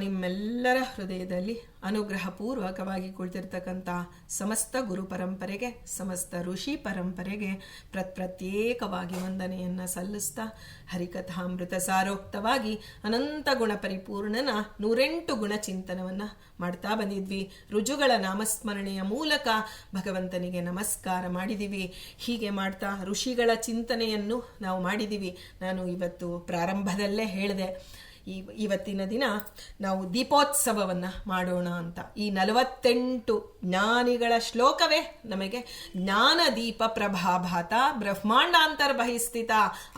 ನಿಮ್ಮೆಲ್ಲರ ಹೃದಯದಲ್ಲಿ ಅನುಗ್ರಹಪೂರ್ವಕವಾಗಿ ಕುಳಿತಿರ್ತಕ್ಕಂಥ ಸಮಸ್ತ ಗುರು ಪರಂಪರೆಗೆ, ಸಮಸ್ತ ಋಷಿ ಪರಂಪರೆಗೆ ಪ್ರತ್ಯೇಕವಾಗಿ ವಂದನೆಯನ್ನು ಸಲ್ಲಿಸ್ತಾ, ಹರಿಕಥಾಮೃತ ಸಾರೋಕ್ತವಾಗಿ ಅನಂತ ಗುಣ ಪರಿಪೂರ್ಣನ 108 ಗುಣ ಚಿಂತನವನ್ನು ಮಾಡ್ತಾ ಬಂದಿದ್ವಿ. ರುಜುಗಳ ನಾಮಸ್ಮರಣೆಯ ಮೂಲಕ ಭಗವಂತನಿಗೆ ನಮಸ್ಕಾರ ಮಾಡಿದ್ದೀವಿ. ಹೀಗೆ ಮಾಡ್ತಾ ಋಷಿಗಳ ಚಿಂತನೆಯನ್ನು ನಾವು ಮಾಡಿದ್ದೀವಿ. ನಾನು ಇವತ್ತು ಪ್ರಾರಂಭದಲ್ಲೇ ಹೇಳಿದೆ, ಇವತ್ತಿನ ದಿನ ನಾವು ದೀಪೋತ್ಸವವನ್ನು ಮಾಡೋಣ ಅಂತ. ಈ 48 ಜ್ಞಾನಿಗಳ ಶ್ಲೋಕವೇ ನಮಗೆ ಜ್ಞಾನ ದೀಪ ಪ್ರಭಾಭಾತ ಬ್ರಹ್ಮಾಂಡಾಂತರ್ಬಹಿಸ್ಥಿತ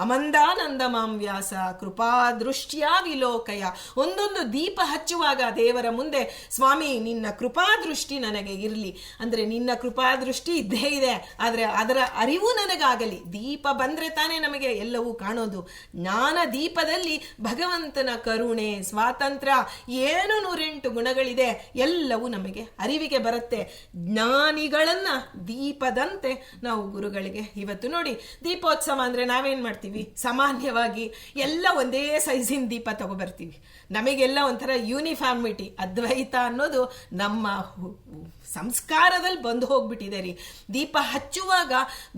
ಅಮಂದಾನಂದ ಮಾಂ ವ್ಯಾಸ ಕೃಪಾದೃಷ್ಟ್ಯ ವಿಲೋಕಯ. ಒಂದೊಂದು ದೀಪ ಹಚ್ಚುವಾಗ ದೇವರ ಮುಂದೆ, ಸ್ವಾಮಿ ನಿನ್ನ ಕೃಪಾದೃಷ್ಟಿ ನನಗೆ ಇರಲಿ, ಅಂದರೆ ನಿನ್ನ ಕೃಪಾದೃಷ್ಟಿ ಇದ್ದೇ ಇದೆ, ಆದರೆ ಅದರ ಅರಿವು ನನಗಾಗಲಿ. ದೀಪ ಬಂದರೆ ತಾನೇ ನಮಗೆ ಎಲ್ಲವೂ ಕಾಣೋದು. ಜ್ಞಾನ ದೀಪದಲ್ಲಿ ಭಗವಂತನ ಕರುಣೆ, ಸ್ವಾತಂತ್ರ್ಯ, ಏನು 108 ಗುಣಗಳಿದೆ, ಎಲ್ಲವೂ ನಮಗೆ ಅರಿವಿಗೆ ಬರುತ್ತೆ. ಜ್ಞಾನಿಗಳನ್ನ ದೀಪದಂತೆ ನಾವು ಗುರುಗಳಿಗೆ ಇವತ್ತು ನೋಡಿ, ದೀಪೋತ್ಸವ ಅಂದ್ರೆ ನಾವೇನ್ ಮಾಡ್ತೀವಿ, ಸಾಮಾನ್ಯವಾಗಿ ಎಲ್ಲ ಒಂದೇ ಸೈಜಿನ ದೀಪ ತಗೊಬರ್ತೀವಿ. ನಮಗೆಲ್ಲ ಒಂಥರ ಯೂನಿಫಾರ್ಮಿಟಿ, ಅದ್ವೈತ ಅನ್ನೋದು ನಮ್ಮ ಸಂಸ್ಕಾರದಲ್ಲಿ ಬಂದು ಹೋಗ್ಬಿಟ್ಟಿದೆ ರೀ. ದೀಪ ಹಚ್ಚುವಾಗ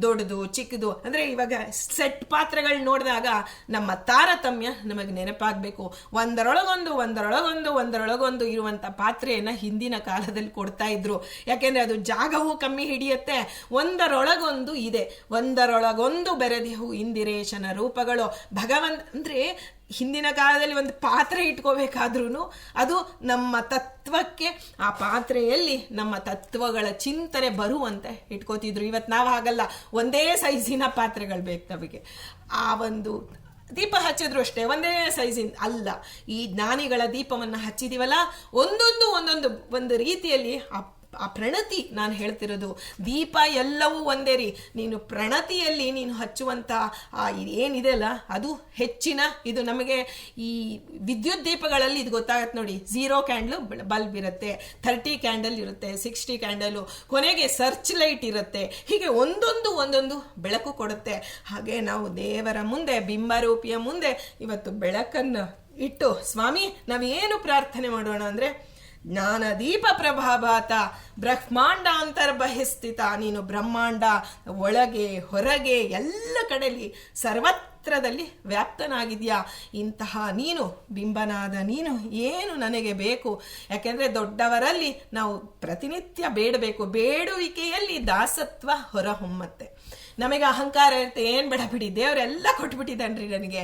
ದೊಡ್ಡದು ಚಿಕ್ಕದು ಅಂದ್ರೆ, ಇವಾಗ ಸೆಟ್ ಪಾತ್ರೆಗಳು ನೋಡಿದಾಗ ನಮ್ಮ ತಾರತಮ್ಯ ನಮಗೆ ನೆನಪಾಗಬೇಕು. ಒಂದರೊಳಗೊಂದು ಇರುವಂತ ಪಾತ್ರೆಯನ್ನ ಹಿಂದಿನ ಕಾಲದಲ್ಲಿ ಕೊಡ್ತಾ ಇದ್ರು. ಯಾಕೆಂದ್ರೆ ಅದು ಜಾಗವೂ ಕಮ್ಮಿ ಹಿಡಿಯುತ್ತೆ. ಒಂದರೊಳಗೊಂದು ಇದೆ, ಒಂದರೊಳಗೊಂದು ಬೆರೆದಿಹು ಇಂದಿರೇಶನ ರೂಪಗಳು. ಭಗವಂತ ಅಂದ್ರೆ ಹಿಂದಿನ ಕಾಲದಲ್ಲಿ ಒಂದು ಪಾತ್ರೆ ಇಟ್ಕೋಬೇಕಾದ್ರೂ ಅದು ನಮ್ಮ ತತ್ವಕ್ಕೆ, ಆ ಪಾತ್ರೆಯಲ್ಲಿ ನಮ್ಮ ತತ್ವಗಳ ಚಿಂತನೆ ಬರುವಂತೆ ಇಟ್ಕೋತಿದ್ರು. ಇವತ್ತು ನಾವು ಹಾಗಲ್ಲ, ಒಂದೇ ಸೈಜಿನ ಪಾತ್ರೆಗಳು ಬೇಕು ನಮಗೆ. ಆ ಒಂದು ದೀಪ ಹಚ್ಚಿದ್ರು ಅಷ್ಟೇ ಒಂದೇ ಸೈಜಿನ ಅಲ್ಲ. ಈ ಜ್ಞಾನಿಗಳ ದೀಪವನ್ನು ಹಚ್ಚಿದೀವಲ್ಲ, ಒಂದು ರೀತಿಯಲ್ಲಿ ಆ ಪ್ರಣತಿ ನಾನು ಹೇಳ್ತಿರೋದು. ದೀಪ ಎಲ್ಲವೂ ಒಂದೇ ರೀ. ನೀನು ಪ್ರಣತಿಯಲ್ಲಿ ನೀನು ಹಚ್ಚುವಂತ ಏನಿದೆಯಲ್ಲ ಅದು ಹೆಚ್ಚಿನ. ಇದು ನಮಗೆ ಈ ವಿದ್ಯುತ್ ದೀಪಗಳಲ್ಲಿ ಇದು ಗೊತ್ತಾಗತ್ತೆ ನೋಡಿ. 0 ಕ್ಯಾಂಡಲ್ ಬಲ್ಬ್ ಇರುತ್ತೆ, 30 ಕ್ಯಾಂಡಲ್ ಇರುತ್ತೆ, 60 ಕ್ಯಾಂಡಲು, ಕೊನೆಗೆ ಸರ್ಚ್ ಲೈಟ್ ಇರುತ್ತೆ. ಹೀಗೆ ಒಂದೊಂದು ಬೆಳಕು ಕೊಡುತ್ತೆ. ಹಾಗೆ ನಾವು ದೇವರ ಮುಂದೆ, ಬಿಂಬರೂಪಿಯ ಮುಂದೆ ಇವತ್ತು ಬೆಳಕನ್ನು ಇಟ್ಟು, ಸ್ವಾಮಿ ನಾವೇನು ಪ್ರಾರ್ಥನೆ ಮಾಡೋಣ ಅಂದ್ರೆ, ಜ್ಞಾನ ದೀಪ ಪ್ರಭಾಭಾತ ಬ್ರಹ್ಮಾಂಡ ಅಂತರ್ಬಹಿಸ್ಥಿತ. ನೀನು ಬ್ರಹ್ಮಾಂಡ ಒಳಗೆ ಹೊರಗೆ ಎಲ್ಲ ಕಡೆಯಲ್ಲಿ ಸರ್ವತ್ರದಲ್ಲಿ ವ್ಯಾಪ್ತನಾಗಿದ್ಯಾ. ಇಂತಹ ನೀನು ಬಿಂಬನಾದ ನೀನು ಏನು ನನಗೆ ಬೇಕು? ಯಾಕೆಂದ್ರೆ ದೊಡ್ಡವರಲ್ಲಿ ನಾವು ಪ್ರತಿನಿತ್ಯ ಬೇಡಬೇಕು. ಬೇಡುವಿಕೆಯಲ್ಲಿ ದಾಸತ್ವ ಹೊರಹೊಮ್ಮತ್ತೆ. ನಮಗೆ ಅಹಂಕಾರ ಇರುತ್ತೆ, ಏನ್ ಬೇಡ ಬಿಡಿ ದೇವರೆಲ್ಲ ಕೊಟ್ಬಿಟ್ಟಿದ್ದಾನ್ರಿ ನನಗೆ.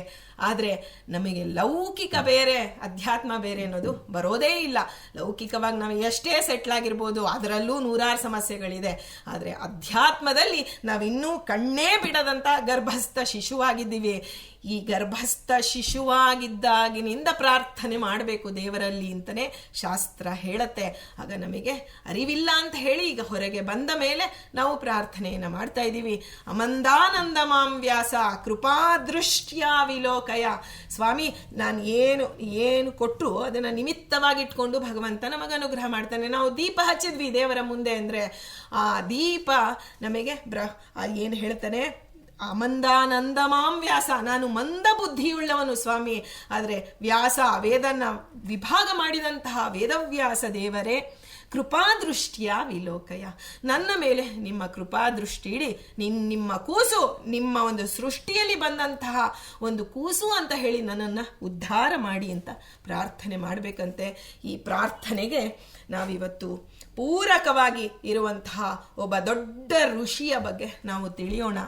ಆದ್ರೆ ನಮಗೆ ಲೌಕಿಕ ಬೇರೆ, ಅಧ್ಯಾತ್ಮ ಬೇರೆ ಅನ್ನೋದು ಬರೋದೇ ಇಲ್ಲ. ಲೌಕಿಕವಾಗಿ ನಾವು ಎಷ್ಟೇ ಸೆಟ್ಲ್ ಆಗಿರ್ಬೋದು, ಅದರಲ್ಲೂ 100 ಸಮಸ್ಯೆಗಳಿದೆ. ಆದ್ರೆ ಅಧ್ಯಾತ್ಮದಲ್ಲಿ ನಾವಿನ್ನೂ ಕಣ್ಣೇ ಬಿಡದಂತ ಗರ್ಭಸ್ಥ ಶಿಶುವಾಗಿದ್ದೀವಿ. ಈ ಗರ್ಭಸ್ಥ ಶಿಶುವಾಗಿದ್ದಾಗಿನಿಂದ ಪ್ರಾರ್ಥನೆ ಮಾಡಬೇಕು ದೇವರಲ್ಲಿ ಅಂತಾನೆ ಶಾಸ್ತ್ರ ಹೇಳತ್ತೆ. ಆಗ ನಮಗೆ ಅರಿವಿಲ್ಲ ಅಂತ ಹೇಳಿ ಈಗ ಹೊರಗೆ ಬಂದ ಮೇಲೆ ನಾವು ಪ್ರಾರ್ಥನೆಯನ್ನು ಮಾಡ್ತಾ ಇದ್ದೀವಿ. ಅಮಂದಾನಂದ ಮಾಂ ವ್ಯಾಸ ಕೃಪಾದೃಷ್ಟ್ಯ ವಿಲೋಕಯ. ಸ್ವಾಮಿ ನಾನು ಏನು ಕೊಟ್ಟರು ಅದನ್ನ ನಿಮಿತ್ತವಾಗಿಟ್ಕೊಂಡು ಭಗವಂತ ನಮಗೆ ಅನುಗ್ರಹ ಮಾಡ್ತಾನೆ. ನಾವು ದೀಪ ಹಚ್ಚಿದ್ವಿ ದೇವರ ಮುಂದೆ ಅಂದ್ರೆ, ಆ ದೀಪ ನಮಗೆ ಏನು ಹೇಳ್ತಾನೆ, ಅಮಂದಾನಂದ ಮಾಂ ವ್ಯಾಸ. ನಾನು ಮಂದ ಬುದ್ಧಿಯುಳ್ಳವನು ಸ್ವಾಮಿ, ಆದರೆ ವ್ಯಾಸ ವೇದನ್ನ ವಿಭಾಗ ಮಾಡಿದಂತಹ ವೇದವ್ಯಾಸ ದೇವರೇ ಕೃಪಾದೃಷ್ಟಿಯ ವಿಲೋಕಯ. ನನ್ನ ಮೇಲೆ ನಿಮ್ಮ ಕೃಪಾದೃಷ್ಟಿ ಇಡಿ. ನಿಮ್ಮ ಕೂಸು, ನಿಮ್ಮ ಒಂದು ಸೃಷ್ಟಿಯಲ್ಲಿ ಬಂದಂತಹ ಒಂದು ಕೂಸು ಅಂತ ಹೇಳಿ ನನ್ನನ್ನು ಉದ್ಧಾರ ಮಾಡಿ ಅಂತ ಪ್ರಾರ್ಥನೆ ಮಾಡಬೇಕಂತೆ. ಈ ಪ್ರಾರ್ಥನೆಗೆ ನಾವಿವತ್ತು ಪೂರಕವಾಗಿ ಇರುವಂತಹ ಒಬ್ಬ ದೊಡ್ಡ ಋಷಿಯ ಬಗ್ಗೆ ನಾವು ತಿಳಿಯೋಣ.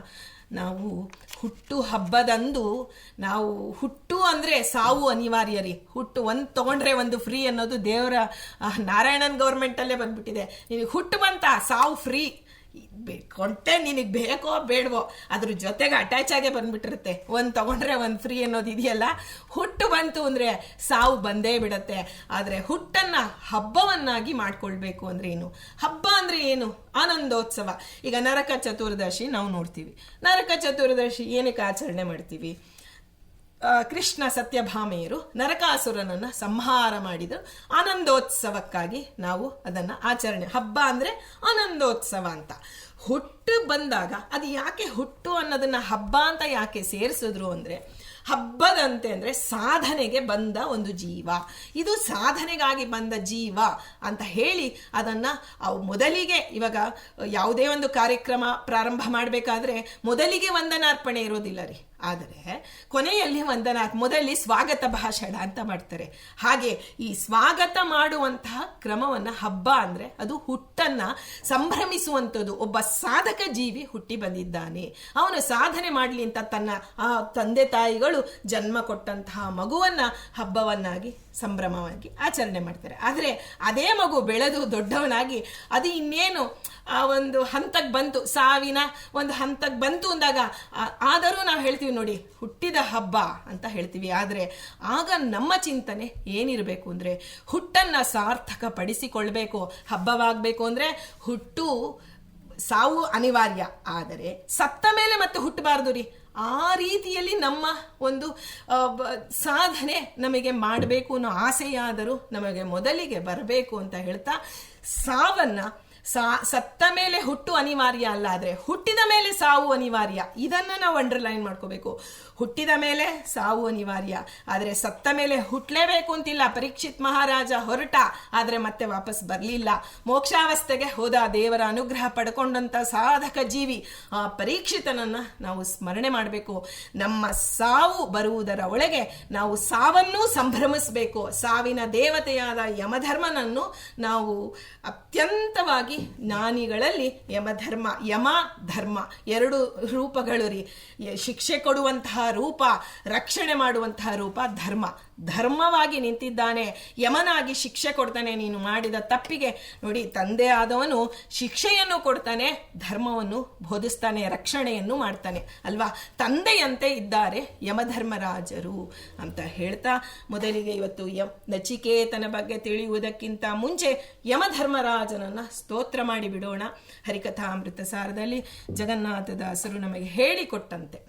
ನಾವು ಹುಟ್ಟು ಹಬ್ಬದಂದು, ನಾವು ಹುಟ್ಟು ಅಂದರೆ ಸಾವು ಅನಿವಾರ್ಯ ರೀ. ಹುಟ್ಟು ಒಂದು ತೊಗೊಂಡ್ರೆ ಒಂದು ಫ್ರೀ ಅನ್ನೋದು ದೇವರ ನಾರಾಯಣನ್ ಗೌರ್ಮೆಂಟಲ್ಲೇ ಬಂದ್ಬಿಟ್ಟಿದೆ. ನಿನಗೆ ಹುಟ್ಟು ಬಂತ, ಸಾವು ಫ್ರೀ. ಕೊಂಟೆ ನಿನಗೆ ಬೇಕೋ ಬೇಡವೋ ಅದ್ರ ಜೊತೆಗೆ ಅಟ್ಯಾಚ್ ಆಗೇ ಬಂದ್ಬಿಟ್ಟಿರುತ್ತೆ. ಒಂದು ತಗೊಂಡ್ರೆ ಒಂದು ಫ್ರೀ ಅನ್ನೋದು ಇದೆಯಲ್ಲ, ಹುಟ್ಟು ಬಂತು ಅಂದ್ರೆ ಸಾವು ಬಂದೇ ಬಿಡತ್ತೆ. ಆದರೆ ಹುಟ್ಟನ್ನ ಹಬ್ಬವನ್ನಾಗಿ ಮಾಡ್ಕೊಳ್ಬೇಕು ಅಂದ್ರೆ ಏನು? ಹಬ್ಬ ಅಂದ್ರೆ ಏನು? ಆನಂದೋತ್ಸವ. ಈಗ ನರಕ ಚತುರ್ದಶಿ ನಾವು ನೋಡ್ತೀವಿ. ನರಕ ಚತುರ್ದಶಿ ಏನಕ್ಕೆ ಆಚರಣೆ ಮಾಡ್ತೀವಿ? ಕೃಷ್ಣ ಸತ್ಯಭಾಮೆಯರು ನರಕಾಸುರನನ್ನ ಸಂಹಾರ ಮಾಡಿದ ಆನಂದೋತ್ಸವಕ್ಕಾಗಿ ನಾವು ಅದನ್ನ ಆಚರಣೆ, ಹಬ್ಬ ಅಂದ್ರೆ ಆನಂದೋತ್ಸವ ಅಂತ. ಹುಟ್ಟು ಬಂದಾಗ ಅದು ಯಾಕೆ ಹುಟ್ಟು ಅನ್ನೋದನ್ನ ಹಬ್ಬ ಅಂತ ಯಾಕೆ ಸೇರಿಸಿದ್ರು ಅಂದ್ರೆ, ಹಬ್ಬದಂತೆ ಅಂದರೆ ಸಾಧನೆಗೆ ಬಂದ ಒಂದು ಜೀವ, ಇದು ಸಾಧನೆಗಾಗಿ ಬಂದ ಜೀವ ಅಂತ ಹೇಳಿ ಅದನ್ನು ಮೊದಲಿಗೆ ಇವಾಗ ಯಾವುದೇ ಒಂದು ಕಾರ್ಯಕ್ರಮ ಪ್ರಾರಂಭ ಮಾಡಬೇಕಾದ್ರೆ ಮೊದಲಿಗೆ ವಂದನಾರ್ಪಣೆ ಇರೋದಿಲ್ಲ ರೀ, ಆದರೆ ಕೊನೆಯಲ್ಲಿ ಮೊದಲಿ ಸ್ವಾಗತ ಭಾಷಣ ಅಂತ ಮಾಡ್ತಾರೆ. ಹಾಗೆ ಈ ಸ್ವಾಗತ ಮಾಡುವಂತಹ ಕ್ರಮವನ್ನು ಹಬ್ಬ ಅಂದರೆ ಅದು ಹುಟ್ಟನ್ನು ಸಂಭ್ರಮಿಸುವಂಥದ್ದು. ಒಬ್ಬ ಸಾಧಕ ಜೀವಿ ಹುಟ್ಟಿ ಬಂದಿದ್ದಾನೆ, ಅವನು ಸಾಧನೆ ಮಾಡಲಿ ಅಂತ ತನ್ನ ತಂದೆ ತಾಯಿಗಳು ಜನ್ಮ ಕೊಟ್ಟಂತಹ ಮಗುವನ್ನು ಹಬ್ಬವನ್ನಾಗಿ ಸಂಭ್ರಮವಾಗಿ ಆಚರಣೆ ಮಾಡ್ತಾರೆ. ಆದರೆ ಅದೇ ಮಗು ಬೆಳೆದು ದೊಡ್ಡವನಾಗಿ ಅದು ಇನ್ನೇನು ಒಂದು ಹಂತಕ್ಕೆ ಬಂತು, ಸಾವಿನ ಒಂದು ಹಂತಕ್ಕೆ ಬಂತು ಅಂದಾಗ ಆದರೂ ನಾವು ಹೇಳ್ತೀವಿ ನೋಡಿ ಹುಟ್ಟಿದ ಹಬ್ಬ ಅಂತ ಹೇಳ್ತೀವಿ. ಆದರೆ ಆಗ ನಮ್ಮ ಚಿಂತನೆ ಏನಿರಬೇಕು ಅಂದರೆ ಹುಟ್ಟನ್ನು ಸಾರ್ಥಕ ಪಡಿಸಿಕೊಳ್ಬೇಕು. ಹಬ್ಬವಾಗಬೇಕು ಅಂದರೆ ಸಾವು ಅನಿವಾರ್ಯ, ಆದರೆ ಸತ್ತ ಮೇಲೆ ಮತ್ತೆ ಹುಟ್ಟಬಾರ್ದು ರೀ. ಆ ರೀತಿಯಲ್ಲಿ ನಮ್ಮ ಒಂದು ಸಾಧನೆ ನಮಗೆ ಮಾಡಬೇಕು ಅನ್ನೋ ಆಸೆಯಾದರೂ ನಮಗೆ ಮೊದಲಿಗೆ ಬರಬೇಕು ಅಂತ ಹೇಳ್ತಾ ಸಾವನ್ನು ಸತ್ತ ಮೇಲೆ ಹುಟ್ಟು ಅನಿವಾರ್ಯ ಅಲ್ಲ, ಆದರೆ ಹುಟ್ಟಿದ ಮೇಲೆ ಸಾವು ಅನಿವಾರ್ಯ. ಇದನ್ನು ನಾವು ಅಂಡರ್ಲೈನ್ ಮಾಡ್ಕೋಬೇಕು. ಹುಟ್ಟಿದ ಮೇಲೆ ಸಾವು ಅನಿವಾರ್ಯ, ಆದರೆ ಸತ್ತ ಮೇಲೆ ಹುಟ್ಟಲೇಬೇಕು ಅಂತಿಲ್ಲ. ಪರೀಕ್ಷಿತ್ ಮಹಾರಾಜ ಹೊರಟ, ಆದರೆ ಮತ್ತೆ ವಾಪಸ್ ಬರಲಿಲ್ಲ. ಮೋಕ್ಷಾವಸ್ಥೆಗೆ ಹೋದ, ದೇವರ ಅನುಗ್ರಹ ಪಡ್ಕೊಂಡಂಥ ಸಾಧಕ ಜೀವಿ ಆ ಪರೀಕ್ಷಿತನನ್ನು ನಾವು ಸ್ಮರಣೆ ಮಾಡಬೇಕು. ನಮ್ಮ ಸಾವು ಬರುವುದರ ಒಳಗೆ ನಾವು ಸಾವನ್ನೂ ಸಂಭ್ರಮಿಸಬೇಕು. ಸಾವಿನ ದೇವತೆಯಾದ ಯಮಧರ್ಮನನ್ನು ನಾವು ಅತ್ಯಂತವಾಗಿ ಜ್ಞಾನಿಗಳಲ್ಲಿ ಯಮ ಧರ್ಮ ಎರಡು ರೂಪಗಳು ರೀ. ಶಿಕ್ಷೆ ಕೊಡುವಂತಹ ರೂಪ, ರಕ್ಷಣೆ ಮಾಡುವಂತಹ ರೂಪ ಧರ್ಮವಾಗಿ ನಿಂತಿದ್ದಾನೆ. ಯಮನಾಗಿ ಶಿಕ್ಷೆ ಕೊಡ್ತಾನೆ ನೀನು ಮಾಡಿದ ತಪ್ಪಿಗೆ. ನೋಡಿ, ತಂದೆ ಆದವನು ಶಿಕ್ಷೆಯನ್ನು ಕೊಡ್ತಾನೆ, ಧರ್ಮವನ್ನು ಬೋಧಿಸ್ತಾನೆ, ರಕ್ಷಣೆಯನ್ನು ಮಾಡ್ತಾನೆ ಅಲ್ವಾ. ತಂದೆಯಂತೆ ಇದ್ದಾರೆ ಯಮಧರ್ಮರಾಜರು ಅಂತ ಹೇಳ್ತಾ ಮೊದಲಿಗೆ ಇವತ್ತು ನಚಿಕೇತನ ಬಗ್ಗೆ ತಿಳಿಯುವುದಕ್ಕಿಂತ ಮುಂಚೆ ಯಮಧರ್ಮರಾಜನನ್ನ ಸ್ತೋತ್ರ ಮಾಡಿ ಬಿಡೋಣ. ಹರಿಕಥಾಮೃತ ಸಾರದಲ್ಲಿ ಜಗನ್ನಾಥದಾಸರು ನಮಗೆ ಹೇಳಿಕೊಟ್ಟಂತೆ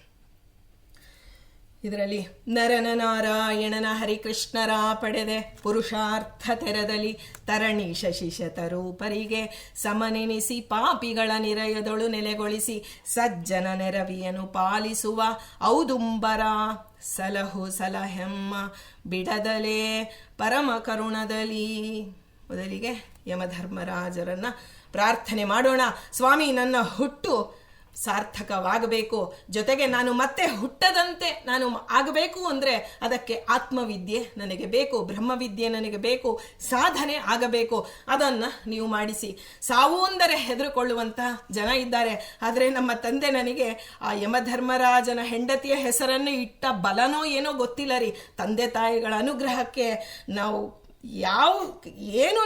ಇದರಲ್ಲಿ ನರನ ನಾರಾಯಣನ ಹರಿಕೃಷ್ಣರ ಪಡೆದೆ ಪುರುಷಾರ್ಥ ತೆರದಲ್ಲಿ ತರಣಿ ಶಶಿಶತರೂಪರಿಗೆ ಸಮನೆನಿಸಿ ಪಾಪಿಗಳ ನಿರಯದೊಳು ನೆಲೆಗೊಳಿಸಿ ಸಜ್ಜನ ನೆರವಿಯನ್ನು ಪಾಲಿಸುವ ಔದುಂಬರ ಸಲಹು ಸಲಹೆಮ್ಮ ಬಿಡದಲೇ ಪರಮ ಕರುಣದಲ್ಲಿ. ಮೊದಲಿಗೆ ಯಮಧರ್ಮರಾಜರನ್ನ ಪ್ರಾರ್ಥನೆ ಮಾಡೋಣ. ಸ್ವಾಮಿ, ನನ್ನ ಹುಟ್ಟು ಸಾರ್ಥಕವಾಗಬೇಕು, ಜೊತೆಗೆ ನಾನು ಮತ್ತೆ ಹುಟ್ಟದಂತೆ ನಾನು ಆಗಬೇಕು ಅಂದರೆ ಅದಕ್ಕೆ ಆತ್ಮವಿದ್ಯೆ ನನಗೆ ಬೇಕು, ಬ್ರಹ್ಮವಿದ್ಯೆ ನನಗೆ ಬೇಕು, ಸಾಧನೆ ಆಗಬೇಕು. ಅದನ್ನು ನೀವು ಮಾಡಿಸಿ. ಸಾವು ಅಂದರೆ ಹೆದರಿಕೊಳ್ಳುವಂತಹ ಜನ ಇದ್ದಾರೆ, ಆದರೆ ನಮ್ಮ ತಂದೆ ನನಗೆ ಆ ಯಮಧರ್ಮರಾಜನ ಹೆಂಡತಿಯ ಹೆಸರನ್ನು ಇಟ್ಟ ಬಲನೋ ಏನೋ ಗೊತ್ತಿಲ್ಲ ರೀ. ತಂದೆ ತಾಯಿಗಳ ಅನುಗ್ರಹಕ್ಕೆ ನಾವು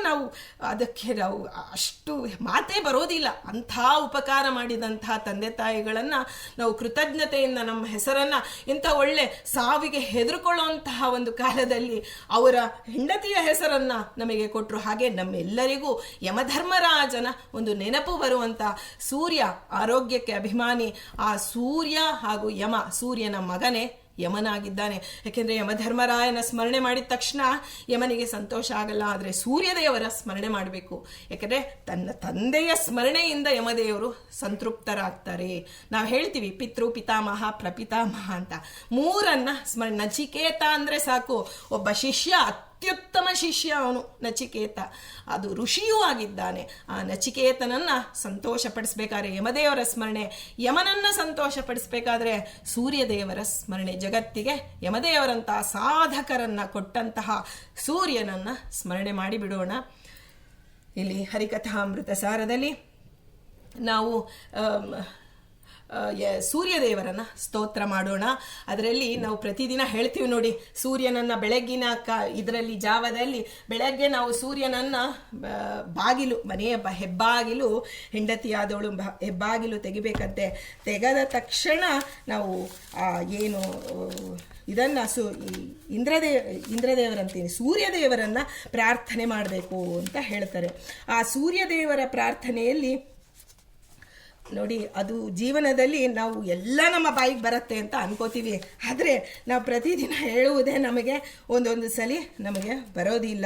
ನಾವು ಅದಕ್ಕೆ ನಾವು ಅಷ್ಟು ಮಾತೇ ಬರೋದಿಲ್ಲ. ಅಂಥ ಉಪಕಾರ ಮಾಡಿದಂತಹ ತಂದೆ ತಾಯಿಗಳನ್ನು ನಾವು ಕೃತಜ್ಞತೆಯಿಂದ ನಮ್ಮ ಹೆಸರನ್ನು ಇಂಥ ಒಳ್ಳೆ ಸಾವಿಗೆ ಹೆದರ್ಕೊಳ್ಳುವಂತಹ ಒಂದು ಕಾಲದಲ್ಲಿ ಅವರ ಹೆಂಡತಿಯ ಹೆಸರನ್ನು ನಮಗೆ ಕೊಟ್ಟರು. ಹಾಗೆ ನಮ್ಮೆಲ್ಲರಿಗೂ ಯಮಧರ್ಮರಾಜನ ಒಂದು ನೆನಪು ಬರುವಂಥ ಸೂರ್ಯ ಆರೋಗ್ಯಕ್ಕೆ ಅಭಿಮಾನಿ. ಆ ಸೂರ್ಯ ಹಾಗೂ ಯಮ, ಸೂರ್ಯನ ಮಗನೇ ಯಮನಾಗಿದ್ದಾನೆ. ಯಾಕೆಂದರೆ ಯಮಧರ್ಮರಾಯನ ಸ್ಮರಣೆ ಮಾಡಿದ ತಕ್ಷಣ ಯಮನಿಗೆ ಸಂತೋಷ ಆಗಲ್ಲ, ಆದರೆ ಸೂರ್ಯದೇವರ ಸ್ಮರಣೆ ಮಾಡಬೇಕು. ಯಾಕೆಂದರೆ ತನ್ನ ತಂದೆಯ ಸ್ಮರಣೆಯಿಂದ ಯಮದೇವರು ಸಂತೃಪ್ತರಾಗ್ತಾರೆ. ನಾವು ಹೇಳ್ತೀವಿ ಪಿತೃ ಪಿತಾಮಹ ಪ್ರಪಿತಾಮಹ ಅಂತ, ಮೂರನ್ನ ಸ್ಮರಣೆ. ನಚಿಕೇತ ಅಂದರೆ ಸಾಕು, ಒಬ್ಬ ಶಿಷ್ಯ, ಅತ್ಯುತ್ತಮ ಶಿಷ್ಯ ಅವನು ನಚಿಕೇತ, ಅದು ಋಷಿಯೂ ಆಗಿದ್ದಾನೆ. ಆ ನಚಿಕೇತನನ್ನ ಸಂತೋಷಪಡಿಸ್ಬೇಕಾದ್ರೆ ಯಮದೇವರ ಸ್ಮರಣೆ, ಯಮನನ್ನ ಸಂತೋಷಪಡಿಸ್ಬೇಕಾದ್ರೆ ಸೂರ್ಯದೇವರ ಸ್ಮರಣೆ. ಜಗತ್ತಿಗೆ ಯಮದೇವರಂತಹ ಸಾಧಕರನ್ನ ಕೊಟ್ಟಂತಹ ಸೂರ್ಯನನ್ನ ಸ್ಮರಣೆ ಮಾಡಿಬಿಡೋಣ. ಇಲ್ಲಿ ಹರಿಕಥಾಮೃತ ಸಾರದಲ್ಲಿ ನಾವು ಸೂರ್ಯದೇವರನ್ನ ಸ್ತೋತ್ರ ಮಾಡೋಣ. ಅದರಲ್ಲಿ ನಾವು ಪ್ರತಿದಿನ ಹೇಳ್ತೀವಿ ನೋಡಿ, ಸೂರ್ಯನನ್ನ ಬೆಳಗ್ಗಿನ ಇದರಲ್ಲಿ ಜಾವದಲ್ಲಿ ಬೆಳಗ್ಗೆ ನಾವು ಸೂರ್ಯನನ್ನ ಬಾಗಿಲು, ಮನೆಯ ಹೆಬ್ಬಾಗಿಲು, ಹೆಂಡತಿಯಾದವಳು ಹೆಬ್ಬಾಗಿಲು ತೆಗಿಬೇಕಂತೆ. ತೆಗೆದ ತಕ್ಷಣ ನಾವು ಏನು ಇದನ್ನು ಇಂದ್ರದೇವರಂತೀನಿ ಸೂರ್ಯದೇವರನ್ನ ಪ್ರಾರ್ಥನೆ ಮಾಡಬೇಕು ಅಂತ ಹೇಳ್ತಾರೆ. ಆ ಸೂರ್ಯದೇವರ ಪ್ರಾರ್ಥನೆಯಲ್ಲಿ ನೋಡಿ, ಅದು ಜೀವನದಲ್ಲಿ ನಾವು ಎಲ್ಲ ನಮ್ಮ ಬಾಯಿಗೆ ಬರುತ್ತೆ ಅಂತ ಅನ್ಕೋತೀವಿ, ಆದರೆ ನಾವು ಪ್ರತಿದಿನ ಹೇಳುವುದೇ ನಮಗೆ ಒಂದೊಂದು ಸಲ ನಮಗೆ ಬರೋದಿಲ್ಲ.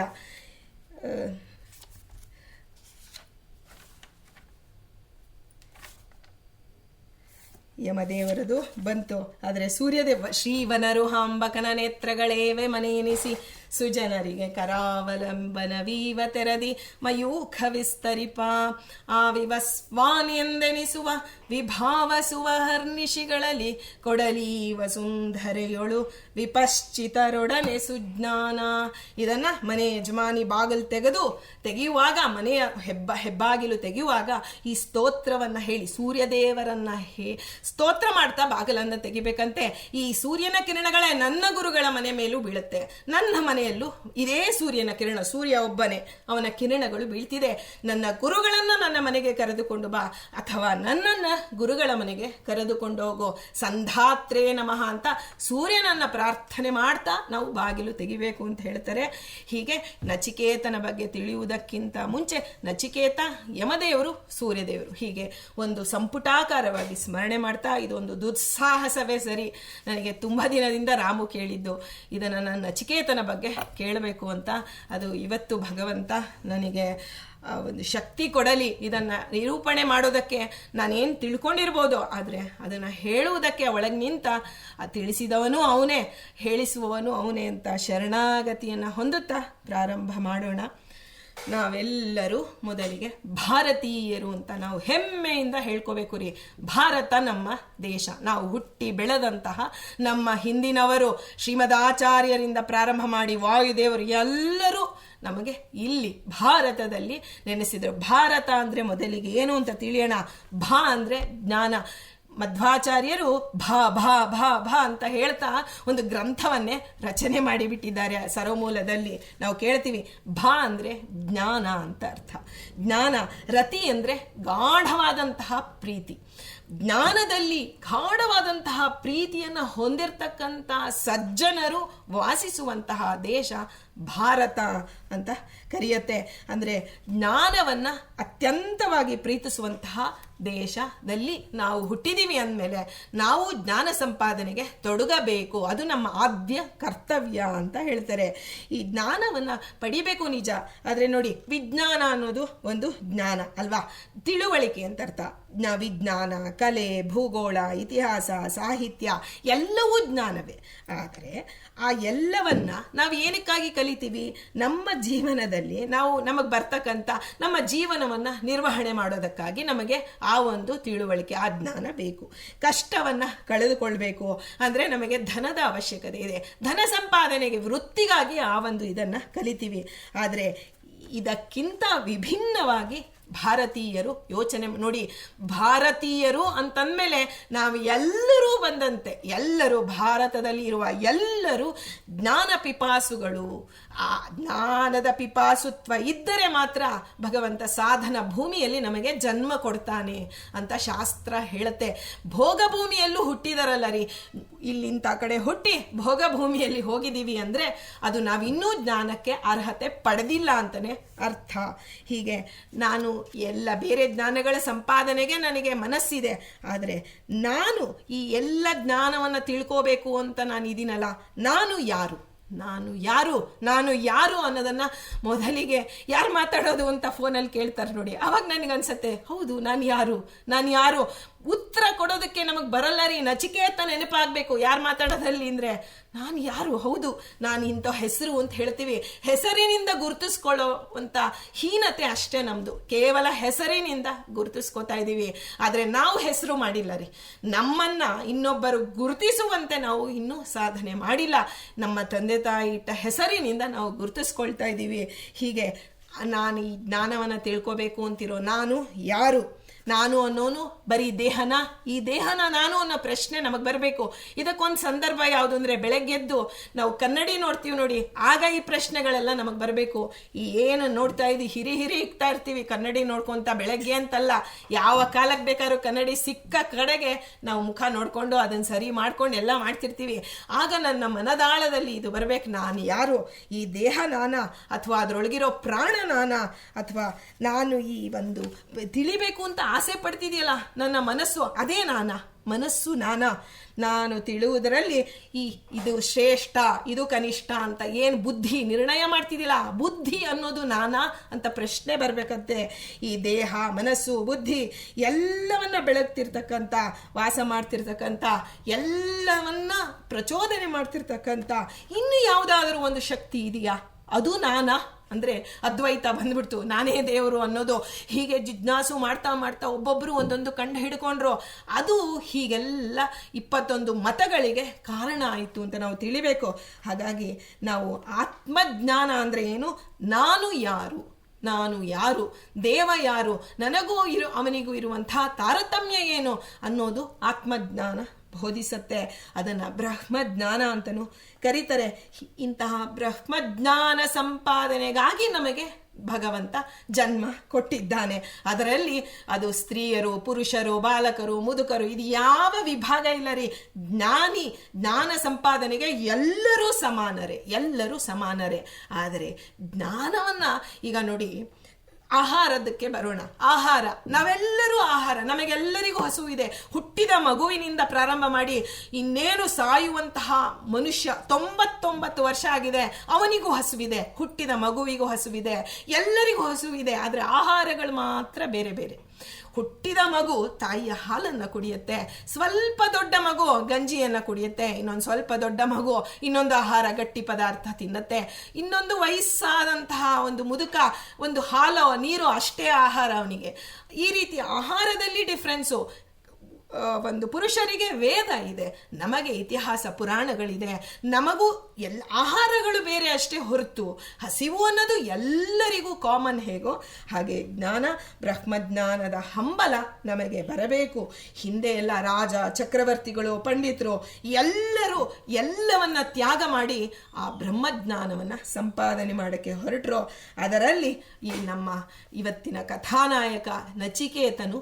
ಯಮದೇವರದು ಬಂತು. ಆದರೆ ಸೂರ್ಯದೇವ ಶ್ರೀವನರುಹಾಂಬಕನ ನೇತ್ರಗಳೇವೆ ಮನೆಯೆನಿಸಿ ಸುಜನರಿಗೆ ಕರಾವಲಂಬನವೀವ ತೆರದಿ ಮಯೂಖ ವಿಸ್ತರಿಪ ಆವಿವಸ್ವಾನೆಂದೆನಿಸುವ ವಿಭಾವಸುವ ಹರ್ನಿಶಿಗಳಲ್ಲಿ ಕೊಡಲೀವ ಸುಂದರೆಯೊಳು ವಿಪಶ್ಚಿತರೊಡನೆ ಸುಜ್ಞಾನ. ಇದನ್ನ ಮನೆ ಯಜಮಾನಿ ಬಾಗಿಲು ತೆಗೆಯುವಾಗ, ಮನೆಯ ಹೆಬ್ಬಾಗಿಲು ತೆಗೆಯುವಾಗ ಈ ಸ್ತೋತ್ರವನ್ನ ಹೇಳಿ ಸೂರ್ಯದೇವರನ್ನ ಸ್ತೋತ್ರ ಮಾಡ್ತಾ ಬಾಗಿಲನ್ನು ತೆಗಿಬೇಕಂತೆ. ಈ ಸೂರ್ಯನ ಕಿರಣಗಳೇ ನನ್ನ ಗುರುಗಳ ಮನೆ ಮೇಲೂ ಬೀಳುತ್ತೆ, ನನ್ನ ಮನೆಯಲ್ಲೂ ಇದೇ ಸೂರ್ಯನ ಕಿರಣ, ಸೂರ್ಯ ಒಬ್ಬನೇ, ಅವನ ಕಿರಣಗಳು ಬೀಳ್ತಿದೆ. ನನ್ನ ಗುರುಗಳನ್ನ ನನ್ನ ಮನೆಗೆ ಕರೆದುಕೊಂಡು ಬಾ, ಅಥವಾ ನನ್ನನ್ನ ಗುರುಗಳ ಮನೆಗೆ ಕರೆದುಕೊಂಡು ಹೋಗೋ. ಸಂಧಾತ್ರೇ ನಮಃ ಅಂತ ಸೂರ್ಯನನ್ನ ಪ್ರಾರ್ಥನೆ ಮಾಡ್ತಾ ನಾವು ಬಾಗಿಲು ತೆಗಿಬೇಕು ಅಂತ ಹೇಳ್ತಾರೆ. ಹೀಗೆ ನಚಿಕೇತನ ಬಗ್ಗೆ ತಿಳಿಯುವುದಕ್ಕಿಂತ ಮುಂಚೆ ನಚಿಕೇತ ಯಮದೇವರು, ಸೂರ್ಯದೇವರು, ಹೀಗೆ ಒಂದು ಸಂಪುಟಾಕಾರವಾಗಿ ಸ್ಮರಣೆ ಮಾಡ್ತಾ, ಇದೊಂದು ದುಸ್ಸಾಹಸವೇ ಸರಿ. ನನಗೆ ತುಂಬ ದಿನದಿಂದ ರಾಮು ಕೇಳಿದ್ದು ಇದನ್ನು ನಾನು ನಚಿಕೇತನ ಬಗ್ಗೆ ಕೇಳಬೇಕು ಅಂತ. ಅದು ಇವತ್ತು ಭಗವಂತ ನನಗೆ ಒಂದು ಶಕ್ತಿ ಕೊಡಲಿ. ಇದನ್ನು ನಿರೂಪಣೆ ಮಾಡೋದಕ್ಕೆ ನಾನೇನು ತಿಳ್ಕೊಂಡಿರ್ಬೋದು, ಆದರೆ ಅದನ್ನು ಹೇಳುವುದಕ್ಕೆ ಒಳಗೆ ನಿಂತ ತಿಳಿಸಿದವನು ಅವನೇ, ಹೇಳಿಸುವವನು ಅವನೇ ಅಂತ ಶರಣಾಗತಿಯನ್ನು ಹೊಂದುತ್ತಾ ಪ್ರಾರಂಭ ಮಾಡೋಣ. ನಾವೆಲ್ಲರೂ ಮೊದಲಿಗೆ ಭಾರತೀಯರು ಅಂತ ನಾವು ಹೆಮ್ಮೆಯಿಂದ ಹೇಳ್ಕೋಬೇಕು ರೀ. ಭಾರತ ನಮ್ಮ ದೇಶ, ನಾವು ಹುಟ್ಟಿ ಬೆಳೆದಂತಹ ನಮ್ಮ ಹಿಂದಿನವರು ಶ್ರೀಮದಾಚಾರ್ಯರಿಂದ ಪ್ರಾರಂಭ ಮಾಡಿ ವಾಯುದೇವರು ಎಲ್ಲರೂ ನಮಗೆ ಇಲ್ಲಿ ಭಾರತದಲ್ಲಿ ನೆನೆಸಿದರು. ಭಾರತ ಅಂದರೆ ಮೊದಲಿಗೆ ಏನು ಅಂತ ತಿಳಿಯೋಣ. ಭಾ ಅಂದರೆ ಜ್ಞಾನ. ಮಧ್ವಾಚಾರ್ಯರು ಭಾ ಭಾ ಭಾ ಭಾ ಅಂತ ಹೇಳ್ತಾ ಒಂದು ಗ್ರಂಥವನ್ನೇ ರಚನೆ ಮಾಡಿಬಿಟ್ಟಿದ್ದಾರೆ. ಸರೋಮೂಲದಲ್ಲಿ ನಾವು ಕೇಳ್ತೀವಿ ಭಾ ಅಂದರೆ ಜ್ಞಾನ ಅಂತ ಅರ್ಥ. ಜ್ಞಾನ. ರತಿ ಅಂದರೆ ಗಾಢವಾದಂತಹ ಪ್ರೀತಿ. ಜ್ಞಾನದಲ್ಲಿ ಗಾಢವಾದಂತಹ ಪ್ರೀತಿಯನ್ನು ಹೊಂದಿರತಕ್ಕಂತಹ ಸಜ್ಜನರು ವಾಸಿಸುವಂತಹ ದೇಶ ಭಾರತ ಅಂತ ಕರೆಯುತ್ತೆ. ಅಂದರೆ ಜ್ಞಾನವನ್ನು ಅತ್ಯಂತವಾಗಿ ಪ್ರೀತಿಸುವಂತಹ ದೇಶದಲ್ಲಿ ನಾವು ಹುಟ್ಟಿದೀವಿ ಅಂದಮೇಲೆ ನಾವು ಜ್ಞಾನ ಸಂಪಾದನೆಗೆ ತೊಡಗಬೇಕು. ಅದು ನಮ್ಮ ಆದ್ಯ ಕರ್ತವ್ಯ ಅಂತ ಹೇಳ್ತಾರೆ. ಈ ಜ್ಞಾನವನ್ನು ಪಡಿಬೇಕು ನಿಜ, ಆದರೆ ನೋಡಿ, ವಿಜ್ಞಾನ ಅನ್ನೋದು ಒಂದು ಜ್ಞಾನ ಅಲ್ವಾ, ತಿಳುವಳಿಕೆ ಅಂತ ಅರ್ಥ. ವಿಜ್ಞಾನ, ಕಲೆ, ಭೂಗೋಳ, ಇತಿಹಾಸ, ಸಾಹಿತ್ಯ ಎಲ್ಲವೂ ಜ್ಞಾನವೇ. ಆದರೆ ಆ ಎಲ್ಲವನ್ನ ನಾವು ಏನಕ್ಕಾಗಿ ಕಲಿತೀವಿ? ನಮ್ಮ ಜೀವನದಲ್ಲಿ ನಮಗೆ ಬರ್ತಕ್ಕಂಥ ನಮ್ಮ ಜೀವನವನ್ನು ನಿರ್ವಹಣೆ ಮಾಡೋದಕ್ಕಾಗಿ ನಮಗೆ ಆ ಒಂದು ತಿಳುವಳಿಕೆ, ಆ ಜ್ಞಾನ ಬೇಕು. ಕಷ್ಟವನ್ನು ಕಳೆದುಕೊಳ್ಬೇಕು ಅಂದರೆ ನಮಗೆ ಧನದ ಅವಶ್ಯಕತೆ ಇದೆ. ಧನ ಸಂಪಾದನೆಗೆ, ವೃತ್ತಿಗಾಗಿ ಆ ಒಂದು ಇದನ್ನು ಕಲಿತೀವಿ. ಆದರೆ ಇದಕ್ಕಿಂತ ವಿಭಿನ್ನವಾಗಿ ಭಾರತೀಯರು ಯೋಚನೆ ನೋಡಿ. ಭಾರತೀಯರು ಅಂತಂದಮೇಲೆ ನಾವು ಎಲ್ಲರೂ ಬಂದಂತೆ, ಎಲ್ಲರೂ ಭಾರತದಲ್ಲಿ ಇರುವ ಎಲ್ಲರೂ ಜ್ಞಾನ ಪಿಪಾಸುಗಳು. ಆ ಜ್ಞಾನದ ಪಿಪಾಸುತ್ವ ಇದ್ದರೆ ಮಾತ್ರ ಭಗವಂತ ಸಾಧನ ಭೂಮಿಯಲ್ಲಿ ನಮಗೆ ಜನ್ಮ ಕೊಡ್ತಾನೆ ಅಂತ ಶಾಸ್ತ್ರ ಹೇಳುತ್ತೆ. ಭೋಗ ಭೂಮಿಯಲ್ಲೂ ಹುಟ್ಟಿದಾರಲ್ಲ ರೀ, ಇಲ್ಲಿಂತ ಕಡೆ ಹುಟ್ಟಿ ಭೋಗ ಭೂಮಿಯಲ್ಲಿ ಹೋಗಿದ್ದೀವಿ ಅಂದರೆ ಅದು ನಾವಿನ್ನೂ ಜ್ಞಾನಕ್ಕೆ ಅರ್ಹತೆ ಪಡೆದಿಲ್ಲ ಅಂತಲೇ ಅರ್ಥ. ಹೀಗೆ ನಾನು ಎಲ್ಲ ಬೇರೆ ಜ್ಞಾನಗಳ ಸಂಪಾದನೆಗೆ ನನಗೆ ಮನಸ್ಸಿದೆ, ಆದರೆ ನಾನು ಈ ಎಲ್ಲ ಜ್ಞಾನವನ್ನು ತಿಳ್ಕೋಬೇಕು ಅಂತ ನಾನು ಇದೀನಲ್ಲ, ನಾನು ಯಾರು ಅನ್ನೋದನ್ನ ಮೊದಲಿಗೆ ಯಾರು ಮಾತಾಡೋದು ಅಂತ ಫೋನಲ್ಲಿ ಕೇಳ್ತಾರೆ ನೋಡಿ. ಅವಾಗ ನನಗನ್ಸತ್ತೆ, ಹೌದು ನಾನು ಯಾರು ಉತ್ತರ ಕೊಡೋದಕ್ಕೆ ನಮಗೆ ಬರಲ್ಲ ರೀ. ನಚಿಕೇತ ನೆನಪಾಗಬೇಕು ಯಾರು ಮಾತಾಡೋದಲ್ಲಿ ಅಂದರೆ ನಾನು ಯಾರು, ಹೌದು ನಾನು ಇಂಥ ಹೆಸರು ಅಂತ ಹೇಳ್ತೀವಿ. ಹೆಸರಿನಿಂದ ಗುರುತಿಸ್ಕೊಳ್ಳೋ ಅಂತ ಹೀನತೆ ಅಷ್ಟೇ ನಮ್ಮದು. ಕೇವಲ ಹೆಸರಿನಿಂದ ಗುರುತಿಸ್ಕೋತಾ ಇದ್ದೀವಿ, ಆದರೆ ನಾವು ಹೆಸರು ಮಾಡಿಲ್ಲ ರೀ. ನಮ್ಮನ್ನು ಇನ್ನೊಬ್ಬರು ಗುರುತಿಸುವಂತೆ ನಾವು ಇನ್ನೂ ಸಾಧನೆ ಮಾಡಿಲ್ಲ. ನಮ್ಮ ತಂದೆ ತಾಯಿ ಇಟ್ಟ ಹೆಸರಿನಿಂದ ನಾವು ಗುರುತಿಸ್ಕೊಳ್ತಾ ಇದ್ದೀವಿ. ಹೀಗೆ ನಾನು ಈ ಜ್ಞಾನವನ್ನು ತಿಳ್ಕೋಬೇಕು ಅಂತಿರೋ ನಾನು ಯಾರು? ನಾನು ಅನ್ನೋನು ಬರೀ ದೇಹನ, ಈ ದೇಹನ ನಾನು ಅನ್ನೋ ಪ್ರಶ್ನೆ ನಮಗೆ ಬರಬೇಕು. ಇದಕ್ಕೊಂದು ಸಂದರ್ಭ ಯಾವುದು ಅಂದರೆ, ಬೆಳಗ್ಗೆದ್ದು ನಾವು ಕನ್ನಡಿ ನೋಡ್ತೀವಿ ನೋಡಿ, ಆಗ ಈ ಪ್ರಶ್ನೆಗಳೆಲ್ಲ ನಮಗೆ ಬರಬೇಕು. ಈ ಏನು ನೋಡ್ತಾ ಇದ್ದೀವಿ, ಹಿರಿ ಇಕ್ತಾ ಇರ್ತೀವಿ ಕನ್ನಡಿ ನೋಡ್ಕೊಂತ. ಬೆಳಗ್ಗೆ ಅಂತಲ್ಲ, ಯಾವ ಕಾಲಕ್ಕೆ ಬೇಕಾದ್ರೂ ಕನ್ನಡಿ ಸಿಕ್ಕ ಕಡೆಗೆ ನಾವು ಮುಖ ನೋಡಿಕೊಂಡು ಅದನ್ನು ಸರಿ ಮಾಡ್ಕೊಂಡು ಎಲ್ಲ ಮಾಡ್ತಿರ್ತೀವಿ. ಆಗ ನನ್ನ ಮನದಾಳದಲ್ಲಿ ಇದು ಬರಬೇಕು, ನಾನು ಯಾರು? ಈ ದೇಹ ನಾನಾ, ಅಥವಾ ಅದರೊಳಗಿರೋ ಪ್ರಾಣ ನಾನಾ, ಅಥವಾ ನಾನು ಈ ಒಂದು ತಿಳಿಬೇಕು ಅಂತ ಆಸೆ ಪಡ್ತಿದೆಯಲ್ಲ ನನ್ನ ಮನಸ್ಸು, ಅದೇ ಮನಸ್ಸು ನಾನು ತಿಳುವುದರಲ್ಲಿ ಇದು ಶ್ರೇಷ್ಠ ಇದು ಕನಿಷ್ಠ ಅಂತ ಏನು ಬುದ್ಧಿ ನಿರ್ಣಯ ಮಾಡ್ತಿದ್ದಿಲ್ಲ, ಬುದ್ಧಿ ಅನ್ನೋದು ಅಂತ ಪ್ರಶ್ನೆ ಬರ್ಬೇಕಂತೆ. ಈ ದೇಹ ಮನಸ್ಸು ಬುದ್ಧಿ ಎಲ್ಲವನ್ನ ಬೆಳಗ್ತಿರ್ತಕ್ಕಂಥ, ವಾಸ ಮಾಡ್ತಿರ್ತಕ್ಕಂಥ, ಎಲ್ಲವನ್ನ ಪ್ರಚೋದನೆ ಮಾಡ್ತಿರ್ತಕ್ಕಂಥ ಇನ್ನು ಯಾವುದಾದ್ರೂ ಒಂದು ಶಕ್ತಿ ಇದೆಯಾ? ಅದು ಅಂದರೆ ಅದ್ವೈತ ಬಂದ್ಬಿಡ್ತು, ನಾನೇ ದೇವರು ಅನ್ನೋದು. ಹೀಗೆ ಜಿಜ್ಞಾಸು ಮಾಡ್ತಾ ಮಾಡ್ತಾ ಒಬ್ಬೊಬ್ಬರು ಒಂದೊಂದು ಕಂಡು ಹಿಡ್ಕೊಂಡ್ರು. ಅದು ಹೀಗೆಲ್ಲ 21 ಮತಗಳಿಗೆ ಕಾರಣ ಆಯಿತು ಅಂತ ನಾವು ತಿಳಿಬೇಕು. ಹಾಗಾಗಿ ನಾವು ಆತ್ಮಜ್ಞಾನ ಅಂದರೆ ಏನು, ನಾನು ಯಾರು, ದೇವ ಯಾರು, ನನಗೂ ಅವನಿಗೂ ಇರುವಂತಹ ತಾರತಮ್ಯ ಏನು ಅನ್ನೋದು ಆತ್ಮಜ್ಞಾನ ಬೋಧಿಸತ್ತೆ. ಅದನ್ನು ಬ್ರಹ್ಮಜ್ಞಾನ ಅಂತಲೂ ಕರೀತಾರೆ. ಇಂತಹ ಬ್ರಹ್ಮಜ್ಞಾನ ಸಂಪಾದನೆಗಾಗಿ ನಮಗೆ ಭಗವಂತ ಜನ್ಮ ಕೊಟ್ಟಿದ್ದಾನೆ. ಅದರಲ್ಲಿ ಅದು ಸ್ತ್ರೀಯರು, ಪುರುಷರು, ಬಾಲಕರು, ಮುದುಕರು, ಇದು ಯಾವ ವಿಭಾಗ ಇಲ್ಲ ರೀ. ಜ್ಞಾನ ಸಂಪಾದನೆಗೆ ಎಲ್ಲರೂ ಸಮಾನರೇ. ಆದರೆ ಜ್ಞಾನವನ್ನ ಈಗ ನೋಡಿ, ಆಹಾರದಕ್ಕೆ ಬರೋಣ. ನಾವೆಲ್ಲರೂ ನಮಗೆಲ್ಲರಿಗೂ ಹಸುವಿದೆ. ಹುಟ್ಟಿದ ಮಗುವಿನಿಂದ ಪ್ರಾರಂಭ ಮಾಡಿ ಇನ್ನೇನು ಸಾಯುವಂತಹ ಮನುಷ್ಯ 99 ವರ್ಷ ಆಗಿದೆ, ಅವನಿಗೂ ಹಸುವಿದೆ, ಹುಟ್ಟಿದ ಮಗುವಿಗೂ ಹಸುವಿದೆ, ಎಲ್ಲರಿಗೂ ಹಸುವಿದೆ. ಆದರೆ ಆಹಾರಗಳು ಮಾತ್ರ ಬೇರೆ ಬೇರೆ. ಹುಟ್ಟಿದ ಮಗು ತಾಯಿಯ ಹಾಲನ್ನು ಕುಡಿಯುತ್ತೆ, ಸ್ವಲ್ಪ ದೊಡ್ಡ ಮಗು ಗಂಜಿಯನ್ನು ಕುಡಿಯುತ್ತೆ, ಇನ್ನೊಂದು ಸ್ವಲ್ಪ ದೊಡ್ಡ ಮಗು ಇನ್ನೊಂದು ಆಹಾರ ಗಟ್ಟಿ ಪದಾರ್ಥ ತಿನ್ನುತ್ತೆ, ಇನ್ನೊಂದು ವಯಸ್ಸಾದಂತಹ ಒಂದು ಮುದುಕ ಒಂದು ಹಾಲು ನೀರು ಅಷ್ಟೇ ಆಹಾರ ಅವನಿಗೆ. ಈ ರೀತಿ ಆಹಾರದಲ್ಲಿ ಡಿಫ್ರೆನ್ಸು. ಒಂದು ಪುರುಷರಿಗೆ ವೇದ ಇದೆ, ನಮಗೆ ಇತಿಹಾಸ ಪುರಾಣಗಳಿದೆ. ನಮಗೂ ಆಹಾರಗಳು ಬೇರೆ ಅಷ್ಟೇ ಹೊರತು ಹಸಿವು ಅನ್ನೋದು ಎಲ್ಲರಿಗೂ ಕಾಮನ್. ಹೇಗೋ ಹಾಗೆ ಬ್ರಹ್ಮಜ್ಞಾನದ ಹಂಬಲ ನಮಗೆ ಬರಬೇಕು. ಹಿಂದೆ ಎಲ್ಲ ರಾಜ ಚಕ್ರವರ್ತಿಗಳು ಪಂಡಿತರು ಎಲ್ಲರೂ ಎಲ್ಲವನ್ನ ತ್ಯಾಗ ಮಾಡಿ ಆ ಬ್ರಹ್ಮಜ್ಞಾನವನ್ನು ಸಂಪಾದನೆ ಮಾಡೋಕ್ಕೆ ಹೊರಟರು. ಅದರಲ್ಲಿ ಈ ನಮ್ಮ ಇವತ್ತಿನ ಕಥಾನಾಯಕ ನಚಿಕೇತನು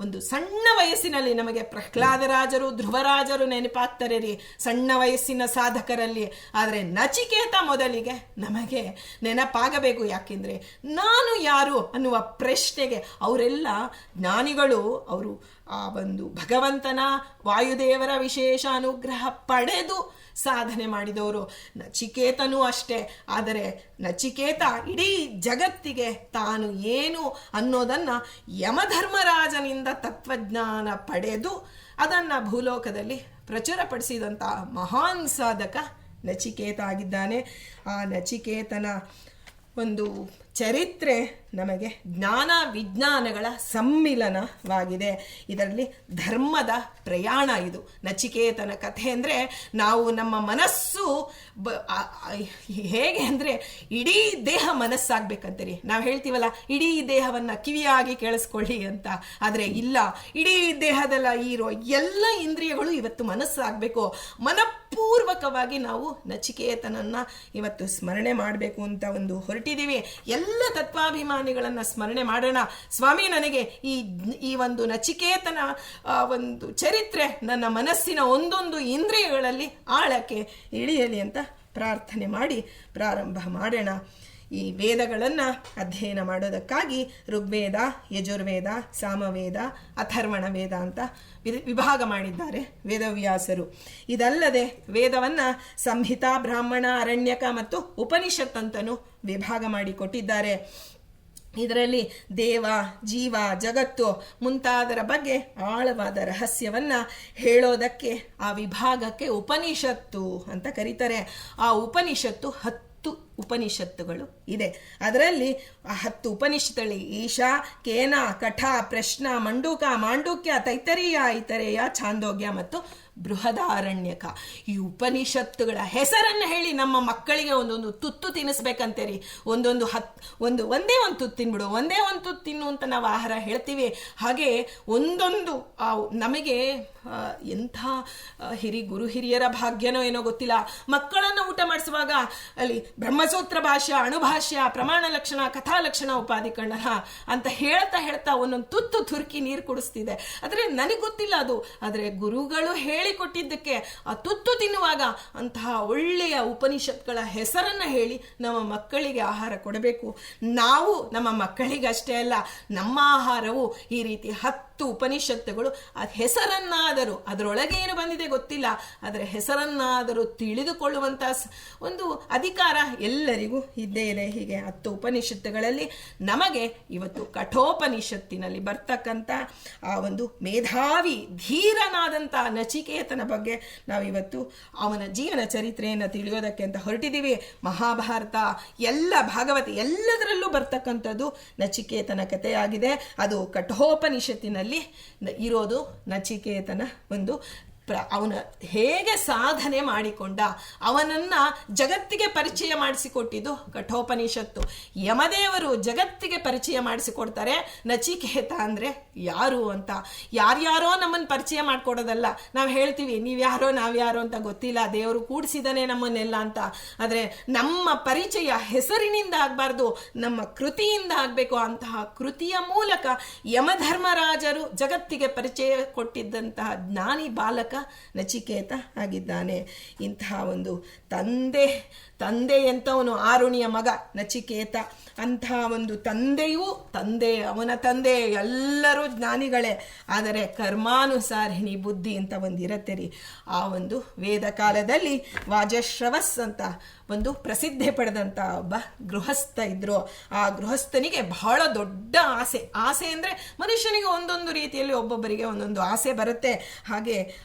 ಒಂದು ಸಣ್ಣ ವಯಸ್ಸಿನ ನಮಗೆ ಪ್ರಹ್ಲಾದರಾಜರು, ಧ್ರುವರಾಜರು ನೆನಪಾಗ್ತಾರೆ ರೀ, ಸಣ್ಣ ವಯಸ್ಸಿನ ಸಾಧಕರಲ್ಲಿ. ಆದರೆ ನಚಿಕೇತ ಮೊದಲಿಗೆ ನಮಗೆ ನೆನಪಾಗಬೇಕು. ಯಾಕೆಂದ್ರೆ ನಾನು ಯಾರು ಅನ್ನುವ ಪ್ರಶ್ನೆಗೆ ಅವರೆಲ್ಲ ಜ್ಞಾನಿಗಳು. ಅವರು ಆ ಒಂದು ಭಗವಂತನ ವಾಯುದೇವರ ವಿಶೇಷ ಅನುಗ್ರಹ ಪಡೆದು ಸಾಧನೆ ಮಾಡಿದವರು. ನಚಿಕೇತನೂ ಅಷ್ಟೇ. ಆದರೆ ನಚಿಕೇತ ಇಡೀ ಜಗತ್ತಿಗೆ ತಾನು ಏನು ಅನ್ನೋದನ್ನ ಯಮಧರ್ಮರಾಜನಿಂದ ತತ್ವಜ್ಞಾನ ಪಡೆದು ಅದನ್ನು ಭೂಲೋಕದಲ್ಲಿ ಪ್ರಚುರಪಡಿಸಿದಂಥ ಮಹಾನ್ ಸಾಧಕ ನಚಿಕೇತ ಆಗಿದ್ದಾನೆ. ಆ ನಚಿಕೇತನ ಒಂದು ಚರಿತ್ರೆ ನಮಗೆ ಜ್ಞಾನ ವಿಜ್ಞಾನಗಳ ಸಮ್ಮಿಲನವಾಗಿದೆ. ಇದರಲ್ಲಿ ಧರ್ಮದ ಪ್ರಯಾಣ ಇದು ನಚಿಕೇತನ ಕಥೆ. ಅಂದರೆ ನಾವು ನಮ್ಮ ಮನಸ್ಸು ಹೇಗೆ ಅಂದರೆ ಇಡೀ ದೇಹ ಮನಸ್ಸಾಗಬೇಕಂತೀರಿ. ನಾವು ಹೇಳ್ತೀವಲ್ಲ ಇಡೀ ದೇಹವನ್ನು ಕಿವಿಯಾಗಿ ಕೇಳಿಸ್ಕೊಳ್ಳಿ ಅಂತ. ಆದರೆ ಇಲ್ಲ, ಇಡೀ ದೇಹದಲ್ಲ ಇರೋ ಎಲ್ಲ ಇಂದ್ರಿಯಗಳು ಇವತ್ತು ಮನಸ್ಸಾಗಬೇಕು. ಮನಪೂರ್ವಕವಾಗಿ ನಾವು ನಚಿಕೇತನನ್ನು ಇವತ್ತು ಸ್ಮರಣೆ ಮಾಡಬೇಕು ಅಂತ ಒಂದು ಹೊರಟಿದ್ದೀವಿ. ಎಲ್ಲ ತತ್ವಾಭಿಮಾನಿಗಳನ್ನ ಸ್ಮರಣೆ ಮಾಡೋಣ. ಸ್ವಾಮಿ, ನನಗೆ ಈ ಒಂದು ನಚಿಕೇತನ ಒಂದು ಚರಿತ್ರೆ ನನ್ನ ಮನಸ್ಸಿನ ಒಂದೊಂದು ಇಂದ್ರಿಯಗಳಲ್ಲಿ ಆಳಕ್ಕೆ ಇಳಿಯಲಿ ಅಂತ ಪ್ರಾರ್ಥನೆ ಮಾಡಿ ಪ್ರಾರಂಭ ಮಾಡೋಣ. ಈ ವೇದಗಳನ್ನು ಅಧ್ಯಯನ ಮಾಡೋದಕ್ಕಾಗಿ ಋಗ್ವೇದ, ಯಜುರ್ವೇದ, ಸಾಮವೇದ, ಅಥರ್ವಣ ವೇದ ಅಂತ ವಿಭಾಗ ಮಾಡಿದ್ದಾರೆ ವೇದವ್ಯಾಸರು. ಇದಲ್ಲದೆ ವೇದವನ್ನು ಸಂಹಿತಾ, ಬ್ರಾಹ್ಮಣ, ಅರಣ್ಯಕ ಮತ್ತು ಉಪನಿಷತ್ ಅಂತಲೂ ವಿಭಾಗ ಮಾಡಿಕೊಟ್ಟಿದ್ದಾರೆ. ಇದರಲ್ಲಿ ದೇವ, ಜೀವ, ಜಗತ್ತು ಮುಂತಾದರ ಬಗ್ಗೆ ಆಳವಾದ ರಹಸ್ಯವನ್ನು ಹೇಳೋದಕ್ಕೆ ಆ ವಿಭಾಗಕ್ಕೆ ಉಪನಿಷತ್ತು ಅಂತ ಕರೀತಾರೆ. ಆ ಉಪನಿಷತ್ತು 10 ಉಪನಿಷತ್ತುಗಳು ಇದೆ. ಅದರಲ್ಲಿ 10 ಉಪನಿಷತ್ತುಗಳು ಈಶಾ, ಕೇನ, ಕಠ, ಪ್ರಶ್ನ, ಮಂಡೂಕ, ಮಾಂಡೂಕ್ಯ, ತೈತರೀಯ, ಐತರೇಯ, ಛಾಂದೋಗ್ಯ ಮತ್ತು ಬೃಹದಾರಣ್ಯಕ. ಈ ಉಪನಿಷತ್ತುಗಳ ಹೆಸರನ್ನು ಹೇಳಿ ನಮ್ಮ ಮಕ್ಕಳಿಗೆ ಒಂದೊಂದು ತುತ್ತು ತಿನ್ನಿಸ್ಬೇಕಂತೇರಿ. ಒಂದೇ ಒಂದು ತುತ್ತು ತಿನ್ಬಿಡು, ಒಂದೇ ಒಂದು ತುತ್ತು ತಿನ್ನು ಅಂತ ನಾವು ಆಹಾರ ಹೇಳ್ತೀವಿ. ಹಾಗೆ ಒಂದೊಂದು ನಮಗೆ ಎಂಥ ಗುರು ಹಿರಿಯರ ಭಾಗ್ಯನೋ ಏನೋ ಗೊತ್ತಿಲ್ಲ. ಮಕ್ಕಳನ್ನು ಊಟ ಮಾಡಿಸುವಾಗ ಅಲ್ಲಿ ಬ್ರಹ್ಮ ಬ್ರಹ್ಮಸೂತ್ರ ಭಾಷ್ಯ, ಅಣುಭಾಷ್ಯ, ಪ್ರಮಾಣ ಲಕ್ಷಣ, ಕಥಾಲಕ್ಷಣ, ಉಪಾಧಿಕರಣರ ಅಂತ ಹೇಳ್ತಾ ಒಂದೊಂದು ತುತ್ತು ತುರ್ಕಿ ನೀರು ಕುಡಿಸ್ತಿದೆ. ಆದರೆ ನನಗೆ ಗೊತ್ತಿಲ್ಲ ಅದು. ಆದರೆ ಗುರುಗಳು ಹೇಳಿಕೊಟ್ಟಿದ್ದಕ್ಕೆ ಆ ತುತ್ತು ತಿನ್ನುವಾಗ ಅಂತಹ ಒಳ್ಳೆಯ ಉಪನಿಷತ್ಗಳ ಹೆಸರನ್ನು ಹೇಳಿ ನಮ್ಮ ಮಕ್ಕಳಿಗೆ ಆಹಾರ ಕೊಡಬೇಕು. ನಾವು ನಮ್ಮ ಮಕ್ಕಳಿಗೆ ಅಷ್ಟೇ ಅಲ್ಲ, ನಮ್ಮ ಆಹಾರವು ಈ ರೀತಿ 10 ಉಪನಿಷತ್ತುಗಳು ಆ ಹೆಸರನ್ನಾದರೂ, ಅದರೊಳಗೆ ಏನು ಬಂದಿದೆ ಗೊತ್ತಿಲ್ಲ, ಅದರ ಹೆಸರನ್ನಾದರೂ ತಿಳಿದುಕೊಳ್ಳುವಂಥ ಒಂದು ಅಧಿಕಾರ ಎಲ್ಲರಿಗೂ ಇದ್ದೇ ಇದೆ. ಹೀಗೆ 10 ಉಪನಿಷತ್ತುಗಳಲ್ಲಿ ನಮಗೆ ಇವತ್ತು ಕಠೋಪನಿಷತ್ತಿನಲ್ಲಿ ಬರ್ತಕ್ಕಂಥ ಆ ಒಂದು ಮೇಧಾವಿ ಧೀರನಾದಂಥ ನಚಿಕೇತನ ಬಗ್ಗೆ ನಾವಿವತ್ತು ಅವನ ಜೀವನ ಚರಿತ್ರೆಯನ್ನು ತಿಳಿಯೋದಕ್ಕೆ ಅಂತ ಹೊರಟಿದ್ದೀವಿ. ಮಹಾಭಾರತ, ಎಲ್ಲ ಭಾಗವತ, ಎಲ್ಲದರಲ್ಲೂ ಬರ್ತಕ್ಕಂಥದ್ದು ನಚಿಕೇತನ ಕಥೆಯಾಗಿದೆ. ಅದು ಕಠೋಪನಿಷತ್ತಿನಲ್ಲಿ ಇರೋದು ನಚಿಕೇತನ ಒಂದು ಅವನ ಹೇಗೆ ಸಾಧನೆ ಮಾಡಿಕೊಂಡ, ಅವನನ್ನ ಜಗತ್ತಿಗೆ ಪರಿಚಯ ಮಾಡಿಸಿಕೊಟ್ಟಿದ್ದು ಕಠೋಪನಿಷತ್ತು. ಯಮದೇವರು ಜಗತ್ತಿಗೆ ಪರಿಚಯ ಮಾಡಿಸಿಕೊಡ್ತಾರೆ ನಚಿಕೇತ ಅಂದ್ರೆ ಯಾರು ಅಂತ. ಯಾರ್ಯಾರೋ ನಮ್ಮನ್ನು ಪರಿಚಯ ಮಾಡಿಕೊಡೋದಲ್ಲ. ನಾವು ಹೇಳ್ತೀವಿ ನೀವ್ಯಾರೋ ನಾವ್ಯಾರೋ ಅಂತ ಗೊತ್ತಿಲ್ಲ, ದೇವರು ಕೂಡಿಸಿದಾನೆ ನಮ್ಮನ್ನೆಲ್ಲ ಅಂತ. ಆದರೆ ನಮ್ಮ ಪರಿಚಯ ಹೆಸರಿನಿಂದ ಆಗಬಾರ್ದು, ನಮ್ಮ ಕೃತಿಯಿಂದ ಆಗಬೇಕು. ಅಂತಹ ಕೃತಿಯ ಮೂಲಕ ಯಮಧರ್ಮರಾಜರು ಜಗತ್ತಿಗೆ ಪರಿಚಯ ಕೊಟ್ಟಿದ್ದಂತಹ ಜ್ಞಾನಿ ಬಾಲಕ ನಚಿಕೇತ ಆಗಿದ್ದಾನೆ. ಇಂತಹ ಒಂದು ತಂದೆ ಎಂತವನು, ಆರುಣಿಯ ಮಗ ನಚಿಕೇತ. ಅಂತಹ ಒಂದು ಅವನ ತಂದೆ ಎಲ್ಲರೂ ಜ್ಞಾನಿಗಳೇ, ಆದರೆ ಕರ್ಮಾನುಸಾರಿಣಿ ಬುದ್ಧಿ ಅಂತ ಒಂದಿರತ್ತೆ ರೀ. ಆ ಒಂದು ವೇದ ಕಾಲದಲ್ಲಿ ವಾಜಶ್ರವಸ್ ಅಂತ ಒಂದು ಪ್ರಸಿದ್ಧಿ ಪಡೆದಂಥ ಒಬ್ಬ ಗೃಹಸ್ಥ ಇದ್ರು. ಆ ಗೃಹಸ್ಥನಿಗೆ ಬಹಳ ದೊಡ್ಡ ಆಸೆ ಅಂದರೆ ಮನುಷ್ಯನಿಗೆ ಒಂದೊಂದು ರೀತಿಯಲ್ಲಿ ಒಬ್ಬೊಬ್ಬರಿಗೆ ಒಂದೊಂದು ಆಸೆ ಬರುತ್ತೆ. ಹಾಗೆ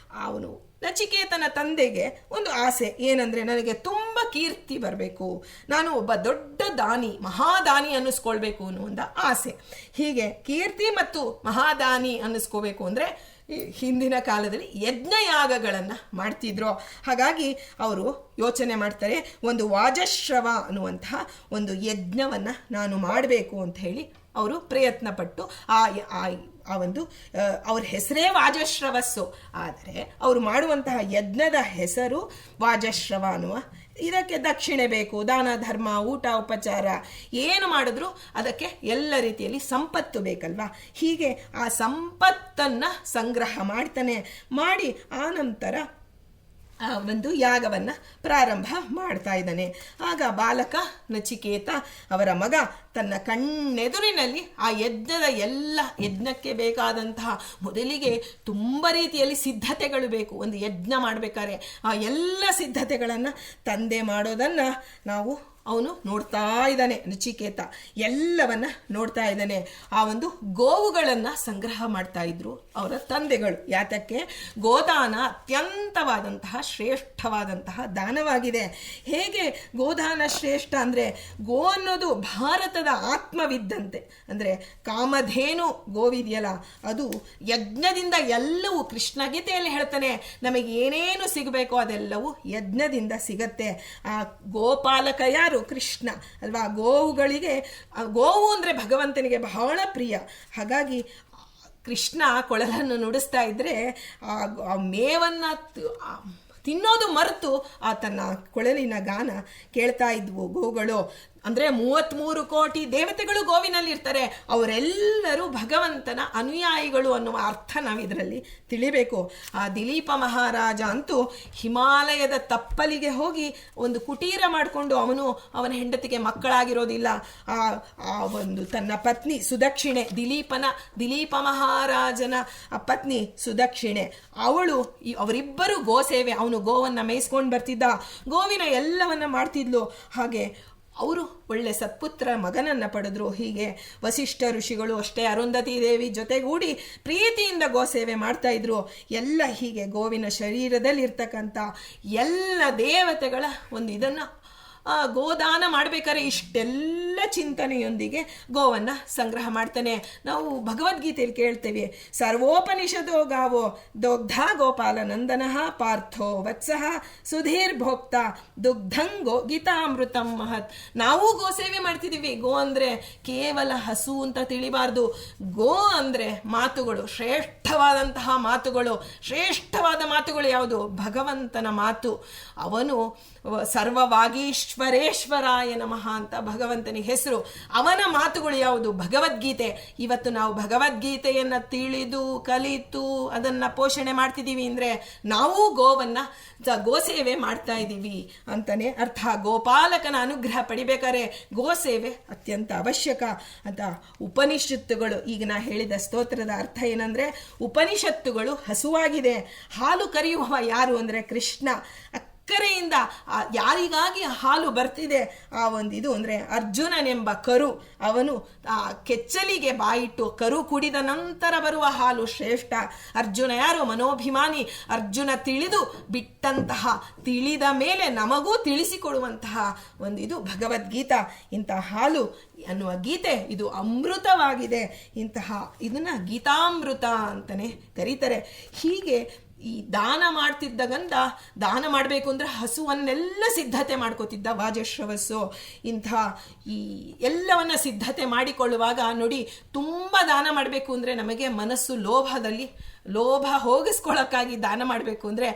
ಅವನು ನಚಿಕೇತನ ತಂದೆಗೆ ಒಂದು ಆಸೆ ಏನಂದ್ರೆ, ನನಗೆ ತುಂಬ ಕೀರ್ತಿ ಬರಬೇಕು, ನಾನು ಒಬ್ಬ ದೊಡ್ಡ ದಾನಿ, ಮಹಾದಾನಿ ಅನ್ನಿಸ್ಕೊಳ್ಬೇಕು ಅನ್ನೋ ಒಂದು ಆಸೆ. ಹೀಗೆ ಕೀರ್ತಿ ಮತ್ತು ಮಹಾದಾನಿ ಅನ್ನಿಸ್ಕೋಬೇಕು ಅಂದರೆ ಹಿಂದಿನ ಕಾಲದಲ್ಲಿ ಯಜ್ಞಯಾಗಗಳನ್ನು ಮಾಡ್ತಿದ್ರು. ಹಾಗಾಗಿ ಅವರು ಯೋಚನೆ ಮಾಡ್ತಾರೆ, ಒಂದು ವಾಜಶ್ರವ ಅನ್ನುವಂತಹ ಒಂದು ಯಜ್ಞವನ್ನು ನಾನು ಮಾಡಬೇಕು ಅಂತ ಹೇಳಿ ಅವರು ಪ್ರಯತ್ನ ಪಟ್ಟು ಆ ಒಂದು ಅವ್ರ ಹೆಸರೇ ವಾಜಶ್ರವಸ್ಸು. ಆದರೆ ಅವರು ಮಾಡುವಂತಹ ಯಜ್ಞದ ಹೆಸರು ವಾಜಶ್ರವ ಅನ್ನುವ. ಇದಕ್ಕೆ ದಕ್ಷಿಣೆ ಬೇಕು, ದಾನ ಧರ್ಮ, ಊಟ ಉಪಚಾರ ಏನು ಮಾಡಿದ್ರು ಅದಕ್ಕೆ ಎಲ್ಲ ರೀತಿಯಲ್ಲಿ ಸಂಪತ್ತು ಬೇಕಲ್ವಾ. ಹೀಗೆ ಆ ಸಂಪತ್ತನ್ನು ಸಂಗ್ರಹ ಮಾಡಿ ಆ ನಂತರ ಆ ಒಂದು ಯಾಗವನ್ನು ಪ್ರಾರಂಭ ಮಾಡ್ತಾ ಇದ್ದಾನೆ. ಆಗ ಬಾಲಕ ನಚಿಕೇತ ಅವರ ಮಗ ತನ್ನ ಕಣ್ಣೆದುರಿನಲ್ಲಿ ಆ ಯಜ್ಞಕ್ಕೆ ಬೇಕಾದಂತಹ ಮೊದಲಿಗೆ ತುಂಬ ರೀತಿಯಲ್ಲಿ ಸಿದ್ಧತೆಗಳು ಬೇಕು. ಒಂದು ಯಜ್ಞ ಮಾಡಬೇಕಾದ್ರೆ ಆ ಎಲ್ಲ ಸಿದ್ಧತೆಗಳನ್ನು ತಂದೆ ಮಾಡೋದನ್ನು ಅವನು ನೋಡ್ತಾ ಇದ್ದಾನೆ. ನಚಿಕೇತ ಎಲ್ಲವನ್ನ ನೋಡ್ತಾ ಇದ್ದಾನೆ. ಆ ಒಂದು ಗೋವುಗಳನ್ನು ಸಂಗ್ರಹ ಮಾಡ್ತಾ ಇದ್ರು ಅವರ ತಂದೆಗಳು. ಯಾತಕ್ಕೆ? ಗೋದಾನ ಅತ್ಯಂತವಾದಂತಹ ಶ್ರೇಷ್ಠವಾದಂತಹ ದಾನವಾಗಿದೆ. ಹೇಗೆ ಗೋದಾನ ಶ್ರೇಷ್ಠ ಅಂದರೆ, ಗೋ ಅನ್ನೋದು ಭಾರತದ ಆತ್ಮವಿದ್ದಂತೆ. ಅಂದರೆ ಕಾಮಧೇನು ಗೋವಿದೆಯಲ್ಲ, ಅದು ಯಜ್ಞದಿಂದ ಎಲ್ಲವೂ, ಕೃಷ್ಣ ಗೀತೆಯಲ್ಲಿ ಹೇಳ್ತಾನೆ, ನಮಗೆ ಏನೇನು ಸಿಗಬೇಕೋ ಅದೆಲ್ಲವೂ ಯಜ್ಞದಿಂದ ಸಿಗತ್ತೆ. ಆ ಗೋಪಾಲಕ ಯಾರು? ಕೃಷ್ಣ ಅಲ್ವಾ. ಗೋವು ಅಂದರೆ ಭಗವಂತನಿಗೆ ಬಹಳ ಪ್ರಿಯ. ಹಾಗಾಗಿ ಕೃಷ್ಣ ಕೊಳಲನ್ನು ನುಡಿಸ್ತಾ ಇದ್ರೆ ಆ ಮೇವನ್ನು ತಿನ್ನೋದು ಮರೆತು ತನ್ನ ಕೊಳಲಿನ ಗಾನ ಕೇಳ್ತಾ ಇದ್ವು ಗೋಗಳು. ಅಂದರೆ 33 ಕೋಟಿ ದೇವತೆಗಳು ಗೋವಿನಲ್ಲಿ ಇರ್ತಾರೆ. ಅವರೆಲ್ಲರೂ ಭಗವಂತನ ಅನುಯಾಯಿಗಳು ಅನ್ನುವ ಅರ್ಥ ನಾವಿದರಲ್ಲಿ ತಿಳಿಬೇಕು. ಆ ದಿಲೀಪ ಮಹಾರಾಜ ಅಂತೂ ಹಿಮಾಲಯದ ತಪ್ಪಲಿಗೆ ಹೋಗಿ ಒಂದು ಕುಟೀರ ಮಾಡಿಕೊಂಡು ಅವನ ಹೆಂಡತಿಗೆ ಮಕ್ಕಳಾಗಿರೋದಿಲ್ಲ. ಆ ಒಂದು ತನ್ನ ಪತ್ನಿ ಸುದಕ್ಷಿಣೆ, ದಿಲೀಪ ಮಹಾರಾಜನ ಪತ್ನಿ ಸುದಕ್ಷಿಣೆ, ಅವರಿಬ್ಬರು ಗೋ ಸೇವೆ, ಅವನು ಗೋವನ್ನು ಮೇಯಿಸ್ಕೊಂಡು ಬರ್ತಿದ್ದ, ಗೋವಿನ ಎಲ್ಲವನ್ನ ಮಾಡ್ತಿದ್ಲು. ಹಾಗೆ ಅವರು ಒಳ್ಳೆ ಸತ್ಪುತ್ರ ಮಗನನ್ನು ಪಡೆದ್ರು. ಹೀಗೆ ವಸಿಷ್ಠ ಋಷಿಗಳು ಅಷ್ಟೇ ಅರುಂಧತಿ ದೇವಿ ಜೊತೆಗೂಡಿ ಪ್ರೀತಿಯಿಂದ ಗೋಸೇವೆ ಮಾಡ್ತಾ ಇದ್ರು. ಎಲ್ಲ ಹೀಗೆ ಗೋವಿನ ಶರೀರದಲ್ಲಿ ಇರ್ತಕ್ಕಂಥ ಎಲ್ಲ ದೇವತೆಗಳ ಒಂದು ಇದನ್ನು ಗೋದಾನ ಮಾಡ್ಬೇಕಾದ್ರೆ ಇಷ್ಟೆಲ್ಲ ಚಿಂತನೆಯೊಂದಿಗೆ ಗೋವನ್ನು ಸಂಗ್ರಹ ಮಾಡ್ತಾನೆ. ನಾವು ಭಗವದ್ಗೀತೆಯಲ್ಲಿ ಕೇಳ್ತೇವೆ, ಸರ್ವೋಪನಿಷದೋ ಗಾವೋ ದೊಗ್ಧ ಗೋಪಾಲ ನಂದನಃ ಪಾರ್ಥೋ ವತ್ಸಃ ಸುಧೀರ್ ಭೋಕ್ತ ದುಗ್ಧಂಗೋ ಗೀತಾಮೃತಂ ಮಹತ್. ನಾವು ಗೋ ಸೇವೆ ಮಾಡ್ತಿದ್ದೀವಿ. ಗೋ ಅಂದರೆ ಕೇವಲ ಹಸು ಅಂತ ತಿಳಿಬಾರ್ದು. ಗೋ ಅಂದರೆ ಮಾತುಗಳು, ಶ್ರೇಷ್ಠವಾದಂತಹ ಮಾತುಗಳು. ಶ್ರೇಷ್ಠವಾದ ಮಾತುಗಳು ಯಾವುದು? ಭಗವಂತನ ಮಾತು. ಅವನು ಸರ್ವವಾಗೀಶ್ವರೇಶ್ವರಾಯ ನಮಃ ಅಂತ ಭಗವಂತನಿಗೆ ಹೆಸರು. ಅವನ ಮಾತುಗಳು ಯಾವುದು? ಭಗವದ್ಗೀತೆ. ಇವತ್ತು ನಾವು ಭಗವದ್ಗೀತೆಯನ್ನು ತಿಳಿದು ಕಲಿತು ಅದನ್ನು ಪೋಷಣೆ ಮಾಡ್ತಿದ್ದೀವಿ ಅಂದರೆ ನಾವು ಗೋಸೇವೆ ಮಾಡ್ತಾ ಇದ್ದೀವಿ ಅಂತಾನೆ ಅರ್ಥ. ಗೋಪಾಲಕನ ಅನುಗ್ರಹ ಪಡಿಬೇಕಾದ್ರೆ ಗೋಸೇವೆ ಅತ್ಯಂತ ಅವಶ್ಯಕ ಅಂತ ಉಪನಿಷತ್ತುಗಳು, ಈಗ ನಾ ಹೇಳಿದ ಸ್ತೋತ್ರದ ಅರ್ಥ ಏನಂದರೆ, ಉಪನಿಷತ್ತುಗಳು ಹಸುವಾಗಿದೆ. ಹಾಲು ಕರೆಯುವ ಯಾರು ಅಂದರೆ ಕೃಷ್ಣ. ಅಕ್ಕರೆಯಿಂದ ಯಾರಿಗಾಗಿ ಹಾಲು ಬರ್ತಿದೆ ಆ ಒಂದು ಇದು ಅಂದರೆ ಅರ್ಜುನನೆಂಬ ಕರು. ಅವನು ಆ ಕೆಚ್ಚಲಿಗೆ ಬಾಯಿಟ್ಟು ಕರು ಕುಡಿದ ನಂತರ ಬರುವ ಹಾಲು ಶ್ರೇಷ್ಠ. ಅರ್ಜುನ ಯಾರು? ಮನೋಭಿಮಾನಿ. ಅರ್ಜುನ ತಿಳಿದು ಬಿಟ್ಟಂತಹ, ತಿಳಿದ ಮೇಲೆ ನಮಗೂ ತಿಳಿಸಿಕೊಡುವಂತಹ ಒಂದು ಇದು ಭಗವದ್ಗೀತಾ. ಇಂತಹ ಹಾಲು ಅನ್ನುವ ಗೀತೆ ಇದು ಅಮೃತವಾಗಿದೆ. ಇಂತಹ ಇದನ್ನ ಗೀತಾಮೃತ ಅಂತಲೇ ಕರೀತಾರೆ. ಹೀಗೆ ಈ ದಾನ ಮಾಡ್ತಿದ್ದ ಗಂಧ ದಾನ ಮಾಡಬೇಕು ಅಂದರೆ ಹಸುವನ್ನೆಲ್ಲ ಸಿದ್ಧತೆ ಮಾಡ್ಕೋತಿದ್ದ ವಾಜಶ್ರವಸ್ಸು. ಇಂಥ ಈ ಎಲ್ಲವನ್ನ ಸಿದ್ಧತೆ ಮಾಡಿಕೊಳ್ಳುವಾಗ ನೋಡಿ, ತುಂಬ ದಾನ ಮಾಡಬೇಕು ಅಂದರೆ ನಮಗೆ ಮನಸ್ಸು ಲೋಭ ಹೋಗಿಸ್ಕೊಳ್ಳೋಕ್ಕಾಗಿ ದಾನ ಮಾಡಬೇಕು ಅಂದರೆ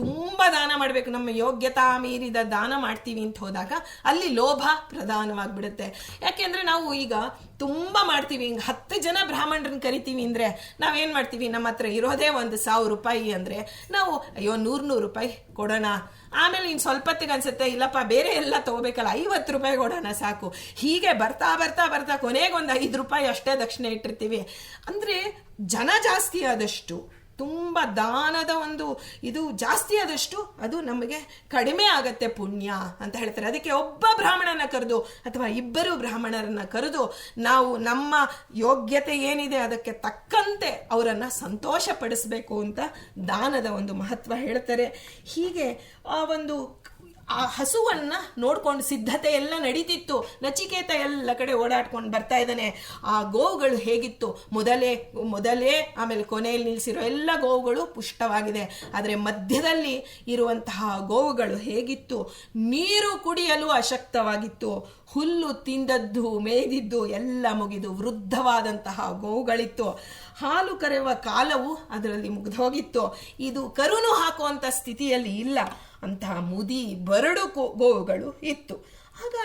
ತುಂಬ ದಾನ ಮಾಡಬೇಕು. ನಮ್ಮ ಯೋಗ್ಯತಾ ಮೀರಿದ ದಾನ ಮಾಡ್ತೀವಿ ಅಂತ ಹೋದಾಗ ಅಲ್ಲಿ ಲೋಭ ಪ್ರಧಾನವಾಗಿಬಿಡುತ್ತೆ. ಯಾಕೆಂದರೆ ನಾವು ಈಗ ತುಂಬ ಮಾಡ್ತೀವಿ. ಹಿಂಗೆ 10 ಜನ ಬ್ರಾಹ್ಮಣರನ್ನ ಕರಿತೀವಿ ಅಂದರೆ ನಾವೇನು ಮಾಡ್ತೀವಿ? ನಮ್ಮ ಹತ್ರ ಇರೋದೇ 1,000 ರೂಪಾಯಿ ಅಂದರೆ ನಾವು ಅಯ್ಯೋ 100 ರೂಪಾಯಿ ಕೊಡೋಣ. ಆಮೇಲೆ ಇನ್ನು ಸ್ವಲ್ಪ ಹೊತ್ತಿಗೆ ಅನ್ಸುತ್ತೆ, ಇಲ್ಲಪ್ಪ ಬೇರೆ ಎಲ್ಲ ತೊಗೋಬೇಕಲ್ಲ, 50 ರೂಪಾಯಿ ಕೊಡೋಣ ಸಾಕು. ಹೀಗೆ ಬರ್ತಾ ಬರ್ತಾ ಬರ್ತಾ ಕೊನೆಗೊಂದು 5 ರೂಪಾಯಿ ಅಷ್ಟೇ ದಕ್ಷಿಣೆ ಇಟ್ಟಿರ್ತೀವಿ. ಅಂದರೆ ಜನ ಜಾಸ್ತಿ ಆದಷ್ಟು, ತುಂಬ ದಾನದ ಒಂದು ಇದು ಜಾಸ್ತಿ ಆದಷ್ಟು ಅದು ನಮಗೆ ಕಡಿಮೆ ಆಗತ್ತೆ ಪುಣ್ಯ ಅಂತ ಹೇಳ್ತಾರೆ. ಅದಕ್ಕೆ ಒಬ್ಬ ಬ್ರಾಹ್ಮಣನ ಕರೆದು ಅಥವಾ 2 ಬ್ರಾಹ್ಮಣರನ್ನ ಕರೆದು ನಾವು ನಮ್ಮ ಯೋಗ್ಯತೆ ಏನಿದೆ ಅದಕ್ಕೆ ತಕ್ಕಂತೆ ಅವರನ್ನು ಸಂತೋಷ ಪಡಿಸಬೇಕು ಅಂತ ದಾನದ ಒಂದು ಮಹತ್ವ ಹೇಳ್ತಾರೆ. ಹೀಗೆ ಆ ಹಸುವನ್ನ ನೋಡ್ಕೊಂಡು ಸಿದ್ಧತೆ ಎಲ್ಲ ನಡೀತಿತ್ತು. ನಚಿಕೇತ ಎಲ್ಲ ಕಡೆ ಓಡಾಡ್ಕೊಂಡು ಬರ್ತಾ ಇದ್ದಾನೆ. ಆ ಗೋವುಗಳು ಹೇಗಿತ್ತು? ಮೊದಲೇ ಆಮೇಲೆ ಕೊನೆಯಲ್ಲಿ ನಿಲ್ಲಿಸಿರೋ ಎಲ್ಲ ಗೋವುಗಳು ಪುಷ್ಟವಾಗಿದೆ. ಆದರೆ ಮಧ್ಯದಲ್ಲಿ ಇರುವಂತಹ ಗೋವುಗಳು ಹೇಗಿತ್ತು? ನೀರು ಕುಡಿಯಲು ಅಶಕ್ತವಾಗಿತ್ತು. ಹುಲ್ಲು ತಿಂದದ್ದು ಮೇಯ್ದಿದ್ದು ಎಲ್ಲ ಮುಗಿದು ವೃದ್ಧವಾದಂತಹ ಗೋವುಗಳಿತ್ತು. ಹಾಲು ಕರೆಯುವ ಕಾಲವು ಅದರಲ್ಲಿ ಮುಗಿದೋಗಿತ್ತು. ಇದು ಕರುನು ಹಾಕುವಂಥ ಸ್ಥಿತಿಯಲ್ಲಿ ಇಲ್ಲ. ಅಂತಹ ಮುದಿ ಬರಡು ಗೋವುಗಳು ಇತ್ತು. ಆಗ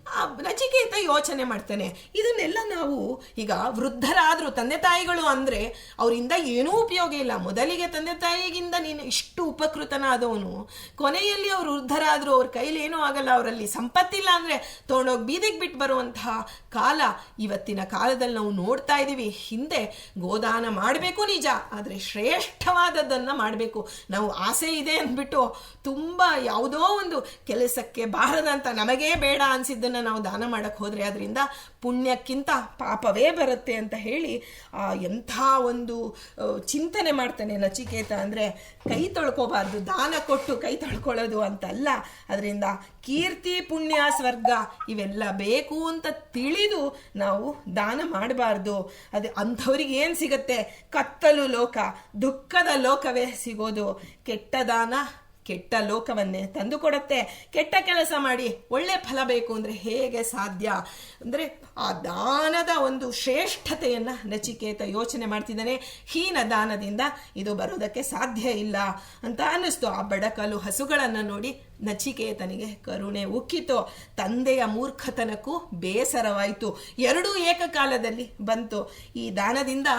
ಆ ನಚಿಕೇತ ಯೋಚನೆ ಮಾಡ್ತಾನೆ, ಇದನ್ನೆಲ್ಲ ನಾವು ಈಗ ವೃದ್ಧರಾದರು, ತಂದೆ ತಾಯಿಗಳು ಅಂದರೆ ಅವರಿಂದ ಏನೂ ಉಪಯೋಗ ಇಲ್ಲ. ಮೊದಲಿಗೆ ತಂದೆ ತಾಯಿಗಿಂದ ನೀನು ಇಷ್ಟು ಉಪಕೃತನಾದವನು, ಕೊನೆಯಲ್ಲಿ ಅವರು ವೃದ್ಧರಾದರು, ಅವ್ರ ಕೈಲಿ ಏನೂ ಆಗಲ್ಲ, ಅವರಲ್ಲಿ ಸಂಪತ್ತಿಲ್ಲ ಅಂದರೆ ತೊಗೊಂಡೋಗಿ ಬೀದಿಗೆ ಬಿಟ್ಟು ಬರುವಂತಹ ಕಾಲ ಇವತ್ತಿನ ಕಾಲದಲ್ಲಿ ನಾವು ನೋಡ್ತಾ ಇದ್ದೀವಿ. ಹಿಂದೆ ಗೋದಾನ ಮಾಡಬೇಕು ನಿಜ, ಆದರೆ ಶ್ರೇಷ್ಠವಾದದ್ದನ್ನು ಮಾಡಬೇಕು. ನಾವು ಆಸೆ ಇದೆ ಅಂದ್ಬಿಟ್ಟು ತುಂಬ ಯಾವುದೋ ಒಂದು ಕೆಲಸಕ್ಕೆ ಬಾರದಂತ ನಮಗೇ ಬೇಡ ಅನಿಸಿದ್ದನ್ನು ನಾವು ದಾನ ಮಾಡಕ್ಕೆ ಹೋದರೆ ಅದರಿಂದ ಪುಣ್ಯಕ್ಕಿಂತ ಪಾಪವೇ ಬರುತ್ತೆ ಅಂತ ಹೇಳಿ ಎಂಥ ಒಂದು ಚಿಂತನೆ ಮಾಡ್ತಾನೆ ನಚಿಕೇತ. ಅಂದರೆ ಕೈ ತೊಳ್ಕೋಬಾರ್ದು, ದಾನ ಕೊಟ್ಟು ಕೈ ತೊಳ್ಕೊಳ್ಳೋದು ಅಂತಲ್ಲ, ಅದರಿಂದ ಕೀರ್ತಿ ಪುಣ್ಯ ಸ್ವರ್ಗ ಇವೆಲ್ಲ ಬೇಕು ಅಂತ ತಿಳಿದು ನಾವು ದಾನ ಮಾಡಬಾರ್ದು. ಅದು ಅಂಥವ್ರಿಗೆ ಏನು ಸಿಗತ್ತೆ? ಕತ್ತಲು ಲೋಕ, ದುಃಖದ ಲೋಕವೇ ಸಿಗೋದು. ಕೆಟ್ಟ ದಾನ ಕೆಟ್ಟ ಲೋಕವನ್ನೇ ತಂದು ಕೊಡುತ್ತೆ. ಕೆಟ್ಟ ಕೆಲಸ ಮಾಡಿ ಒಳ್ಳೆ ಫಲ ಬೇಕು ಅಂದರೆ ಹೇಗೆ ಸಾಧ್ಯ? ಅಂದರೆ ಆ ದಾನದ ಒಂದು ಶ್ರೇಷ್ಠತೆಯನ್ನು ನಚಿಕೇತ ಯೋಚನೆ ಮಾಡ್ತಿದ್ದಾನೆ. ಹೀನ ದಾನದಿಂದ ಇದು ಬರೋದಕ್ಕೆ ಸಾಧ್ಯ ಇಲ್ಲ ಅಂತ ಅನ್ನಿಸ್ತು. ಆ ಬಡಕಲು ಹಸುಗಳನ್ನು ನೋಡಿ ನಚಿಕೇತನಿಗೆ ಕರುಣೆ ಉಕ್ಕಿತು. ತಂದೆಯ ಮೂರ್ಖತನಕ್ಕೂ ಬೇಸರವಾಯಿತು. ಎರಡೂ ಏಕಕಾಲದಲ್ಲಿ ಬಂತು. ಈ ದಾನದಿಂದ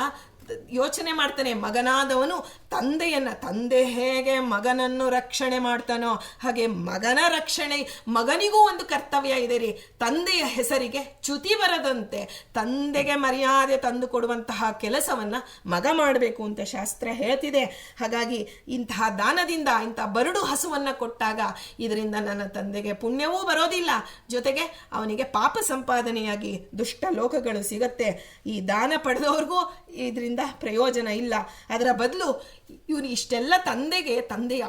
ಯೋಚನೆ ಮಾಡ್ತಾನೆ, ಮಗನಾದವನು ತಂದೆ ಹೇಗೆ ಮಗನನ್ನು ರಕ್ಷಣೆ ಮಾಡ್ತಾನೋ ಹಾಗೆ ಮಗನ ರಕ್ಷಣೆ, ಮಗನಿಗೂ ಒಂದು ಕರ್ತವ್ಯ ಇದೆ ರೀ. ತಂದೆಯ ಹೆಸರಿಗೆ ಚ್ಯುತಿ ಬರದಂತೆ ತಂದೆಗೆ ಮರ್ಯಾದೆ ತಂದು ಕೊಡುವಂತಹ ಕೆಲಸವನ್ನು ಮಗ ಮಾಡಬೇಕು ಅಂತ ಶಾಸ್ತ್ರ ಹೇಳ್ತಿದೆ. ಹಾಗಾಗಿ ಇಂತಹ ದಾನದಿಂದ ಇಂತಹ ಬರಡು ಹಸುವನ್ನು ಕೊಟ್ಟಾಗ ಇದರಿಂದ ನನ್ನ ತಂದೆಗೆ ಪುಣ್ಯವೂ ಬರೋದಿಲ್ಲ, ಜೊತೆಗೆ ಅವನಿಗೆ ಪಾಪ ಸಂಪಾದನೆಯಾಗಿ ದುಷ್ಟ ಲೋಕಗಳು ಸಿಗತ್ತೆ. ಈ ದಾನ ಪಡೆದವ್ರಿಗೂ ಇದರಿಂದ ಪ್ರಯೋಜನ ಇಲ್ಲ. ಅದರ ಬದಲು ಇವನು ಇಷ್ಟೆಲ್ಲ ತಂದೆಯ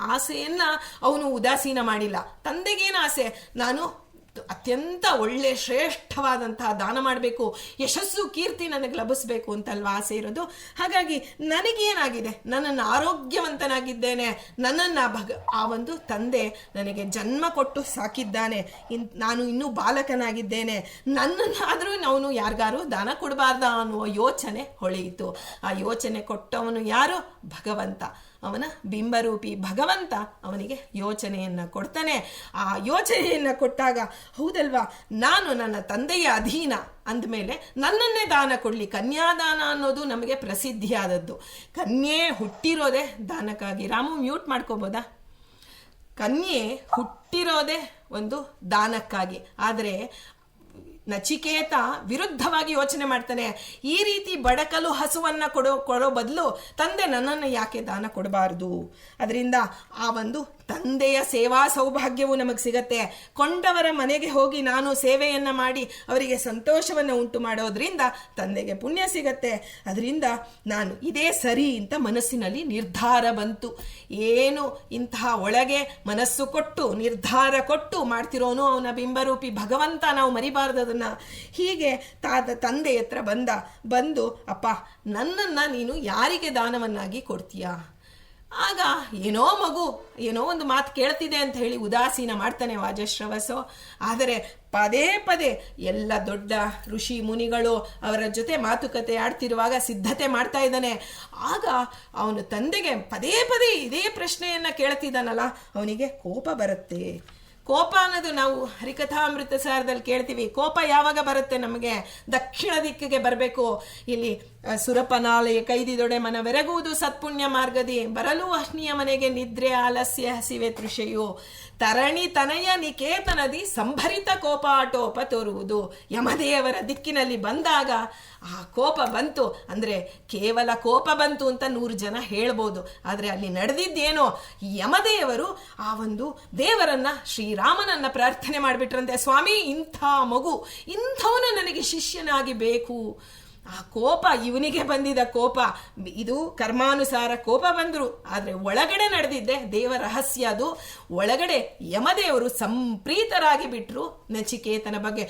ಆಸೆಯನ್ನ ಅವನು ಉದಾಸೀನ ಮಾಡಿಲ್ಲ. ತಂದೆಗೇನು ಆಸೆ? ನಾನು ಅತ್ಯಂತ ಒಳ್ಳೆ ಶ್ರೇಷ್ಠವಾದಂತಹ ದಾನ ಮಾಡಬೇಕು, ಯಶಸ್ಸು ಕೀರ್ತಿ ನನಗೆ ಲಭಿಸ್ಬೇಕು ಅಂತಲ್ವಾ ಆಸೆ ಇರೋದು. ಹಾಗಾಗಿ ನನಗೇನಾಗಿದೆ, ನನ್ನನ್ನು ಆರೋಗ್ಯವಂತನಾಗಿದ್ದೇನೆ, ನನ್ನನ್ನು ಆ ಒಂದು ತಂದೆ ನನಗೆ ಜನ್ಮ ಕೊಟ್ಟು ಸಾಕಿದ್ದಾನೆ, ನಾನು ಇನ್ನೂ ಬಾಲಕನಾಗಿದ್ದೇನೆ, ನನ್ನನ್ನಾದರೂ ಅವನು ಯಾರಿಗಾರು ದಾನ ಕೊಡಬಾರ್ದ ಅನ್ನುವ ಯೋಚನೆ ಹೊಳೆಯಿತು. ಆ ಯೋಚನೆ ಕೊಟ್ಟವನು ಯಾರು? ಭಗವಂತ. ಅವನ ಬಿಂಬರೂಪಿ ಭಗವಂತ ಅವನಿಗೆ ಯೋಚನೆಯನ್ನು ಕೊಡ್ತಾನೆ. ಆ ಯೋಚನೆಯನ್ನು ಕೊಟ್ಟಾಗ ಹೌದಲ್ವಾ, ನಾನು ನನ್ನ ತಂದೆಯ ಅಧೀನ ಅಂದಮೇಲೆ ನನ್ನನ್ನೇ ದಾನ ಕೊಡಲಿ. ಕನ್ಯಾದಾನ ಅನ್ನೋದು ನಮಗೆ ಪ್ರಸಿದ್ಧಿಯಾದದ್ದು. ಕನ್ಯೆ ಹುಟ್ಟಿರೋದೇ ದಾನಕ್ಕಾಗಿ. ರಾಮು ಮ್ಯೂಟ್ ಮಾಡ್ಕೋಬೋದಾ? ಕನ್ಯೆ ಹುಟ್ಟಿರೋದೇ ಒಂದು ದಾನಕ್ಕಾಗಿ. ಆದರೆ ನಚಿಕೇತ ವಿರುದ್ಧವಾಗಿ ಯೋಚನೆ ಮಾಡ್ತಾನೆ. ಈ ರೀತಿ ಬಡಕಲು ಹಸುವನ್ನು ಕೊಡೋ ಬದಲು ತಂದೆ ನನ್ನನ್ನು ಯಾಕೆ ದಾನ ಕೊಡಬಾರ್ದು? ಅದರಿಂದ ಆ ಒಂದು ತಂದೆಯ ಸೇವಾ ಸೌಭಾಗ್ಯವು ನಮಗೆ ಸಿಗತ್ತೆ. ಕೊಂಡವರ ಮನೆಗೆ ಹೋಗಿ ನಾನು ಸೇವೆಯನ್ನು ಮಾಡಿ ಅವರಿಗೆ ಸಂತೋಷವನ್ನು ಉಂಟು ಮಾಡೋದ್ರಿಂದ ತಂದೆಗೆ ಪುಣ್ಯ ಸಿಗತ್ತೆ. ಅದರಿಂದ ನಾನು ಇದೇ ಸರಿ ಅಂತ ಮನಸ್ಸಿನಲ್ಲಿ ನಿರ್ಧಾರ ಬಂತು. ಏನು ಇಂತಹ ಒಳಗೆ ಮನಸ್ಸು ಕೊಟ್ಟು ನಿರ್ಧಾರ ಕೊಟ್ಟು ಮಾಡ್ತಿರೋನು ಅವನ ಬಿಂಬರೂಪಿ ಭಗವಂತ, ನಾವು ಮರಿಬಾರ್ದು ಅದನ್ನು. ಹೀಗೆ ತಂದೆ ಹತ್ರ ಬಂದು ಅಪ್ಪ, ನನ್ನನ್ನು ನೀನು ಯಾರಿಗೆ ದಾನವನ್ನಾಗಿ ಕೊಡ್ತೀಯಾ? ಆಗ ಏನೋ ಮಗು ಏನೋ ಒಂದು ಮಾತು ಕೇಳ್ತಿದೆ ಅಂತ ಹೇಳಿ ಉದಾಸೀನ ಮಾಡ್ತಾನೆ ವಾಜಶ್ರವಸೋ. ಆದರೆ ಪದೇ ಪದೇ ಎಲ್ಲ ದೊಡ್ಡ ಋಷಿ ಮುನಿಗಳು ಅವರ ಜೊತೆ ಮಾತುಕತೆ ಆಡ್ತಿರುವಾಗ ಸಿದ್ಧತೆ ಮಾಡ್ತಾ ಇದ್ದಾನೆ. ಆಗ ಅವನು ತಂದೆಗೆ ಪದೇ ಪದೇ ಇದೇ ಪ್ರಶ್ನೆಯನ್ನು ಕೇಳ್ತಿದ್ದಾನಲ್ಲ, ಅವನಿಗೆ ಕೋಪ ಬರುತ್ತೆ. ಕೋಪ ಅನ್ನೋದು ನಾವು ಹರಿಕಥಾಮೃತ ಸಾರದಲ್ಲಿ ಕೇಳ್ತೀವಿ. ಕೋಪ ಯಾವಾಗ ಬರುತ್ತೆ ನಮಗೆ? ದಕ್ಷಿಣ ದಿಕ್ಕಿಗೆ ಬರಬೇಕು. ಇಲ್ಲಿ ಸುರಪನಾಲೆಯ ಕೈದಿದೊಡೆ ಮನವೆರಗುವುದು ಸತ್ಪುಣ್ಯ ಮಾರ್ಗದಿ, ಬರಲು ಅಹ್ನಿಯ ಮನೆಗೆ ನಿದ್ರೆ ಆಲಸ್ಯ ಹಸಿವೆ ತೃಷೆಯು, ತರಣಿ ತನಯ ನಿಕೇತನದಿ ಸಂಭರಿತ ಕೋಪಾಟೋಪ ತೋರುವುದು. ಯಮದೇವರ ದಿಕ್ಕಿನಲ್ಲಿ ಬಂದಾಗ ಆ ಕೋಪ ಬಂತು ಅಂದರೆ ಕೇವಲ ಕೋಪ ಬಂತು ಅಂತ 100 ಜನ ಹೇಳ್ಬೋದು. ಆದರೆ ಅಲ್ಲಿ ನಡೆದಿದ್ದೇನೋ, ಯಮದೇವರು ಆ ಒಂದು ದೇವರನ್ನ, ಶ್ರೀರಾಮನನ್ನ ಪ್ರಾರ್ಥನೆ ಮಾಡಿಬಿಟ್ರಂತೆ, ಸ್ವಾಮಿ ಇಂಥ ಮಗು, ಇಂಥವನು ನನಗೆ ಶಿಷ್ಯನಾಗಿ ಬೇಕು. ಆ ಕೋಪ ಇವನಿಗೆ ಬಂದಿದ್ದ ಕೋಪ, ಇದು ಕರ್ಮಾನುಸಾರ ಕೋಪ ಬಂದರು. ಆದರೆ ಒಳಗಡೆ ನಡೆದಿದ್ದೆ ದೇವ ರಹಸ್ಯ. ಅದು ಒಳಗಡೆ ಯಮದೇವರು ಸಂಪ್ರೀತರಾಗಿ ಬಿಟ್ರು ನಚಿಕೇತನ ಬಗ್ಗೆ.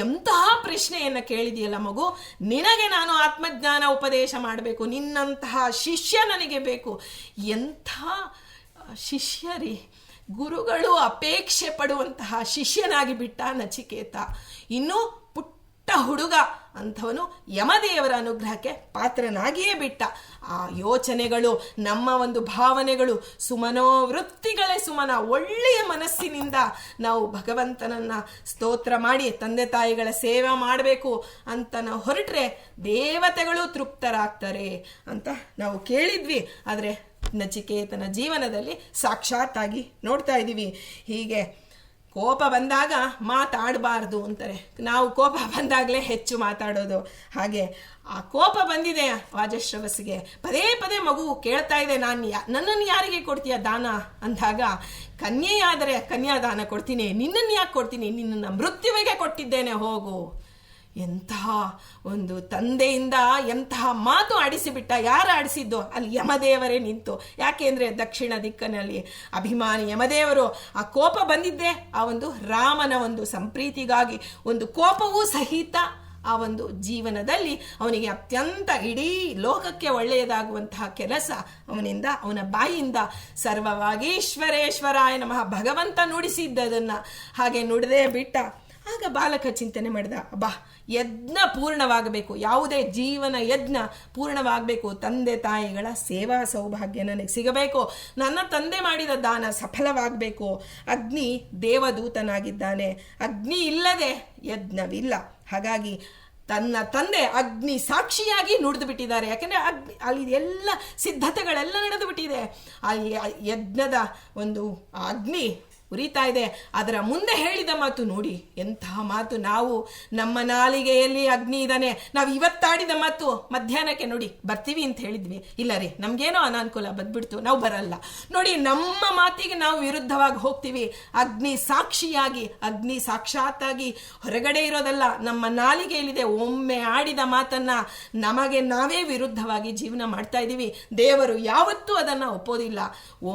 ಎಂತಹ ಪ್ರಶ್ನೆಯನ್ನು ಕೇಳಿದೆಯಲ್ಲ ಮಗು, ನಿನಗೆ ನಾನು ಆತ್ಮಜ್ಞಾನ ಉಪದೇಶ ಮಾಡಬೇಕು, ನಿನ್ನಂತಹ ಶಿಷ್ಯ ನನಗೆ ಬೇಕು. ಎಂಥ ಶಿಷ್ಯರಿ, ಗುರುಗಳು ಅಪೇಕ್ಷೆ ಪಡುವಂತಹ ಶಿಷ್ಯನಾಗಿ ಬಿಟ್ಟ ನಚಿಕೇತ. ಇನ್ನು ಹುಡುಗ ಅಂಥವನು ಯಮದೇವರ ಅನುಗ್ರಹಕ್ಕೆ ಪಾತ್ರನಾಗಿಯೇ ಬಿಟ್ಟ. ಆ ಯೋಚನೆಗಳು, ನಮ್ಮ ಒಂದು ಭಾವನೆಗಳು, ಸುಮನೋವೃತ್ತಿಗಳೇ ಸುಮನ. ಒಳ್ಳೆಯ ಮನಸ್ಸಿನಿಂದ ನಾವು ಭಗವಂತನನ್ನ ಸ್ತೋತ್ರ ಮಾಡಿ ತಂದೆ ತಾಯಿಗಳ ಸೇವೆ ಮಾಡಬೇಕು ಅಂತ ನಾವು ಹೊರಟ್ರೆ ದೇವತೆಗಳು ತೃಪ್ತರಾಗ್ತಾರೆ ಅಂತ ನಾವು ಕೇಳಿದ್ವಿ. ಆದರೆ ನಚಿಕೇತನ ಜೀವನದಲ್ಲಿ ಸಾಕ್ಷಾತ್ತಾಗಿ ನೋಡ್ತಾ ಇದ್ದೀವಿ. ಹೀಗೆ ಕೋಪ ಬಂದಾಗ ಮಾತಾಡಬಾರ್ದು ಅಂತಾರೆ. ನಾವು ಕೋಪ ಬಂದಾಗಲೇ ಹೆಚ್ಚು ಮಾತಾಡೋದು. ಹಾಗೆ ಆ ಕೋಪ ಬಂದಿದೆ ವಾಜಶ್ರವಸ್ಸಿಗೆ. ಪದೇ ಪದೇ ಮಗು ಕೇಳ್ತಾ ಇದೆ, ನನ್ನನ್ನು ಯಾರಿಗೆ ಕೊಡ್ತೀಯ ದಾನ ಅಂದಾಗ, ಕನ್ಯೆಯಾದರೆ ಕನ್ಯಾದಾನ ಕೊಡ್ತೀನಿ, ನಿನ್ನನ್ನು ಯಾಕೆ ಕೊಡ್ತೀನಿ, ನಿನ್ನನ್ನು ಮೃತ್ಯುವಿಗೆ ಕೊಟ್ಟಿದ್ದೇನೆ ಹೋಗು. ಎಂತಹ ಒಂದು ತಂದೆಯಿಂದ ಎಂತಹ ಮಾತು ಆಡಿಸಿಬಿಟ್ಟ. ಯಾರು ಆಡಿಸಿದ್ದು? ಅಲ್ಲಿ ಯಮದೇವರೇ ನಿಂತು. ಯಾಕೆಂದರೆ ದಕ್ಷಿಣ ದಿಕ್ಕಿನಲ್ಲಿ ಅಭಿಮಾನಿ ಯಮದೇವರು. ಆ ಕೋಪ ಬಂದಿದ್ದೆ ಆ ಒಂದು ರಾಮನ ಒಂದು ಸಂಪ್ರೀತಿಗಾಗಿ. ಒಂದು ಕೋಪವೂ ಸಹಿತ ಆ ಒಂದು ಜೀವನದಲ್ಲಿ ಅವನಿಗೆ ಅತ್ಯಂತ ಇಡೀ ಲೋಕಕ್ಕೆ ಒಳ್ಳೆಯದಾಗುವಂತಹ ಕೆಲಸ ಅವನಿಂದ, ಅವನ ಬಾಯಿಯಿಂದ ಸರ್ವವಾಗೀಶ್ವರೇಶ್ವರಾಯ ನಮಃ ಭಗವಂತ ನುಡಿಸಿದ್ದದನ್ನು ಹಾಗೆ ನುಡಿದೇ ಬಿಟ್ಟ. ಆಗ ಬಾಲಕ ಚಿಂತನೆ ಮಾಡಿದ, ಅಬ್ಬಾ, ಯಜ್ಞ ಪೂರ್ಣವಾಗಬೇಕು, ಯಾವುದೇ ಜೀವನ ಯಜ್ಞ ಪೂರ್ಣವಾಗಬೇಕು, ತಂದೆ ತಾಯಿಗಳ ಸೇವಾ ಸೌಭಾಗ್ಯ ನನಗೆ ಸಿಗಬೇಕು, ನನ್ನ ತಂದೆ ಮಾಡಿದ ದಾನ ಸಫಲವಾಗಬೇಕು. ಅಗ್ನಿ ದೇವದೂತನಾಗಿದ್ದಾನೆ, ಅಗ್ನಿ ಇಲ್ಲದೆ ಯಜ್ಞವಿಲ್ಲ. ಹಾಗಾಗಿ ತನ್ನ ತಂದೆ ಅಗ್ನಿ ಸಾಕ್ಷಿಯಾಗಿ ನುಡಿದು ಬಿಟ್ಟಿದ್ದಾರೆ. ಯಾಕೆಂದರೆ ಅಲ್ಲಿ ಎಲ್ಲ ಸಿದ್ಧತೆಗಳೆಲ್ಲ ನಡೆದು ಬಿಟ್ಟಿದೆ. ಆ ಯಜ್ಞದ ಒಂದು ಅಗ್ನಿ ಉರಿತಾ ಇದೆ. ಅದರ ಮುಂದೆ ಹೇಳಿದ ಮಾತು ನೋಡಿ, ಎಂತಹ ಮಾತು. ನಾವು ನಮ್ಮ ನಾಲಿಗೆಯಲ್ಲಿ ಅಗ್ನಿ ಇದ್ದಾನೆ, ನಾವು ಇವತ್ತಾಡಿದ ಮಾತು ಮಧ್ಯಾಹ್ನಕ್ಕೆ ನೋಡಿ ಬರ್ತೀವಿ ಅಂತ ಹೇಳಿದ್ವಿ, ಇಲ್ಲ ರೀ ನಮಗೇನೋ ಅನಾನುಕೂಲ ಬಂದ್ಬಿಡ್ತು, ನಾವು ಬರಲ್ಲ ನೋಡಿ, ನಮ್ಮ ಮಾತಿಗೆ ನಾವು ವಿರುದ್ಧವಾಗಿ ಹೋಗ್ತೀವಿ. ಅಗ್ನಿ ಸಾಕ್ಷಿಯಾಗಿ, ಅಗ್ನಿ ಸಾಕ್ಷಾತ್ತಾಗಿ ಹೊರಗಡೆ ಇರೋದಲ್ಲ, ನಮ್ಮ ನಾಲಿಗೆಯಲ್ಲಿದೆ. ಒಮ್ಮೆ ಆಡಿದ ಮಾತನ್ನ ನಮಗೆ ನಾವೇ ವಿರುದ್ಧವಾಗಿ ಜೀವನ ಮಾಡ್ತಾ ಇದ್ದೀವಿ. ದೇವರು ಯಾವತ್ತೂ ಅದನ್ನು ಒಪ್ಪೋದಿಲ್ಲ.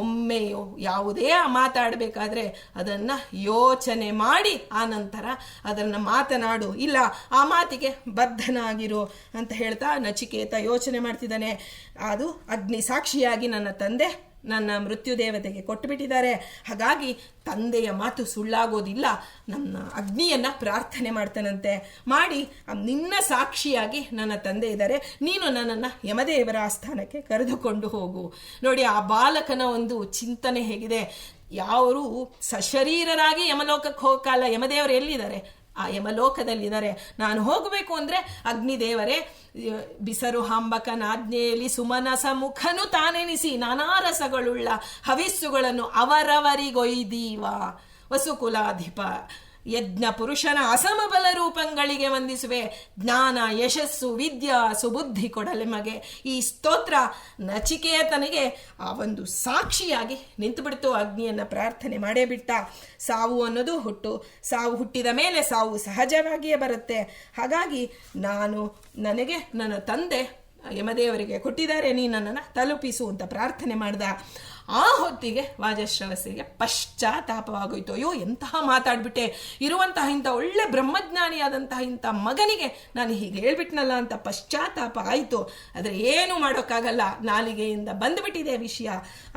ಒಮ್ಮೆ ಯಾವುದೇ ಮಾತಾಡಬೇಕಾದ್ರೆ ಅದನ್ನು ಯೋಚನೆ ಮಾಡಿ ಆ ನಂತರ ಅದನ್ನು ಮಾತನಾಡು, ಇಲ್ಲ ಆ ಮಾತಿಗೆ ಬದ್ಧನಾಗಿರು ಅಂತ ಹೇಳ್ತಾ ನಚಿಕೇತ ಯೋಚನೆ ಮಾಡ್ತಿದ್ದಾನೆ. ಅದು ಅಗ್ನಿ ಸಾಕ್ಷಿಯಾಗಿ ನನ್ನ ತಂದೆ ನನ್ನ ಮೃತ್ಯು ದೇವತೆಗೆ ಕೊಟ್ಟುಬಿಟ್ಟಿದ್ದಾರೆ, ಹಾಗಾಗಿ ತಂದೆಯ ಮಾತು ಸುಳ್ಳಾಗೋದಿಲ್ಲ. ನನ್ನ ಅಗ್ನಿಯನ್ನು ಪ್ರಾರ್ಥನೆ ಮಾಡ್ತಾನಂತೆ. ಮಾಡಿ ನಿನ್ನ ಸಾಕ್ಷಿಯಾಗಿ ನನ್ನ ತಂದೆ ಇದ್ದಾರೆ, ನೀನು ನನ್ನನ್ನು ಯಮದೇವರ ಆಸ್ಥಾನಕ್ಕೆ ಕರೆದುಕೊಂಡು ಹೋಗು. ನೋಡಿ ಆ ಬಾಲಕನ ಒಂದು ಚಿಂತನೆ ಹೇಗಿದೆ. ಯಾರು ಸಶರೀರರಾಗಿ ಯಮಲೋಕಕ್ಕೆ ಹೋಗಲ್ಲ, ಯಮದೇವರು ಎಲ್ಲಿದ್ದಾರೆ? ಆ ಯಮಲೋಕದಲ್ಲಿದ್ದಾರೆ. ನಾನು ಹೋಗಬೇಕು ಅಂದರೆ ಅಗ್ನಿದೇವರೇ ಬಿಸರು ಹಾಂಬಕನಾಜ್ಞೆಯಲ್ಲಿ ಸುಮನಸ ಮುಖನು ತಾನೆನಿಸಿ ನಾನಾ ರಸಗಳುಳ್ಳ ಹವಿಸ್ಸುಗಳನ್ನು ಅವರವರಿಗೊಯ್ದೀವ ವಸುಕುಲಾಧಿಪ ಯಜ್ಞ ಪುರುಷನ ಅಸಮಬಲ ರೂಪಗಳಿಗೆ ವಂದಿಸುವೆ. ಜ್ಞಾನ ಯಶಸ್ಸು ವಿದ್ಯಾ ಸುಬುದ್ಧಿ ಕೊಡಲೆಮಗೆ. ಈ ಸ್ತೋತ್ರ ನಚಿಕೇತನಿಗೆ ಆ ಒಂದು ಸಾಕ್ಷಿಯಾಗಿ ನಿಂತು ಬಿಡ್ತು. ಅಗ್ನಿಯನ್ನು ಪ್ರಾರ್ಥನೆ ಮಾಡೇ ಬಿಟ್ಟ. ಸಾವು ಅನ್ನೋದು ಸಾವು ಹುಟ್ಟಿದ ಮೇಲೆ ಸಾವು ಸಹಜವಾಗಿಯೇ ಬರುತ್ತೆ. ಹಾಗಾಗಿ ನನಗೆ ನನ್ನ ತಂದೆ ಯಮದೇವರಿಗೆ ಕೊಟ್ಟಿದ್ದಾರೆ, ನೀ ನನ್ನನ್ನು ತಲುಪಿಸು ಅಂತ ಪ್ರಾರ್ಥನೆ ಮಾಡ್ದ. ಆ ಹೊತ್ತಿಗೆ ವಾಜಶ್ರವಸ್ಸಿಗೆ ಪಶ್ಚಾತ್ತಾಪವಾಗೋಯ್ತು. ಅಯ್ಯೋ ಎಂತಹ ಮಾತಾಡ್ಬಿಟ್ಟೆ, ಇರುವಂತಹ ಇಂಥ ಒಳ್ಳೆ ಬ್ರಹ್ಮಜ್ಞಾನಿಯಾದಂತಹ ಇಂಥ ಮಗನಿಗೆ ನಾನು ಹೀಗೆ ಹೇಳ್ಬಿಟ್ನಲ್ಲ ಅಂತ ಪಶ್ಚಾತ್ತಾಪ ಆಯಿತು. ಆದರೆ ಏನು ಮಾಡೋಕ್ಕಾಗಲ್ಲ, ನಾಲಿಗೆಯಿಂದ ಬಂದುಬಿಟ್ಟಿದೆ ವಿಷಯ.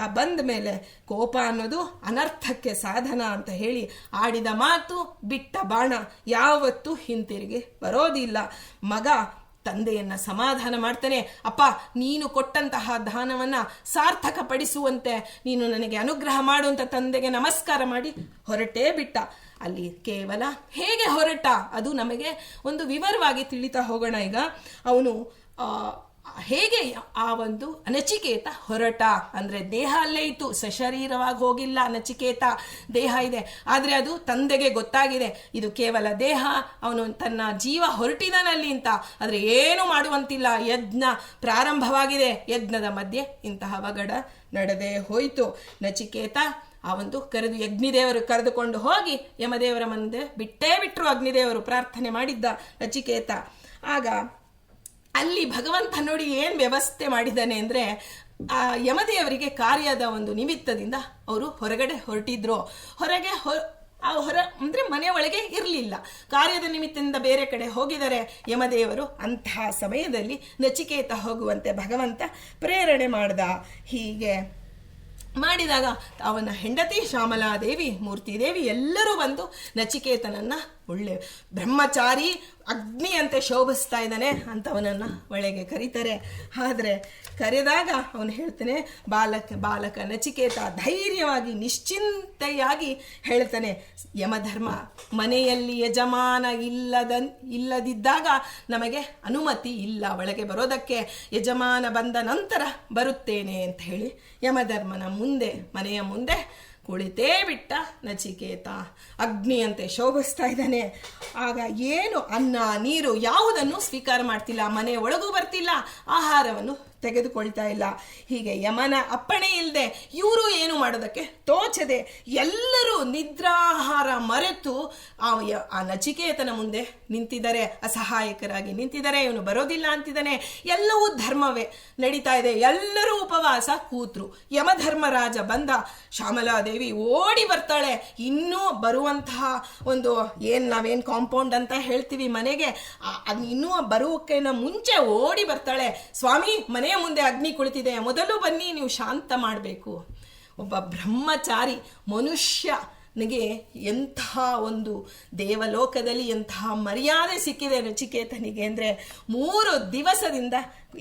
ಆ ಬಂದ ಮೇಲೆ ಕೋಪ ಅನ್ನೋದು ಅನರ್ಥಕ್ಕೆ ಸಾಧನ ಅಂತ ಹೇಳಿ ಆಡಿದ ಮಾತು ಬಿಟ್ಟ ಬಾಣ ಯಾವತ್ತೂ ಹಿಂತಿರುಗಿ ಬರೋದಿಲ್ಲ. ಮಗ ತಂದೆಯನ್ನ ಸಮಾಧಾನ ಮಾಡ್ತಾನೆ. ಅಪ್ಪ, ನೀನು ಕೊಟ್ಟಂತಹ ದಾನವನ್ನ ಸಾರ್ಥಕಪಡಿಸುವಂತೆ ನೀನು ನನಗೆ ಅನುಗ್ರಹ ಮಾಡುವಂತ ತಂದೆಗೆ ನಮಸ್ಕಾರ ಮಾಡಿ ಹೊರಟೇ ಬಿಟ್ಟ. ಅಲ್ಲಿ ಕೇವಲ ಹೇಗೆ ಹೊರಟ ಅದು ನಮಗೆ ಒಂದು ವಿವರವಾಗಿ ತಿಳಿತಾ ಹೋಗೋಣ. ಈಗ ಅವನು ಹೇಗೆ ಆ ಒಂದು ನಚಿಕೇತ ಹೊರಟ ಅಂದರೆ ದೇಹ ಅಲ್ಲೇ ಇತ್ತು, ಸಶರೀರವಾಗಿ ಹೋಗಿಲ್ಲ. ನಚಿಕೇತ ದೇಹ ಇದೆ, ಆದರೆ ಅದು ತಂದೆಗೆ ಗೊತ್ತಾಗಿದೆ ಇದು ಕೇವಲ ದೇಹ, ಅವನು ತನ್ನ ಜೀವ ಹೊರಟಿದನಲ್ಲಿ ಅಂತ. ಆದರೆ ಏನು ಮಾಡುವಂತಿಲ್ಲ, ಯಜ್ಞ ಪ್ರಾರಂಭವಾಗಿದೆ. ಯಜ್ಞದ ಮಧ್ಯೆ ಇಂತಹ ಅವಘಡ ನಡೆದೇ ಹೋಯಿತು. ನಚಿಕೇತ ಆ ಒಂದು ಅಗ್ನಿದೇವರು ಕರೆದುಕೊಂಡು ಹೋಗಿ ಯಮದೇವರ ಮುಂದೆ ಬಿಟ್ಟರು. ಅಗ್ನಿದೇವರು ಪ್ರಾರ್ಥನೆ ಮಾಡಿದ್ದ ನಚಿಕೇತ. ಆಗ ಅಲ್ಲಿ ಭಗವಂತ ನೋಡಿ ಏನು ವ್ಯವಸ್ಥೆ ಮಾಡಿದ್ದಾನೆ ಅಂದರೆ, ಆ ಯಮದೇವರಿಗೆ ಕಾರ್ಯದ ಒಂದು ನಿಮಿತ್ತದಿಂದ ಅವರು ಹೊರಗಡೆ ಹೊರಟಿದ್ರು. ಹೊರ ಅಂದರೆ ಮನೆ ಒಳಗೆ ಇರಲಿಲ್ಲ, ಕಾರ್ಯದ ನಿಮಿತ್ತದಿಂದ ಬೇರೆ ಕಡೆ ಹೋಗಿದ್ದಾರೆ ಯಮದೇವರು. ಅಂತಹ ಸಮಯದಲ್ಲಿ ನಚಿಕೇತ ಹೋಗುವಂತೆ ಭಗವಂತ ಪ್ರೇರಣೆ ಮಾಡ್ದ. ಹೀಗೆ ಮಾಡಿದಾಗ ಅವನ ಹೆಂಡತಿ ಶ್ಯಾಮಲಾದೇವಿ, ಮೂರ್ತಿದೇವಿ ಎಲ್ಲರೂ ಬಂದು ನಚಿಕೇತನನ್ನು ಒಳ್ಳೆ ಬ್ರಹ್ಮಚಾರಿ ಅಗ್ನಿಯಂತೆ ಶೋಭಿಸ್ತಾ ಇದ್ದಾನೆ ಅಂತ ಅವನನ್ನು ಒಳಗೆ ಕರೀತಾರೆ. ಆದರೆ ಕರೆದಾಗ ಅವನು ಹೇಳ್ತಾನೆ, ಬಾಲಕ ನಚಿಕೇತ ಧೈರ್ಯವಾಗಿ ನಿಶ್ಚಿಂತೆಯಾಗಿ ಹೇಳ್ತಾನೆ, ಯಮಧರ್ಮ ಮನೆಯಲ್ಲಿ ಯಜಮಾನ ಇಲ್ಲದಿದ್ದಾಗ ನಮಗೆ ಅನುಮತಿ ಇಲ್ಲ ಒಳಗೆ ಬರೋದಕ್ಕೆ, ಯಜಮಾನ ಬಂದ ನಂತರ ಬರುತ್ತೇನೆ ಅಂತ ಹೇಳಿ ಯಮಧರ್ಮನ ಮನೆಯ ಮುಂದೆ ಕುಳಿತೇ ಬಿಟ್ಟ ನಚಿಕೇತ. ಅಗ್ನಿಯಂತೆ ಶೋಭಿಸ್ತಾ ಇದ್ದಾನೆ. ಆಗ ಏನು ಅನ್ನ ನೀರು ಯಾವುದನ್ನು ಸ್ವೀಕಾರ ಮಾಡ್ತಿಲ್ಲ, ಮನೆ ಒಳಗೂ ಬರ್ತಿಲ್ಲ, ಆಹಾರವನ್ನು ತೆಗೆದುಕೊಳ್ತಾ ಇಲ್ಲ. ಹೀಗೆ ಯಮನ ಅಪ್ಪಣೆ ಇಲ್ಲದೆ ಇವರು ಏನು ಮಾಡೋದಕ್ಕೆ ತೋಚದೆ ಎಲ್ಲರೂ ನಿದ್ರಾಹಾರ ಮರೆತು ಆ ನಚಿಕೇತನ ಮುಂದೆ ನಿಂತಿದ್ದಾರೆ, ಅಸಹಾಯಕರಾಗಿ ನಿಂತಿದ್ದಾರೆ. ಇವನು ಬರೋದಿಲ್ಲ ಅಂತಿದ್ದಾನೆ. ಎಲ್ಲವೂ ಧರ್ಮವೇ ನಡೀತಾ ಇದೆ. ಎಲ್ಲರೂ ಉಪವಾಸ ಕೂತ್ರು. ಯಮಧರ್ಮರಾಜ ಬಂದ. ಶ್ಯಾಮಲಾದೇವಿ ಓಡಿ ಬರ್ತಾಳೆ. ಇನ್ನೂ ಬರುವಂತಹ ಒಂದು ನಾವೇನು ಕಾಂಪೌಂಡ್ ಅಂತ ಹೇಳ್ತೀವಿ ಮನೆಗೆ, ಇನ್ನೂ ಬರುವಕ್ಕಿಂತ ಮುಂಚೆ ಓಡಿ ಬರ್ತಾಳೆ. ಸ್ವಾಮಿ, ಮನೆಯ ಮುಂದೆ ಅಗ್ನಿ ಕುಳಿತಿದೆ, ಮೊದಲು ಬನ್ನಿ, ನೀವು ಶಾಂತ ಮಾಡಬೇಕು. ಒಬ್ಬ ಬ್ರಹ್ಮಚಾರಿ ಮನುಷ್ಯನಿಗೆ ಎಂತಹ ಒಂದು ದೇವಲೋಕದಲ್ಲಿ ಎಂತಹ ಮರ್ಯಾದೆ ಸಿಕ್ಕಿದೆ ನಚಿಕೇತನಿಗೆ ಅಂದರೆ, 3 ದಿವಸದಿಂದ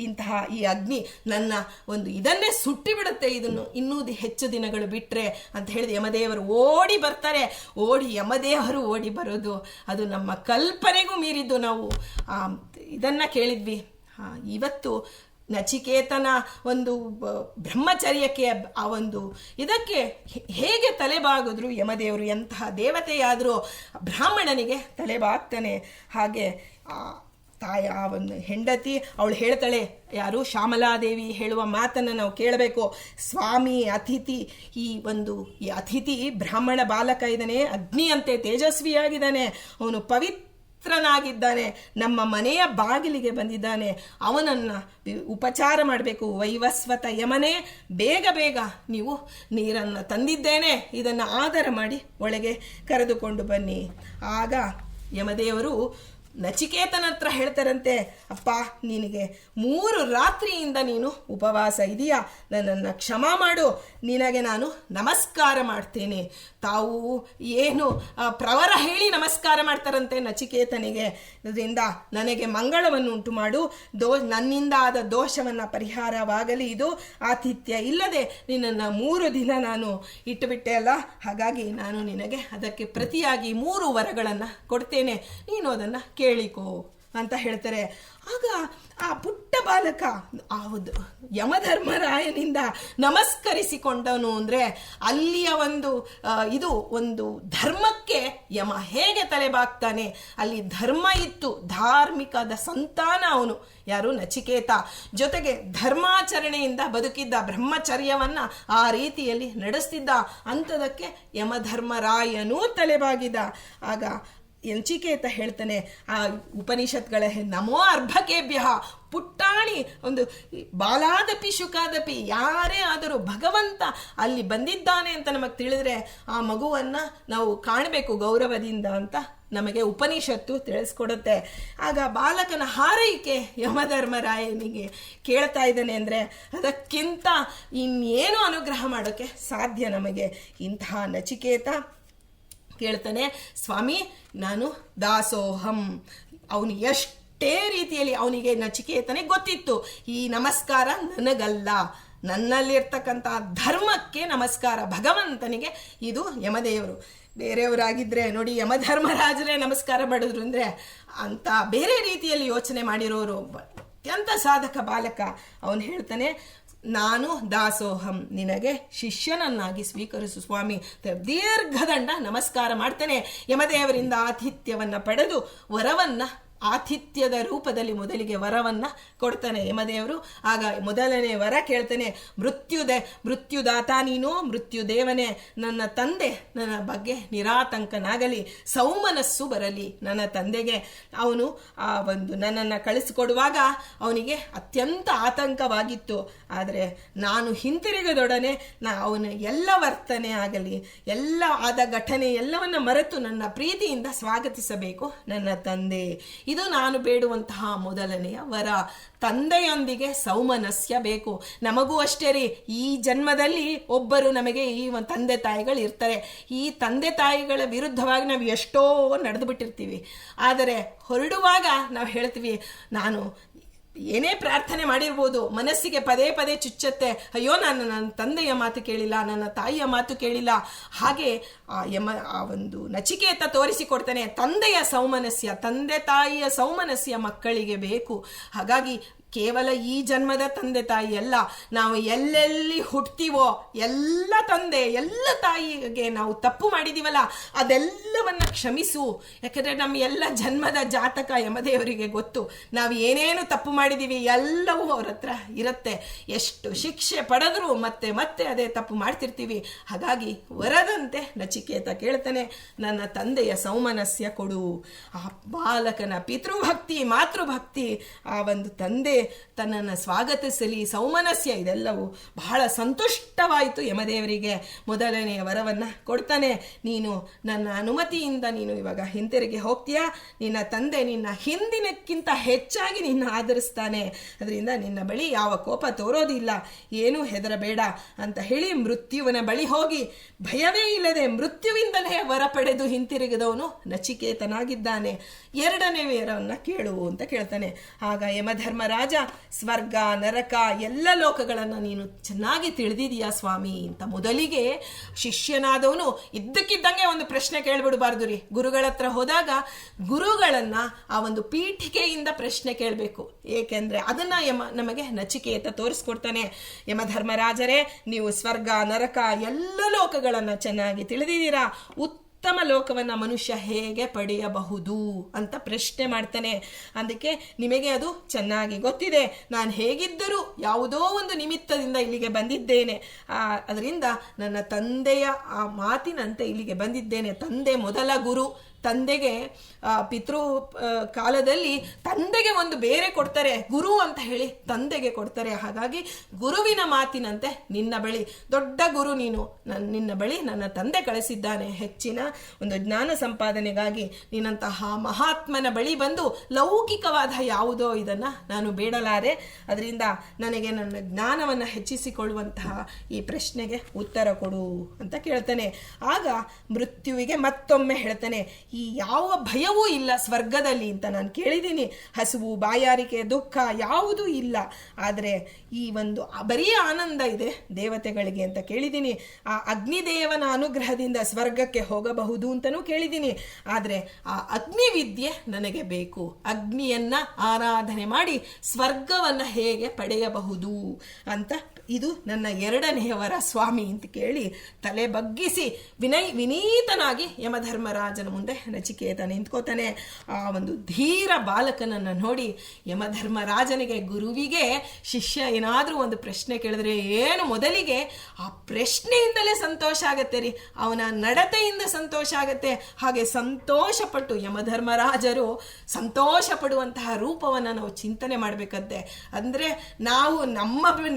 ಇಂತಹ ಈ ಅಗ್ನಿ ನನ್ನ ಒಂದು ಇದನ್ನೇ ಸುಟ್ಟಿ ಬಿಡುತ್ತೆ, ಇದನ್ನು ಇನ್ನೂ ಹೆಚ್ಚು ದಿನಗಳು ಬಿಟ್ಟರೆ ಅಂತ ಹೇಳಿದ ಯಮದೇವರು ಓಡಿ ಬರ್ತಾರೆ. ಯಮದೇವರು ಓಡಿ ಬರೋದು ಅದು ನಮ್ಮ ಕಲ್ಪನೆಗೂ ಮೀರಿದ್ದು. ನಾವು ಇದನ್ನು ಕೇಳಿದ್ವಿ. ಇವತ್ತು ನಚಿಕೇತನ ಒಂದು ಬ್ರಹ್ಮಚರ್ಯಕ್ಕೆ ಆ ಒಂದು ಇದಕ್ಕೆ ಹೇಗೆ ತಲೆಬಾಗಿದ್ರು ಯಮದೇವರು. ಎಂತಹ ದೇವತೆಯಾದರೂ ಬ್ರಾಹ್ಮಣನಿಗೆ ತಲೆಬಾಗ್ತಾನೆ. ಹಾಗೆ ತಾಯ ಒಂದು ಹೆಂಡತಿ ಅವಳು ಹೇಳ್ತಾಳೆ, ಯಾರು ಶ್ಯಾಮಲಾದೇವಿ ಹೇಳುವ ಮಾತನ್ನು ನಾವು ಕೇಳಬೇಕು. ಸ್ವಾಮಿ ಅತಿಥಿ, ಈ ಅತಿಥಿ ಬ್ರಾಹ್ಮಣ ಬಾಲಕ ಇದ್ದಾನೆ, ಅಗ್ನಿಯಂತೆ ತೇಜಸ್ವಿಯಾಗಿದ್ದಾನೆ, ಅವನು ಪವಿತ್ರನಾಗಿದ್ದಾನೆ, ನಮ್ಮ ಮನೆಯ ಬಾಗಿಲಿಗೆ ಬಂದಿದ್ದಾನೆ, ಅವನನ್ನು ಉಪಚಾರ ಮಾಡಬೇಕು. ವೈವಸ್ವತ ಯಮನೇ, ಬೇಗ ಬೇಗ ನೀವು ನೀರನ್ನು ತಂದಿದ್ದೇನೆ, ಇದನ್ನು ಆದರ ಮಾಡಿ ಒಳಗೆ ಕರೆದುಕೊಂಡು ಬನ್ನಿ. ಆಗ ಯಮದೇವರು ನಚಿಕೇತನ ಹತ್ರ ಹೇಳ್ತಾರಂತೆ, ಅಪ್ಪ ನಿನಗೆ 3 ರಾತ್ರಿಯಿಂದ ನೀನು ಉಪವಾಸ ಇದೆಯಾ, ನನ್ನನ್ನು ಕ್ಷಮ ಮಾಡು, ನಿನಗೆ ನಾನು ನಮಸ್ಕಾರ ಮಾಡ್ತೇನೆ. ತಾವು ಏನು ಪ್ರವರ ಹೇಳಿ ನಮಸ್ಕಾರ ಮಾಡ್ತಾರಂತೆ ನಚಿಕೇತನಿಗೆ. ಇದರಿಂದ ನನಗೆ ಮಂಗಳವನ್ನು ಉಂಟು ಮಾಡು, ನನ್ನಿಂದ ಆದ ದೋಷವನ್ನು ಪರಿಹಾರವಾಗಲಿ, ಇದು ಆತಿಥ್ಯ ಇಲ್ಲದೆ ನಿನ್ನನ್ನು 3 ದಿನ ನಾನು ಇಟ್ಟುಬಿಟ್ಟೆ ಅಲ್ಲ, ಹಾಗಾಗಿ ನಾನು ನಿನಗೆ ಅದಕ್ಕೆ ಪ್ರತಿಯಾಗಿ 3 ವರಗಳನ್ನು ಕೊಡ್ತೇನೆ, ನೀನು ಅದನ್ನು ಕೇಳಿಕೋ ಅಂತ ಹೇಳ್ತಾರೆ. ಆಗ ಆ ಪುಟ್ಟ ಬಾಲಕ ಯಮಧರ್ಮರಾಯನಿಂದ ನಮಸ್ಕರಿಸಿಕೊಂಡನು. ಅಂದರೆ ಅಲ್ಲಿಯ ಒಂದು ಧರ್ಮಕ್ಕೆ ಯಮ ಹೇಗೆ ತಲೆಬಾಗ್ತಾನೆ, ಅಲ್ಲಿ ಧರ್ಮ ಇತ್ತು, ಧಾರ್ಮಿಕದ ಸಂತಾನ ಅವನು. ಯಾರು? ನಚಿಕೇತ. ಜೊತೆಗೆ ಧರ್ಮಾಚರಣೆಯಿಂದ ಬದುಕಿದ್ದ, ಬ್ರಹ್ಮಚರ್ಯವನ್ನ ಆ ರೀತಿಯಲ್ಲಿ ನಡೆಸ್ತಿದ್ದ. ಅಂಥದಕ್ಕೆ ಯಮಧರ್ಮರಾಯನೂ ತಲೆಬಾಗಿದ. ಆಗ ನಚಿಕೇತ ಹೇಳ್ತಾನೆ, ಆ ಉಪನಿಷತ್ಗಳ ನಮೋ ಅರ್ಭಕೇಭ್ಯ, ಪುಟ್ಟಾಣಿ ಒಂದು ಬಾಲಾದಪಿ ಶುಕಾದಪಿ, ಯಾರೇ ಆದರೂ ಭಗವಂತ ಅಲ್ಲಿ ಬಂದಿದ್ದಾನೆ ಅಂತ ನಮಗೆ ತಿಳಿದ್ರೆ ಆ ಮಗುವನ್ನು ನಾವು ಕಾಣಬೇಕು ಗೌರವದಿಂದ ಅಂತ ನಮಗೆ ಉಪನಿಷತ್ತು ತಿಳಿಸ್ಕೊಡುತ್ತೆ. ಆಗ ಬಾಲಕನ ಹಾರೈಕೆ ಯಮಧರ್ಮರಾಯನಿಗೆ ಕೇಳ್ತಾ ಇದ್ದಾನೆ ಅಂದರೆ ಅದಕ್ಕಿಂತ ಇನ್ನೇನು ಅನುಗ್ರಹ ಮಾಡೋಕ್ಕೆ ಸಾಧ್ಯ ನಮಗೆ. ಇಂತಹ ನಚಿಕೇತ ಕೇಳ್ತಾನೆ, ಸ್ವಾಮಿ ನಾನು ದಾಸೋಹಂ. ಅವನು ಎಷ್ಟೇ ರೀತಿಯಲ್ಲಿ ಅವನಿಗೆ ನಚಿಕೇತನೇ ಗೊತ್ತಿತ್ತು, ಈ ನಮಸ್ಕಾರ ನನಗಲ್ಲ, ನನ್ನಲ್ಲಿರ್ತಕ್ಕಂಥ ಧರ್ಮಕ್ಕೆ ನಮಸ್ಕಾರ, ಭಗವಂತನಿಗೆ ಇದು ಯಮದೇವರು. ಬೇರೆಯವರಾಗಿದ್ದರೆ ನೋಡಿ, ಯಮಧರ್ಮರಾಜರೇ ನಮಸ್ಕಾರ ಮಾಡಿದ್ರು ಅಂದರೆ ಅಂತ ಬೇರೆ ರೀತಿಯಲ್ಲಿ ಯೋಚನೆ ಮಾಡಿರೋರು. ಅತ್ಯಂತ ಸಾಧಕ ಬಾಲಕ. ಅವನು ಹೇಳ್ತಾನೆ, ನಾನು ದಾಸೋಹಂ, ನಿನಗೆ ಶಿಷ್ಯನನ್ನಾಗಿ ಸ್ವೀಕರಿಸು ಸ್ವಾಮಿ. ದೀರ್ಘದಂಡ ನಮಸ್ಕಾರ ಮಾಡ್ತೇನೆ. ಯಮದೇವರಿಂದ ಆತಿಥ್ಯವನ್ನು ಪಡೆದು ವರವನ್ನು, ಆತಿಥ್ಯದ ರೂಪದಲ್ಲಿ ಮೊದಲಿಗೆ ವರವನ್ನು ಕೊಡ್ತಾನೆ ಯಮದೇವರು. ಆಗ ಮೊದಲನೇ ವರ ಕೇಳ್ತಾನೆ, ಮೃತ್ಯುದಾತ ನೀನು, ಮೃತ್ಯುದೇವನೇ, ನನ್ನ ತಂದೆ ನನ್ನ ಬಗ್ಗೆ ನಿರಾತಂಕನಾಗಲಿ, ಸೌಮನಸ್ಸು ಬರಲಿ ನನ್ನ ತಂದೆಗೆ. ಅವನು ಆ ನನ್ನನ್ನು ಕಳಿಸಿಕೊಡುವಾಗ ಅವನಿಗೆ ಅತ್ಯಂತ ಆತಂಕವಾಗಿತ್ತು. ಆದರೆ ನಾನು ಹಿಂತಿರುಗದೊಡನೆ ಅವನ ಎಲ್ಲ ವರ್ತನೆ ಆಗಲಿ, ಎಲ್ಲ ಆದ ಘಟನೆ ಎಲ್ಲವನ್ನ ಮರೆತು ನನ್ನ ಪ್ರೀತಿಯಿಂದ ಸ್ವಾಗತಿಸಬೇಕು ನನ್ನ ತಂದೆ. ಇದು ನಾನು ಬೇಡುವಂತಹ ಮೊದಲನೆಯ ವರ. ತಂದೆಯೊಂದಿಗೆ ಸೌಮನಸ್ಯ ಬೇಕು. ನಮಗೂ ಅಷ್ಟೇ ರೀ, ಈ ಜನ್ಮದಲ್ಲಿ ಒಬ್ಬರು ನಮಗೆ ಈ ತಂದೆ ತಾಯಿಗಳು ಇರ್ತಾರೆ. ಈ ತಂದೆ ತಾಯಿಗಳ ವಿರುದ್ಧವಾಗಿ ನಾವು ಎಷ್ಟೋ ನಡೆದು ಬಿಟ್ಟಿರ್ತೀವಿ. ಆದರೆ ಹೊರಡುವಾಗ ನಾವು ಹೇಳ್ತೀವಿ, ನಾನು ಏನೇ ಪ್ರಾರ್ಥನೆ ಮಾಡಿರ್ಬೋದು, ಮನಸ್ಸಿಗೆ ಪದೇ ಪದೇ ಚುಚ್ಚತ್ತೆ, ಅಯ್ಯೋ ನಾನು ನನ್ನ ತಂದೆಯ ಮಾತು ಕೇಳಿಲ್ಲ, ನನ್ನ ತಾಯಿಯ ಮಾತು ಕೇಳಿಲ್ಲ. ಹಾಗೆ ಆ ನಚಿಕೇತ ತೋರಿಸಿಕೊಡ್ತಾನೆ, ತಂದೆಯ ಸೌಮನಸ್ಯ, ತಂದೆ ತಾಯಿಯ ಸೌಮನಸ್ಯ ಮಕ್ಕಳಿಗೆ ಬೇಕು. ಹಾಗಾಗಿ ಕೇವಲ ಈ ಜನ್ಮದ ತಂದೆ ತಾಯಿ ಅಲ್ಲ, ನಾವು ಎಲ್ಲೆಲ್ಲಿ ಹುಟ್ತೀವೋ ಎಲ್ಲ ತಂದೆ ಎಲ್ಲ ತಾಯಿಗೆ ನಾವು ತಪ್ಪು ಮಾಡಿದೀವಲ್ಲ ಅದೆಲ್ಲವನ್ನ ಕ್ಷಮಿಸು. ಯಾಕಂದರೆ ನಮ್ಮ ಎಲ್ಲ ಜನ್ಮದ ಜಾತಕ ಯಮದೇವರಿಗೆ ಗೊತ್ತು. ನಾವು ಏನೇನು ತಪ್ಪು ಮಾಡಿದೀವಿ ಎಲ್ಲವೂ ಅವ್ರ ಹತ್ರ ಇರುತ್ತೆ. ಎಷ್ಟು ಶಿಕ್ಷೆ ಪಡೆದರೂ ಮತ್ತೆ ಮತ್ತೆ ಅದೇ ತಪ್ಪು ಮಾಡ್ತಿರ್ತೀವಿ. ಹಾಗಾಗಿ ವರದಂತೆ ನಚಿಕೇತ ಕೇಳ್ತಾನೆ, ನನ್ನ ತಂದೆಯ ಸೌಮನಸ್ಯ ಕೊಡು. ಆ ಬಾಲಕನ ಪಿತೃಭಕ್ತಿ ಮಾತೃಭಕ್ತಿ, ಆ ತಂದೆ ತನ್ನನ್ನು ಸ್ವಾಗತಿಸಲಿ, ಸೌಮನಸ್ಯ, ಇದೆಲ್ಲವೂ ಬಹಳ ಸಂತುಷ್ಟವಾಯಿತು ಯಮದೇವರಿಗೆ. ಮೊದಲನೆಯ ವರವನ್ನು ಕೊಡ್ತಾನೆ, ನೀನು ನನ್ನ ಅನುಮತಿಯಿಂದ ನೀನು ಇವಾಗ ಹಿಂತಿರುಗಿ ಹೋಗ್ತೀಯಾ, ನಿನ್ನ ತಂದೆ ನಿನ್ನ ಹಿಂದಿನಕ್ಕಿಂತ ಹೆಚ್ಚಾಗಿ ನಿನ್ನ ಆಧರಿಸ್ತಾನೆ, ಅದರಿಂದ ನಿನ್ನ ಬಳಿ ಯಾವ ಕೋಪ ತೋರೋದಿಲ್ಲ, ಏನೂ ಹೆದರಬೇಡ ಅಂತ ಹೇಳಿ ಮೃತ್ಯುವಿನ ಬಳಿ ಹೋಗಿ ಭಯವೇ ಇಲ್ಲದೆ ಮೃತ್ಯುವಿಂದಲೇ ವರ ಪಡೆದು ಹಿಂತಿರುಗಿದವನು ನಚಿಕೇತನಾಗಿದ್ದಾನೆ. ಎರಡನೇ ವರವನ್ನು ಕೇಳು ಅಂತ ಕೇಳ್ತಾನೆ. ಆಗ ಯಮಧರ್ಮರಾಜ, ಸ್ವರ್ಗ ನರಕ ಎಲ್ಲ ಲೋಕಗಳನ್ನು ನೀನು ಚೆನ್ನಾಗಿ ತಿಳಿದಿದೀಯಾ ಸ್ವಾಮಿ ಅಂತ ಮೊದಲಿಗೆ ಶಿಷ್ಯನಾದವನು ಇದ್ದಕ್ಕಿದ್ದಂಗೆ ಒಂದು ಪ್ರಶ್ನೆ ಕೇಳ್ಬಿಡಬಾರ್ದು ರೀ. ಗುರುಗಳ ಹತ್ರ ಹೋದಾಗ ಗುರುಗಳನ್ನ ಆ ಪೀಠಿಕೆಯಿಂದ ಪ್ರಶ್ನೆ ಕೇಳಬೇಕು. ಏಕೆಂದ್ರೆ ಅದನ್ನ ನಮಗೆ ನಚಿಕೇತ ತೋರಿಸ್ಕೊಡ್ತಾನೆ. ಯಮಧರ್ಮರಾಜರೇ, ನೀವು ಸ್ವರ್ಗ ನರಕ ಎಲ್ಲ ಲೋಕಗಳನ್ನು ಚೆನ್ನಾಗಿ ತಿಳಿದಿದ್ದೀರಾ, ಉತ್ತಮ ಲೋಕವನ್ನು ಮನುಷ್ಯ ಹೇಗೆ ಪಡೆಯಬಹುದು ಅಂತ ಪ್ರಶ್ನೆ ಮಾಡ್ತಾನೆ. ಅದಕ್ಕೆ ನಿಮಗೆ ಅದು ಚೆನ್ನಾಗಿ ಗೊತ್ತಿದೆ, ನಾನು ಹೇಗಿದ್ದರೂ ಯಾವುದೋ ಒಂದು ನಿಮಿತ್ತದಿಂದ ಇಲ್ಲಿಗೆ ಬಂದಿದ್ದೇನೆ, ಅದರಿಂದ ನನ್ನ ತಂದೆಯ ಆ ಮಾತಿನಂತೆ ಇಲ್ಲಿಗೆ ಬಂದಿದ್ದೇನೆ. ತಂದೆ ಮೊದಲ ಗುರು, ತಂದೆಗೆ ಪಿತೃ ಕಾಲದಲ್ಲಿ ತಂದೆಗೆ ಒಂದು ಬೇರೆ ಕೊಡ್ತಾರೆ, ಗುರು ಅಂತ ಹೇಳಿ ತಂದೆಗೆ ಕೊಡ್ತಾರೆ. ಹಾಗಾಗಿ ಗುರುವಿನ ಮಾತಿನಂತೆ ನಿನ್ನ ಬಳಿ ದೊಡ್ಡ ಗುರು ನೀನು, ನಿನ್ನ ಬಳಿ ನನ್ನ ತಂದೆ ಕಳಿಸಿದ್ದಾನೆ ಹೆಚ್ಚಿನ ಒಂದು ಜ್ಞಾನ ಸಂಪಾದನೆಗಾಗಿ. ನಿನ್ನಂತಹ ಮಹಾತ್ಮನ ಬಳಿ ಬಂದು ಲೌಕಿಕವಾದ ಯಾವುದೋ ಇದನ್ನ ನಾನು ಬೇಡಲಾರೆ, ಅದರಿಂದ ನನಗೆ ನನ್ನ ಜ್ಞಾನವನ್ನು ಹೆಚ್ಚಿಸಿಕೊಳ್ಳುವಂತಹ ಈ ಪ್ರಶ್ನೆಗೆ ಉತ್ತರ ಕೊಡು ಅಂತ ಕೇಳ್ತಾನೆ. ಆಗ ಮೃತ್ಯುವಿಗೆ ಮತ್ತೊಮ್ಮೆ ಹೇಳ್ತಾನೆ, ಈ ಯಾವ ಭಯವೂ ಇಲ್ಲ ಸ್ವರ್ಗದಲ್ಲಿ ಅಂತ ನಾನು ಕೇಳಿದ್ದೀನಿ. ಹಸುವು, ಬಾಯಾರಿಕೆ, ದುಃಖ ಯಾವುದೂ ಇಲ್ಲ, ಆದರೆ ಈ ಒಂದು ಬರೀ ಆನಂದ ಇದೆ ದೇವತೆಗಳಿಗೆ ಅಂತ ಕೇಳಿದ್ದೀನಿ. ಆ ಅಗ್ನಿದೇವನ ಅನುಗ್ರಹದಿಂದ ಸ್ವರ್ಗಕ್ಕೆ ಹೋಗಬಹುದು ಅಂತಲೂ ಕೇಳಿದ್ದೀನಿ. ಆದರೆ ಆ ಅಗ್ನಿ ವಿದ್ಯೆ ನನಗೆ ಬೇಕು. ಅಗ್ನಿಯನ್ನ ಆರಾಧನೆ ಮಾಡಿ ಸ್ವರ್ಗವನ್ನು ಹೇಗೆ ಪಡೆಯಬಹುದು ಅಂತ, ಇದು ನನ್ನ ಎರಡನೆಯ ವರ ಸ್ವಾಮಿ ಅಂತ ಕೇಳಿ ತಲೆ ಬಗ್ಗಿಸಿ ವಿನೀತನಾಗಿ ಯಮಧರ್ಮರಾಜನ ಮುಂದೆ ನಚಿಕೇತ ನಿಂತ್ಕೋತಾನೆ. ಆ ಒಂದು ಧೀರ ಬಾಲಕನನ್ನು ನೋಡಿ ಯಮಧರ್ಮರಾಜನಿಗೆ, ಗುರುವಿಗೆ ಶಿಷ್ಯ ಏನಾದರೂ ಒಂದು ಪ್ರಶ್ನೆ ಕೇಳಿದ್ರೆ ಏನು ಮೊದಲಿಗೆ ಆ ಪ್ರಶ್ನೆಯಿಂದಲೇ ಸಂತೋಷ ಆಗತ್ತೆ ರೀ, ಅವನ ನಡತೆಯಿಂದ ಸಂತೋಷ ಆಗತ್ತೆ. ಹಾಗೆ ಸಂತೋಷಪಟ್ಟು ಯಮಧರ್ಮರಾಜರು ಸಂತೋಷ ಪಡುವಂತಹ ರೂಪವನ್ನು ನಾವು ಚಿಂತನೆ ಮಾಡಬೇಕಂತೆ. ಅಂದರೆ ನಾವು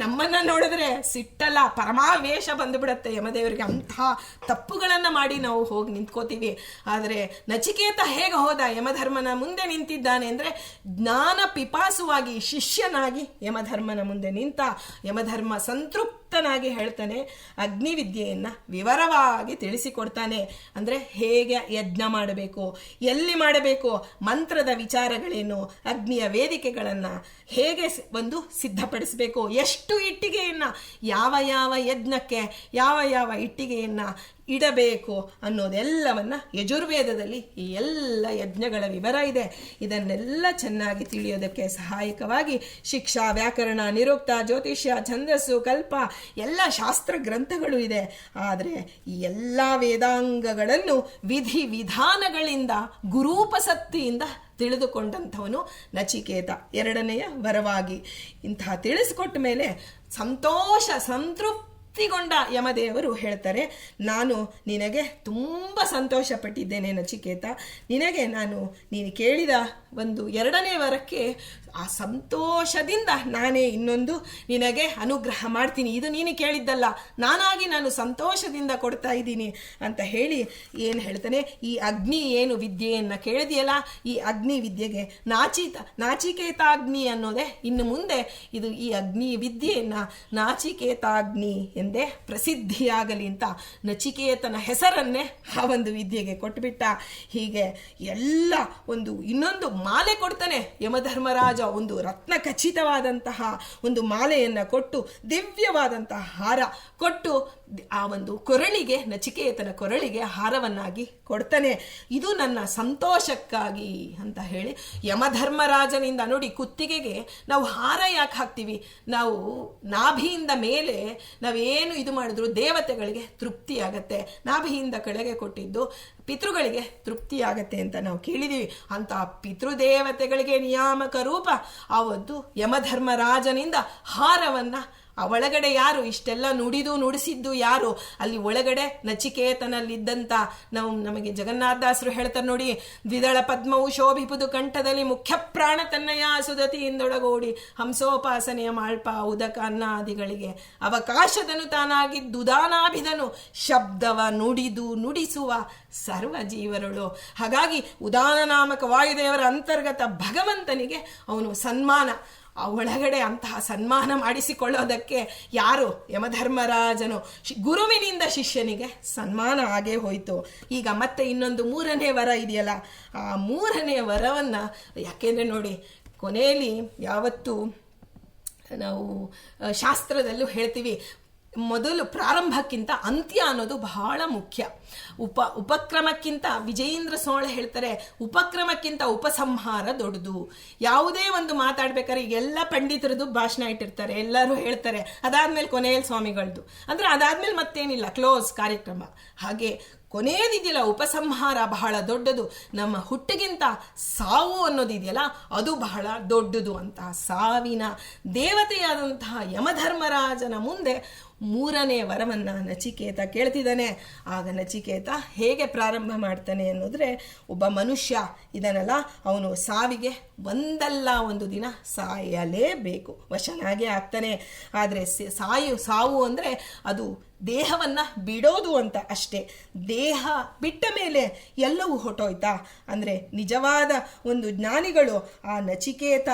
ನಮ್ಮನ್ನ ನೋಡಿದ್ರೆ ಸಿಟ್ಟಲ್ಲ, ಪರಮಾವೇಶ ಬಂದುಬಿಡತ್ತೆ ಯಮದೇವರಿಗೆ. ಅಂತಹ ತಪ್ಪುಗಳನ್ನು ಮಾಡಿ ನಾವು ಹೋಗಿ ನಿಂತ್ಕೋತೀವಿ. ಆದರೆ ನಚಿಕೇತ ಹೇಗೆ ಹೋದ, ಯಮಧರ್ಮನ ಮುಂದೆ ನಿಂತಿದ್ದಾನೆ ಅಂದರೆ ಜ್ಞಾನ ಪಿಪಾಸುವಾಗಿ ಶಿಷ್ಯನಾಗಿ ಯಮಧರ್ಮನ ಮುಂದೆ ನಿಂತ. ಯಮಧರ್ಮ ಸಂತೃಪ್ತನಾಗಿ ಹೇಳ್ತಾನೆ, ಅಗ್ನಿವಿದ್ಯೆಯನ್ನು ವಿವರವಾಗಿ ತಿಳಿಸಿಕೊಡ್ತಾನೆ. ಅಂದರೆ ಹೇಗೆ ಯಜ್ಞ ಮಾಡಬೇಕು, ಎಲ್ಲಿ ಮಾಡಬೇಕು, ಮಂತ್ರದ ವಿಚಾರಗಳೇನು, ಅಗ್ನಿಯ ವೇದಿಕೆಗಳನ್ನು ಹೇಗೆ ಒಂದು ಸಿದ್ಧಪಡಿಸಬೇಕು, ಎಷ್ಟು ಇಟ್ಟಿಗೆಯನ್ನು ಯಾವ ಯಾವ ಯಜ್ಞಕ್ಕೆ ಯಾವ ಯಾವ ಇಟ್ಟಿಗೆಯನ್ನು ಇಡಬೇಕು ಅನ್ನೋದೆಲ್ಲವನ್ನ ಯಜುರ್ವೇದದಲ್ಲಿ ಈ ಎಲ್ಲ ಯಜ್ಞಗಳ ವಿವರ ಇದೆ. ಇದನ್ನೆಲ್ಲ ಚೆನ್ನಾಗಿ ತಿಳಿಯೋದಕ್ಕೆ ಸಹಾಯಕವಾಗಿ ಶಿಕ್ಷಾ, ವ್ಯಾಕರಣ, ನಿರುಕ್ತ, ಜ್ಯೋತಿಷ್ಯ, ಛಂದಸ್ಸು, ಕಲ್ಪ ಎಲ್ಲ ಶಾಸ್ತ್ರ ಗ್ರಂಥಗಳು ಇದೆ. ಆದರೆ ಈ ಎಲ್ಲ ವೇದಾಂಗಗಳನ್ನು ವಿಧಿ ವಿಧಾನಗಳಿಂದ ಗುರೂಪಸಕ್ತಿಯಿಂದ ತಿಳಿದುಕೊಂಡಂಥವನು ನಚಿಕೇತ. ಎರಡನೆಯ ವರವಾಗಿ ಇಂತಹ ತಿಳಿಸಿಕೊಟ್ಟ ಮೇಲೆ ಸಂತೃಪ್ತಿಗೊಂಡ ಯಮದೇವರು ಹೇಳ್ತಾರೆ, ನಾನು ನಿನಗೆ ತುಂಬ ಸಂತೋಷ ಪಟ್ಟಿದ್ದೇನೆ ನಚಿಕೇತ. ನಿನಗೆ ನೀನು ಕೇಳಿದ ಒಂದು ಎರಡನೇ ವರಕ್ಕೆ ಆ ಸಂತೋಷದಿಂದ ನಾನೇ ಇನ್ನೊಂದು ನಿನಗೆ ಅನುಗ್ರಹ ಮಾಡ್ತೀನಿ. ಇದು ನೀನು ಕೇಳಿದ್ದಲ್ಲ, ನಾನು ಸಂತೋಷದಿಂದ ಕೊಡ್ತಾ ಇದ್ದೀನಿ ಅಂತ ಹೇಳಿ ಏನು ಹೇಳ್ತಾನೆ, ಈ ಅಗ್ನಿ ಏನು ವಿದ್ಯೆಯನ್ನು ಕೇಳಿದೆಯಲ್ಲ, ಈ ಅಗ್ನಿ ವಿದ್ಯೆಗೆ ನಾಚಿಕೇತಾಗ್ನಿ ಅನ್ನೋದೇ ಇನ್ನು ಮುಂದೆ ಇದು ಈ ಅಗ್ನಿ ವಿದ್ಯೆಯನ್ನು ನಾಚಿಕೇತಾಗ್ನಿ ಎಂದೇ ಪ್ರಸಿದ್ಧಿಯಾಗಲಿ ಅಂತ ನಚಿಕೇತನ ಹೆಸರನ್ನೇ ಆ ಒಂದು ವಿದ್ಯೆಗೆ ಕೊಟ್ಟುಬಿಟ್ಟ. ಹೀಗೆ ಎಲ್ಲ ಒಂದು ಇನ್ನೊಂದು ಮಾಲೆ ಕೊಡ್ತಾನೆ ಯಮಧರ್ಮರಾಜ. ಒಂದು ರತ್ನ ಖಚಿತವಾದಂತಹ ಒಂದು ಮಾಲೆಯನ್ನು ಕೊಟ್ಟು, ದಿವ್ಯವಾದಂತಹ ಹಾರ ಕೊಟ್ಟು ಆ ಒಂದು ಕೊರಳಿಗೆ, ನಚಿಕೇತನ ಕೊರಳಿಗೆ ಹಾರವನ್ನಾಗಿ ಕೊಡ್ತಾನೆ. ಇದು ನನ್ನ ಸಂತೋಷಕ್ಕಾಗಿ ಅಂತ ಹೇಳಿ ಯಮಧರ್ಮರಾಜನಿಂದ ನೋಡಿ, ಕುತ್ತಿಗೆಗೆ ನಾವು ಹಾರ ಯಾಕೆ ಹಾಕ್ತೀವಿ, ನಾವು ನಾಭಿಯಿಂದ ಮೇಲೆ ನಾವೇನು ಇದು ಮಾಡಿದ್ರು ದೇವತೆಗಳಿಗೆ ತೃಪ್ತಿ ಆಗತ್ತೆ, ನಾಭಿಯಿಂದ ಕೆಳಗೆ ಕೊಟ್ಟಿದ್ದು ಪಿತೃಗಳಿಗೆ ತೃಪ್ತಿಯಾಗತ್ತೆ ಅಂತ ನಾವು ಕೇಳಿದೀವಿ. ಅಂತ ಪಿತೃದೇವತೆಗಳಿಗೆ ನಿಯಾಮಕ ರೂಪ ಆ ಒಂದು ಯಮಧರ್ಮರಾಜನಿಂದ ಹಾರವನ್ನ, ಆ ಒಳಗಡೆ ಯಾರು ಇಷ್ಟೆಲ್ಲ ನುಡಿಸಿದ್ದು ಯಾರು, ಅಲ್ಲಿ ಒಳಗಡೆ ನಚಿಕೇತನಲ್ಲಿದ್ದಂಥ ನಮಗೆ ಜಗನ್ನಾಥದಾಸರು ಹೇಳ್ತಾರೆ ನೋಡಿ, ದ್ವಿದಳ ಪದ್ಮವು ಶೋಭಿಪುದು ಕಂಠದಲ್ಲಿ ಮುಖ್ಯ ಪ್ರಾಣ ತನ್ನಯ ಸುದತಿಯಿಂದೊಳಗೋಡಿ ಹಂಸೋಪಾಸನೆಯ ಮಾಳ್ಪ ಉದಕ ಅನ್ನಾದಿಗಳಿಗೆ ಅವಕಾಶದನು ತಾನಾಗಿದ್ದುದಾನಾಭಿದನು ಶಬ್ದವ ನುಡಿಸುವ ಸರ್ವ ಜೀವರುಳು. ಹಾಗಾಗಿ ಉದಾನ ನಾಮಕ ವಾಯುದೇವರ ಅಂತರ್ಗತ ಭಗವಂತನಿಗೆ ಅವನು ಸನ್ಮಾನ, ಆ ಒಳಗಡೆ ಅಂತಹ ಸನ್ಮಾನ ಮಾಡಿಸಿಕೊಳ್ಳೋದಕ್ಕೆ ಯಾರು, ಯಮಧರ್ಮರಾಜನು. ಗುರುವಿನಿಂದ ಶಿಷ್ಯನಿಗೆ ಸನ್ಮಾನ ಆಗೇ ಹೋಯಿತು. ಈಗ ಮತ್ತೆ ಇನ್ನೊಂದು ಮೂರನೇ ವರ ಇದೆಯಲ್ಲ, ಆ ಮೂರನೇ ವರವನ್ನು, ಯಾಕೆಂದರೆ ನೋಡಿ ಕೊನೆಯಲ್ಲಿ ಯಾವತ್ತು ನಾವು ಶಾಸ್ತ್ರದಲ್ಲೂ ಹೇಳ್ತೀವಿ, ಮೊದಲು ಪ್ರಾರಂಭಕ್ಕಿಂತ ಅಂತ್ಯ ಅನ್ನೋದು ಬಹಳ ಮುಖ್ಯ. ಉಪಕ್ರಮಕ್ಕಿಂತ ವಿಜಯೇಂದ್ರ ಸೋಳ ಹೇಳ್ತಾರೆ, ಉಪಕ್ರಮಕ್ಕಿಂತ ಉಪಸಂಹಾರ ದೊಡ್ಡದು. ಯಾವುದೇ ಒಂದು ಮಾತಾಡ್ಬೇಕಾದ್ರೆ ಎಲ್ಲ ಪಂಡಿತರದು ಭಾಷಣ ಇಟ್ಟಿರ್ತಾರೆ, ಎಲ್ಲರೂ ಹೇಳ್ತಾರೆ, ಅದಾದ್ಮೇಲೆ ಕೊನೆಯಲ್ಲಿ ಸ್ವಾಮಿಗಳದ್ದು, ಅಂದ್ರೆ ಅದಾದ್ಮೇಲೆ ಮತ್ತೇನಿಲ್ಲ, ಕ್ಲೋಸ್ ಕಾರ್ಯಕ್ರಮ. ಹಾಗೆ ಕೊನೆಯದಿದೆಯಲ್ಲ ಉಪಸಂಹಾರ ಬಹಳ ದೊಡ್ಡದು. ನಮ್ಮ ಹುಟ್ಟಿಗಿಂತ ಸಾವು ಅನ್ನೋದಿದೆಯಲ್ಲ ಅದು ಬಹಳ ದೊಡ್ಡದು ಅಂತ ಸಾವಿನ ದೇವತೆಯಾದಂತಹ ಯಮಧರ್ಮರಾಜನ ಮುಂದೆ ಮೂರನೇ ವರವನ್ನ ನಚಿಕೇತ ಕೇಳ್ತಿದ್ದಾನೆ. ಆಗ ನಚಿಕೇತ ಹೇಗೆ ಪ್ರಾರಂಭ ಮಾಡ್ತಾನೆ ಅನ್ನೋದ್ರೆ, ಒಬ್ಬ ಮನುಷ್ಯ ಇದನ್ನಲ್ಲ, ಅವನು ಸಾವಿಗೆ ಒಂದಲ್ಲ ಒಂದು ದಿನ ಸಾಯಲೇಬೇಕು, ವಶನಾಗೆ ಆಗ್ತಾನೆ. ಆದರೆ ಸಾವು ಅಂದರೆ ಅದು ದೇಹವನ್ನ ಬಿಡೋದು ಅಂತ ಅಷ್ಟೇ. ದೇಹ ಬಿಟ್ಟ ಮೇಲೆ ಎಲ್ಲವೂ ಹೊಟ್ಟೋಯ್ತಾ ಅಂದರೆ, ನಿಜವಾದ ಒಂದು ಜ್ಞಾನಿಗಳು ಆ ನಚಿಕೇತ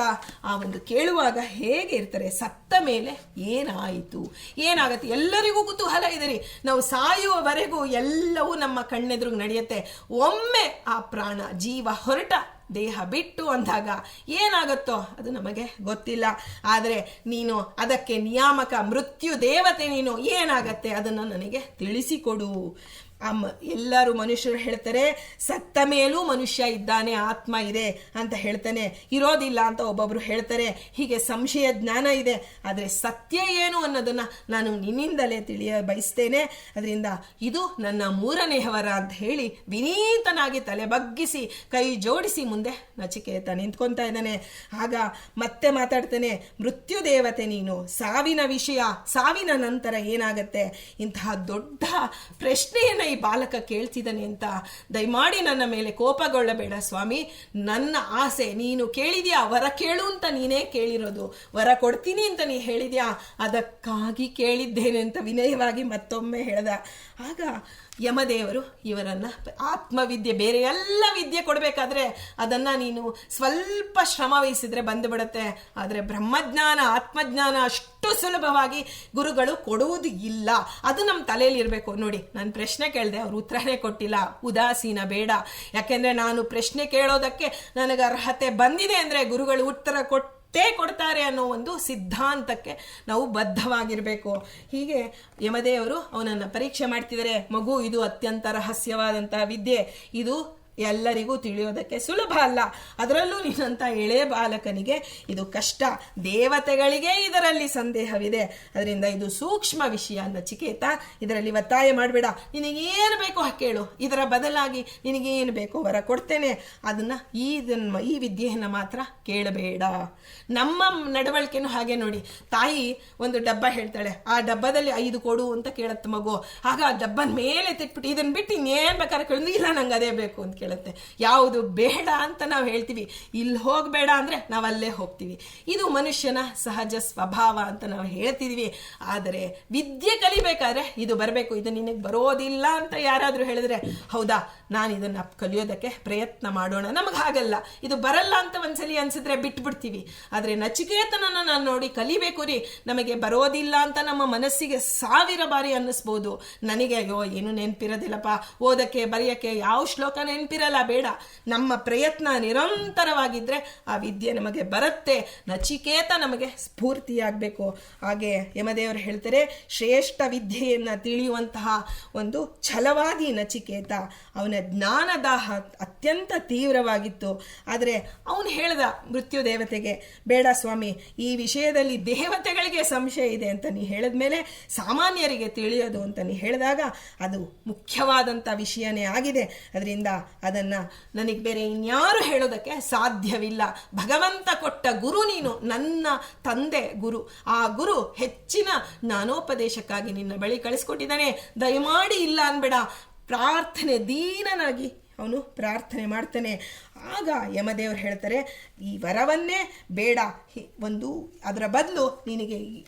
ಆ ಒಂದು ಕೇಳುವಾಗ ಹೇಗೆ ಇರ್ತಾರೆ, ಸತ್ತ ಮೇಲೆ ಏನಾಯಿತು, ಏನಾಗತ್ತೆ, ಎಲ್ಲರಿಗೂ ಕುತೂಹಲ ಇದೆ ರೀ. ನಾವು ಸಾಯುವವರೆಗೂ ಎಲ್ಲವೂ ನಮ್ಮ ಕಣ್ಣೆದುರು ನಡೆಯುತ್ತೆ. ಒಮ್ಮೆ ಆ ಪ್ರಾಣ ಜೀವ ಹೊರಟ ದೇಹ ಬಿಟ್ಟು ಅಂದಾಗ ಏನಾಗತ್ತೋ ಅದು ನಮಗೆ ಗೊತ್ತಿಲ್ಲ. ಆದರೆ ನೀನು ಅದಕ್ಕೆ ನಿಯಾಮಕ ಮೃತ್ಯು ದೇವತೆ, ನೀನು ಏನಾಗತ್ತೆ ಅದನ್ನು ನನಗೆ ತಿಳಿಸಿಕೊಡು. ಎಲ್ಲರೂ ಮನುಷ್ಯರು ಹೇಳ್ತಾರೆ, ಸತ್ತ ಮೇಲೂ ಮನುಷ್ಯ ಇದ್ದಾನೆ, ಆತ್ಮ ಇದೆ ಅಂತ ಹೇಳ್ತಾನೆ, ಇರೋದಿಲ್ಲ ಅಂತ ಒಬ್ಬೊಬ್ರು ಹೇಳ್ತಾರೆ. ಹೀಗೆ ಸಂಶಯ ಜ್ಞಾನ ಇದೆ. ಆದರೆ ಸತ್ಯ ಏನು ಅನ್ನೋದನ್ನ ನಾನು ನಿನ್ನಿಂದಲೇ ತಿಳಿಯ ಬಯಸ್ತೇನೆ. ಅದರಿಂದ ಇದು ನನ್ನ ಮೂರನೇ ವರ ಅಂತ ಹೇಳಿ ವಿನೀತನಾಗಿ ತಲೆ ಬಗ್ಗಿಸಿ ಕೈ ಜೋಡಿಸಿ ಮುಂದೆ ನಚಿಕೇತ ನಿಂತ್ಕೊತಾ ಇದ್ದಾನೆ. ಆಗ ಮತ್ತೆ ಮಾತಾಡ್ತಾನೆ, ಮೃತ್ಯು ದೇವತೆ ನೀನು, ಸಾವಿನ ವಿಷಯ, ಸಾವಿನ ನಂತರ ಏನಾಗತ್ತೆ, ಇಂತಹ ದೊಡ್ಡ ಪ್ರಶ್ನೆಯನ್ನು ಈ ಬಾಲಕ ಕೇಳ್ತಿದ್ದಾನೆ ಅಂತ ದಯಮಾಡಿ ನನ್ನ ಮೇಲೆ ಕೋಪಗೊಳ್ಳಬೇಡ ಸ್ವಾಮಿ. ನನ್ನ ಆಸೆ ನೀನು ಕೇಳಿದ್ಯಾ, ವರ ಕೇಳು ಅಂತ ನೀನೇ ಕೇಳಿರೋದು, ವರ ಕೊಡ್ತೀನಿ ಅಂತ ನೀ ಹೇಳಿದ್ಯಾ, ಅದಕ್ಕಾಗಿ ಕೇಳಿದ್ದೇನೆ ಅಂತ ವಿನಯವಾಗಿ ಮತ್ತೊಮ್ಮೆ ಹೇಳ್ದ. ಆಗ ಯಮದೇವರು ಇವರನ್ನ ಆತ್ಮವಿದ್ಯೆ, ಬೇರೆ ಎಲ್ಲ ವಿದ್ಯೆ ಕೊಡಬೇಕಾದ್ರೆ ಅದನ್ನ ನೀನು ಸ್ವಲ್ಪ ಶ್ರಮ ವಹಿಸಿದ್ರೆ ಬಂದುಬಿಡುತ್ತೆ. ಆದರೆ ಬ್ರಹ್ಮಜ್ಞಾನ, ಆತ್ಮಜ್ಞಾನ ಅಷ್ಟು ಸುಲಭವಾಗಿ ಗುರುಗಳು ಕೊಡುವುದು ಇಲ್ಲ. ಅದು ನಮ್ಮ ತಲೆಯಲ್ಲಿ ಇರಬೇಕು. ನೋಡಿ, ನಾನು ಪ್ರಶ್ನೆ ಕೇಳಿದೆ, ಅವ್ರು ಉತ್ತರನೇ ಕೊಟ್ಟಿಲ್ಲ. ಉದಾಸೀನ ಬೇಡ. ಯಾಕೆಂದ್ರೆ ನಾನು ಪ್ರಶ್ನೆ ಕೇಳೋದಕ್ಕೆ ನನಗೆ ಅರ್ಹತೆ ಬಂದಿದೆ ಅಂದ್ರೆ ಗುರುಗಳು ಉತ್ತರ ಕೊಡ್ತಾರೆ ಅನ್ನೋ ಒಂದು ಸಿದ್ಧಾಂತಕ್ಕೆ ನಾವು ಬದ್ಧವಾಗಿರಬೇಕು. ಹೀಗೆ ಯಮದೇವರು ಅವನನ್ನು ಪರೀಕ್ಷೆ ಮಾಡ್ತಿದ್ದಾರೆ. ಮಗು, ಇದು ಅತ್ಯಂತ ರಹಸ್ಯವಾದಂತಹ ವಿದ್ಯೆ, ಇದು ಎಲ್ಲರಿಗೂ ತಿಳಿಯೋದಕ್ಕೆ ಸುಲಭ ಅಲ್ಲ. ಅದರಲ್ಲೂ ನಿನ್ನಂಥ ಎಳೆ ಬಾಲಕನಿಗೆ ಇದು ಕಷ್ಟ. ದೇವತೆಗಳಿಗೆ ಇದರಲ್ಲಿ ಸಂದೇಹವಿದೆ. ಅದರಿಂದ ಇದು ಸೂಕ್ಷ್ಮ ವಿಷಯ. ನಚಿಕೇತ, ಇದರಲ್ಲಿ ಒತ್ತಾಯ ಮಾಡಬೇಡ. ನಿನಗೇನು ಬೇಕೋ ಕೇಳು, ಇದರ ಬದಲಾಗಿ ನಿನಗೇನು ಬೇಕೋ ವರ ಕೊಡ್ತೇನೆ. ಅದನ್ನು ಈ ವಿದ್ಯೆಯನ್ನು ಮಾತ್ರ ಕೇಳಬೇಡ. ನಮ್ಮ ನಡವಳಿಕೆನೂ ಹಾಗೆ ನೋಡಿ. ತಾಯಿ ಒಂದು ಡಬ್ಬ ಹೇಳ್ತಾಳೆ, ಆ ಡಬ್ಬದಲ್ಲಿ 5 ಕೊಡು ಅಂತ ಕೇಳತ್ತೆ ಮಗು. ಆಗ ಆ ಡಬ್ಬನ ಮೇಲೆ ತಿಟ್ಬಿಟ್ಟು ಇದನ್ನು ಬಿಟ್ಟು ಇನ್ನೇನು ಬೇಕಾದ್ರೆ ಕೇಳಿದ್ರು, ಇಲ್ಲ ನಂಗೆ ಅದೇ ಬೇಕು ಅಂತ ಕೇಳುತ್ತೆ. ಯಾವುದು ಬೇಡ ಅಂತ ನಾವು ಹೇಳ್ತೀವಿ, ಇಲ್ಲಿ ಹೋಗಬೇಡ ಅಂದರೆ ನಾವು ಅಲ್ಲೇ ಹೋಗ್ತೀವಿ. ಇದು ಮನುಷ್ಯನ ಸಹಜ ಸ್ವಭಾವ ಅಂತ ನಾವು ಹೇಳ್ತಿದ್ವಿ. ಆದರೆ ವಿದ್ಯೆ ಕಲಿಬೇಕಾದ್ರೆ ಇದು ಬರಬೇಕು. ಇದು ನಿನಗೆ ಬರೋದಿಲ್ಲ ಅಂತ ಯಾರಾದರೂ ಹೇಳಿದ್ರೆ, ಹೌದಾ, ನಾನು ಇದನ್ನು ಕಲಿಯೋದಕ್ಕೆ ಪ್ರಯತ್ನ ಮಾಡೋಣ, ನಮಗೆ ಹಾಗಲ್ಲ, ಇದು ಬರಲ್ಲ ಅಂತ ಒಂದ್ಸಲಿ ಅನ್ಸಿದ್ರೆ ಬಿಟ್ಬಿಡ್ತೀವಿ. ಆದರೆ ನಚಿಕೇತನನ್ನು ನಾನು ನೋಡಿ ಕಲಿಬೇಕು ರೀ. ನಮಗೆ ಬರೋದಿಲ್ಲ ಅಂತ ನಮ್ಮ ಮನಸ್ಸಿಗೆ 1000 ಬಾರಿ ಅನ್ನಿಸ್ಬೋದು. ನನಗೆ ಅಯ್ಯೋ ಏನು ನೆನಪಿರೋದಿಲ್ಲಪ್ಪ, ಓದಕ್ಕೆ ಬರೆಯೋಕ್ಕೆ ಯಾವ ಶ್ಲೋಕ ನೆನಪಿರಲ್ಲ. ಬೇಡ, ನಮ್ಮ ಪ್ರಯತ್ನ ನಿರಂತರವಾಗಿದ್ರೆ ಆ ವಿದ್ಯೆ ನಮಗೆ ಬರುತ್ತೆ. ನಚಿಕೇತ ನಮಗೆ ಸ್ಫೂರ್ತಿಯಾಗಬೇಕು. ಹಾಗೆ ಯಮದೇವರು ಹೇಳ್ತಾರೆ, ಶ್ರೇಷ್ಠ ವಿದ್ಯೆಯನ್ನು ತಿಳಿಯುವಂತಹ ಒಂದು ಛಲವಾದಿ ನಚಿಕೇತ. ಅವನ ಜ್ಞಾನದಾಹ ಅತ್ಯಂತ ತೀವ್ರವಾಗಿತ್ತು. ಆದರೆ ಅವನು ಹೇಳ್ದ ಮೃತ್ಯು ದೇವತೆಗೆ, ಬೇಡ ಸ್ವಾಮಿ, ಈ ವಿಷಯದಲ್ಲಿ ದೇವತೆಗಳಿಗೆ ಸಂಶಯ ಇದೆ ಅಂತ ನೀ ಹೇಳಿದ ಮೇಲೆ ಸಾಮಾನ್ಯರಿಗೆ ತಿಳಿಯೋದು ಅಂತ ನೀ ಹೇಳಿದಾಗ ಅದು ಮುಖ್ಯವಾದಂಥ ವಿಷಯನೇ ಆಗಿದೆ. ಅದರಿಂದ ಅದನ್ನು ನನಗೆ ಬೇರೆ ಇನ್ಯಾರು ಹೇಳೋದಕ್ಕೆ ಸಾಧ್ಯವಿಲ್ಲ. ಭಗವಂತ ಕೊಟ್ಟ ಗುರು ನೀನು, ನನ್ನ ತಂದೆ ಗುರು. ಆ ಗುರು ಹೆಚ್ಚಿನ ಜ್ಞಾನೋಪದೇಶಕ್ಕಾಗಿ ನಿನ್ನ ಬಳಿ ಕಳಿಸ್ಕೊಟ್ಟಿದ್ದಾನೆ. ದಯಮಾಡಿ ಇಲ್ಲ ಅನ್ಬೇಡ. ಪ್ರಾರ್ಥನೆ, ದೀನನಾಗಿ ಅವನು ಪ್ರಾರ್ಥನೆ ಮಾಡ್ತಾನೆ. ಆಗ ಯಮದೇವರು ಹೇಳ್ತಾರೆ, ಈ ವರವನ್ನೇ ಬೇಡ, ಒಂದು ಅದರ ಬದಲು ನಿನಗೆ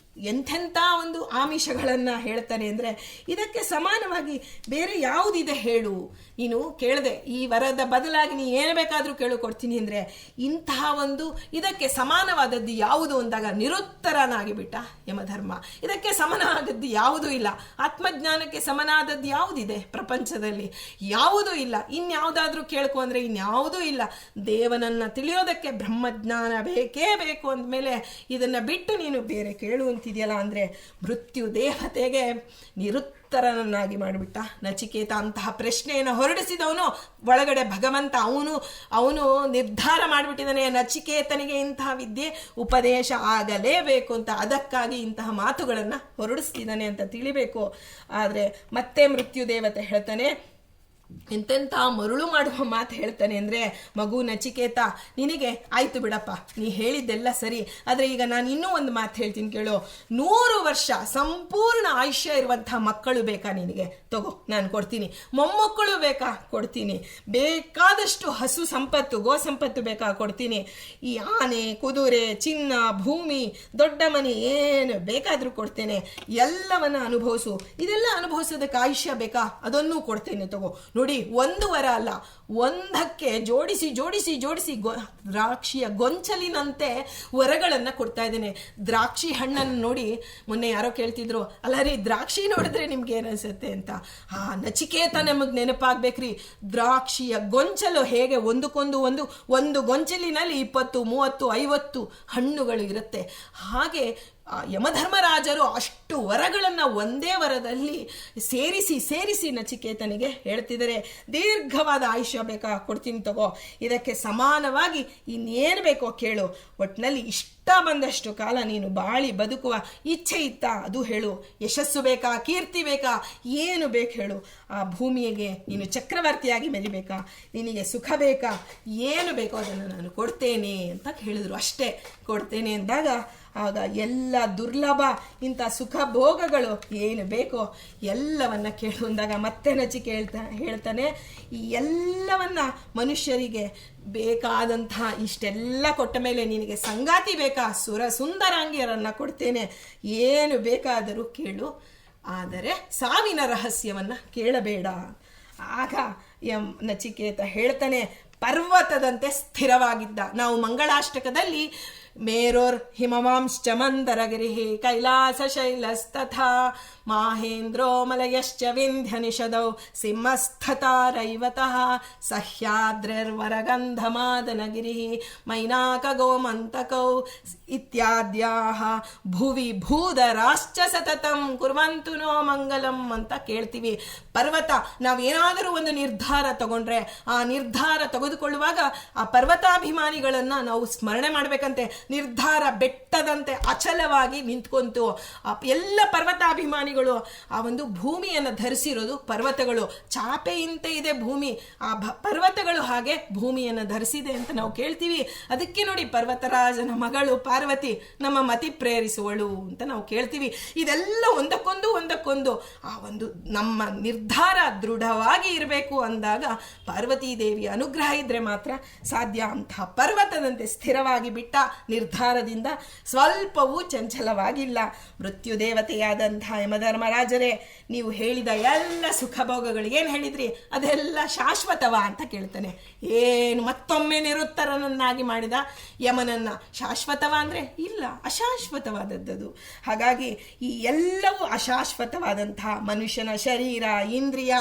ಎಂಥೆಂಥ ಒಂದು ಆಮಿಷಗಳನ್ನು ಹೇಳ್ತಾನೆ ಅಂದರೆ, ಇದಕ್ಕೆ ಸಮಾನವಾಗಿ ಬೇರೆ ಯಾವುದಿದೆ ಹೇಳು. ನೀನು ಕೇಳಿದೆ, ಈ ವರದ ಬದಲಾಗಿ ನೀ ಏನು ಬೇಕಾದರೂ ಕೇಳು ಕೊಡ್ತೀನಿ ಅಂದರೆ, ಇಂತಹ ಒಂದು ಇದಕ್ಕೆ ಸಮಾನವಾದದ್ದು ಯಾವುದು ಅಂದಾಗ ನಿರುತ್ತರನಾಗಿ ಬಿಟ್ಟ ಯಮಧರ್ಮ. ಇದಕ್ಕೆ ಸಮನಾದದ್ದು ಯಾವುದೂ ಇಲ್ಲ. ಆತ್ಮಜ್ಞಾನಕ್ಕೆ ಸಮನಾದದ್ದು ಯಾವುದಿದೆ ಪ್ರಪಂಚದಲ್ಲಿ? ಯಾವುದೂ ಇಲ್ಲ. ಇನ್ಯಾವುದಾದ್ರೂ ಕೇಳ್ಕೊ ಅಂದರೆ ಇನ್ಯಾವುದೂ ಇಲ್ಲ. ದೇವನನ್ನ ತಿಳಿಯೋದಕ್ಕೆ ಬ್ರಹ್ಮಜ್ಞಾನ ಬೇಕೇ ಬೇಕು ಅಂದಮೇಲೆ ಇದನ್ನು ಬಿಟ್ಟು ನೀನು ಬೇರೆ ಕೇಳು ಅಂತಿದೆಯಲ್ಲ ಅಂದರೆ, ಮೃತ್ಯು ದೇವತೆಗೆ ನಿರುತ್ತರನನ್ನಾಗಿ ಮಾಡಿಬಿಟ್ಟ ನಚಿಕೇತ. ಅಂತಹ ಪ್ರಶ್ನೆಯನ್ನು ಹೊರಡಿಸಿದವನು ಒಳಗಡೆ ಭಗವಂತ. ಅವನು ನಿರ್ಧಾರ ಮಾಡಿಬಿಟ್ಟಿದ್ದಾನೆ, ನಚಿಕೇತನಿಗೆ ಇಂತಹ ವಿದ್ಯೆ ಉಪದೇಶ ಆಗಲೇಬೇಕು ಅಂತ. ಅದಕ್ಕಾಗಿ ಇಂತಹ ಮಾತುಗಳನ್ನು ಹೊರಡಿಸ್ತಿದ್ದಾನೆ ಅಂತ ತಿಳಿಬೇಕು. ಆದರೆ ಮತ್ತೆ ಮೃತ್ಯು ದೇವತೆ ಹೇಳ್ತಾನೆ, ಎಂತೆಂಥ ಮರುಳು ಮಾಡುವ ಮಾತು ಹೇಳ್ತಾನೆ ಅಂದರೆ, ಮಗು ನಚಿಕೇತ, ನಿನಗೆ ಆಯ್ತು ಬಿಡಪ್ಪ, ನೀ ಹೇಳಿದ್ದೆಲ್ಲ ಸರಿ, ಆದರೆ ಈಗ ನಾನು ಇನ್ನೂ ಒಂದು ಮಾತು ಹೇಳ್ತೀನಿ ಕೇಳು. 100 ವರ್ಷ ಸಂಪೂರ್ಣ ಆಯುಷ್ಯ ಇರುವಂಥ ಮಕ್ಕಳು ಬೇಕಾ ನಿನಗೆ? ತಗೋ, ನಾನು ಕೊಡ್ತೀನಿ. ಮೊಮ್ಮಕ್ಕಳು ಬೇಕಾ? ಕೊಡ್ತೀನಿ. ಬೇಕಾದಷ್ಟು ಹಸು ಸಂಪತ್ತು, ಗೋ ಸಂಪತ್ತು ಬೇಕಾ? ಕೊಡ್ತೀನಿ. ಈ ಆನೆ, ಕುದುರೆ, ಚಿನ್ನ, ಭೂಮಿ, ದೊಡ್ಡ ಮನೆ, ಏನು ಬೇಕಾದರೂ ಕೊಡ್ತೇನೆ. ಎಲ್ಲವನ್ನ ಅನುಭವಿಸು. ಇದೆಲ್ಲ ಅನುಭವಿಸೋದಕ್ಕೆ ಆಯುಷ್ಯ ಬೇಕಾ? ಅದನ್ನೂ ಕೊಡ್ತೇನೆ, ತಗೋ. ನೋಡಿ, 1 ವರ ಅಲ್ಲ, ಒಂದಕ್ಕೆ ಜೋಡಿಸಿ ಜೋಡಿಸಿ ಜೋಡಿಸಿ ದ್ರಾಕ್ಷಿಯ ಗೊಂಚಲಿನಂತೆ ವರಗಳನ್ನ ಕೊಡ್ತಾ ಇದ್ದೇನೆ. ದ್ರಾಕ್ಷಿ ಹಣ್ಣನ್ನು ನೋಡಿ ಮೊನ್ನೆ ಯಾರೋ ಕೇಳ್ತಿದ್ರು, ಅಲ್ಲ ರೀ, ದ್ರಾಕ್ಷಿ ನೋಡಿದ್ರೆ ನಿಮ್ಗೆ ಏನನ್ಸುತ್ತೆ ಅಂತ. ನಚಿಕೇತ ನಮಗೆ ನೆನಪಾಗ್ಬೇಕ್ರಿ. ದ್ರಾಕ್ಷಿಯ ಗೊಂಚಲು ಹೇಗೆ ಒಂದಕ್ಕೊಂದು ಒಂದು ಗೊಂಚಲಿನಲ್ಲಿ 20, 30, 50 ಹಣ್ಣುಗಳು ಇರುತ್ತೆ. ಹಾಗೆ ಯಮಧರ್ಮರಾಜರು ಅಷ್ಟು ವರಗಳನ್ನು ಒಂದೇ ವರದಲ್ಲಿ ಸೇರಿಸಿ ಸೇರಿಸಿ ನಚಿಕೇತನಿಗೆ ಹೇಳ್ತಿದ್ದಾರೆ. ದೀರ್ಘವಾದ ಆಯುಷ್ಯ ಬೇಕಾ? ಕೊಡ್ತೀನಿ, ತಗೋ. ಇದಕ್ಕೆ ಸಮಾನವಾಗಿ ಇನ್ನೇನು ಬೇಕೋ ಕೇಳು. ಒಟ್ಟಿನಲ್ಲಿ ಇಷ್ಟ ಬಂದಷ್ಟು ಕಾಲ ನೀನು ಬಾಳಿ ಬದುಕುವ ಇಚ್ಛೆ ಇತ್ತಾ? ಅದು ಹೇಳು. ಯಶಸ್ಸು ಬೇಕಾ? ಕೀರ್ತಿ ಬೇಕಾ? ಏನು ಬೇಕು ಹೇಳು. ಆ ಭೂಮಿಗೆ ನೀನು ಚಕ್ರವರ್ತಿಯಾಗಿ ಮೆರಿಬೇಕಾ? ನಿನಗೆ ಸುಖ ಬೇಕಾ? ಏನು ಬೇಕೋ ಅದನ್ನು ನಾನು ಕೊಡ್ತೇನೆ ಅಂತ ಹೇಳಿದ್ರು. ಅಷ್ಟೇ, ಕೊಡ್ತೇನೆ ಅಂದಾಗ ಆಗ ಎಲ್ಲ ದುರ್ಲಭ ಇಂಥ ಸುಖ ಭೋಗಗಳು ಏನು ಬೇಕೋ ಎಲ್ಲವನ್ನ ಕೇಳು ಅಂದಾಗ ಮತ್ತೆ ನಚಿಕೆ ಹೇಳ್ತಾನೆ, ಈ ಎಲ್ಲವನ್ನ ಮನುಷ್ಯರಿಗೆ ಬೇಕಾದಂತಹ ಇಷ್ಟೆಲ್ಲ ಕೊಟ್ಟ ಮೇಲೆ ನಿನಗೆ ಸಂಗಾತಿ ಬೇಕಾ? ಸುಂದರಾಂಗಿಯರನ್ನ ಕೊಡ್ತೇನೆ, ಏನು ಬೇಕಾದರೂ ಕೇಳು, ಆದರೆ ಸಾವಿನ ರಹಸ್ಯವನ್ನ ಕೇಳಬೇಡ. ಆಗ ನಚಿಕೇತ ಹೇಳ್ತಾನೆ, ಪರ್ವತದಂತೆ ಸ್ಥಿರವಾಗಿದ್ದ. ನಾವು ಮಂಗಳಾಷ್ಟಕದಲ್ಲಿ ಮೇರೋರ್ ಹಿಮವಾಂಶ್ಚ ಮಂದರಗಿರಿ ಕೈಲಾಸ ಶೈಲಸ್ತಥಾ ಮಾಹೇಂದ್ರೋ ಮಲಯಶ್ಚ ವಿಂಧ್ಯ ನಿಷದೌ ಸಿಂಹಸ್ಥತಾರೈವತಃ ಸಹ್ಯಾದ್ರಿರ್ವರಗಂಧಮಾದನಗಿರಿ ಮೈನಾಕ ಗೋಮಂತಕೌ ಇತ್ಯಾದ್ಯಾಹ ಭುವಿ ಭೂಧರಾಶ್ಚ ಸತತಂ ಕುರ್ವಂತು ನೋ ಮಂಗಲಂ ಅಂತ ಕೇಳ್ತೀವಿ. ಪರ್ವತ, ನಾವೇನಾದರೂ ಒಂದು ನಿರ್ಧಾರ ತಗೊಂಡ್ರೆ ಆ ನಿರ್ಧಾರ ತೆಗೆದುಕೊಳ್ಳುವಾಗ ಆ ಪರ್ವತಾಭಿಮಾನಿಗಳನ್ನ ನಾವು ಸ್ಮರಣೆ ಮಾಡ್ಬೇಕಂತೆ. ನಿರ್ಧಾರ ಬೆಟ್ಟದಂತೆ ಅಚಲವಾಗಿ ನಿಂತ್ಕೊಂತು. ಎಲ್ಲ ಪರ್ವತಾಭಿಮಾನಿಗಳು ಆ ಒಂದು ಭೂಮಿಯನ್ನು ಧರಿಸಿರೋದು ಪರ್ವತಗಳು. ಚಾಪೆಯಂತೆ ಇದೆ ಭೂಮಿ, ಆ ಪರ್ವತಗಳು ಹಾಗೆ ಭೂಮಿಯನ್ನು ಧರಿಸಿದೆ ಅಂತ ನಾವು ಕೇಳ್ತೀವಿ. ಅದಕ್ಕೆ ನೋಡಿ, ಪರ್ವತರಾಜನ ಮಗಳು ಪಾರ್ವತಿ ನಮ್ಮ ಮತಿ ಪ್ರೇರಿಸುವಳು ಅಂತ ನಾವು ಕೇಳ್ತೀವಿ. ಇದೆಲ್ಲ ಒಂದಕ್ಕೊಂದು ಆ ಒಂದು ನಮ್ಮ ನಿರ್ಧಾರ ದೃಢವಾಗಿ ಇರಬೇಕು ಅಂದಾಗ ಪಾರ್ವತೀ ದೇವಿಯ ಅನುಗ್ರಹ ಇದ್ರೆ ಮಾತ್ರ ಸಾಧ್ಯ. ಅಂತಹ ಪರ್ವತದಂತೆ ಸ್ಥಿರವಾಗಿ ಬಿಟ್ಟ ನಿರ್ಧಾರದಿಂದ ಸ್ವಲ್ಪವೂ ಚಂಚಲವಾಗಿಲ್ಲ. ಮೃತ್ಯು ದೇವತೆಯಾದಂತಹ ಯಮಧರ್ಮರಾಜರೇ, ನೀವು ಹೇಳಿದ ಎಲ್ಲ ಸುಖ ಭೋಗಗಳು ಏನು ಹೇಳಿದ್ರಿ ಅದೆಲ್ಲ ಶಾಶ್ವತವ ಅಂತ ಕೇಳ್ತಾನೆ. ಏನು ಮತ್ತೊಮ್ಮೆ ನಿರುತ್ತರನನ್ನಾಗಿ ಮಾಡಿದ ಯಮನನ್ನ ಶಾಶ್ವತವ ಅಂದರೆ ಇಲ್ಲ, ಅಶಾಶ್ವತವಾದದ್ದು. ಹಾಗಾಗಿ ಈ ಎಲ್ಲವೂ ಅಶಾಶ್ವತವಾದಂತಹ ಮನುಷ್ಯನ ಶರೀರ, ಇಂದ್ರಿಯ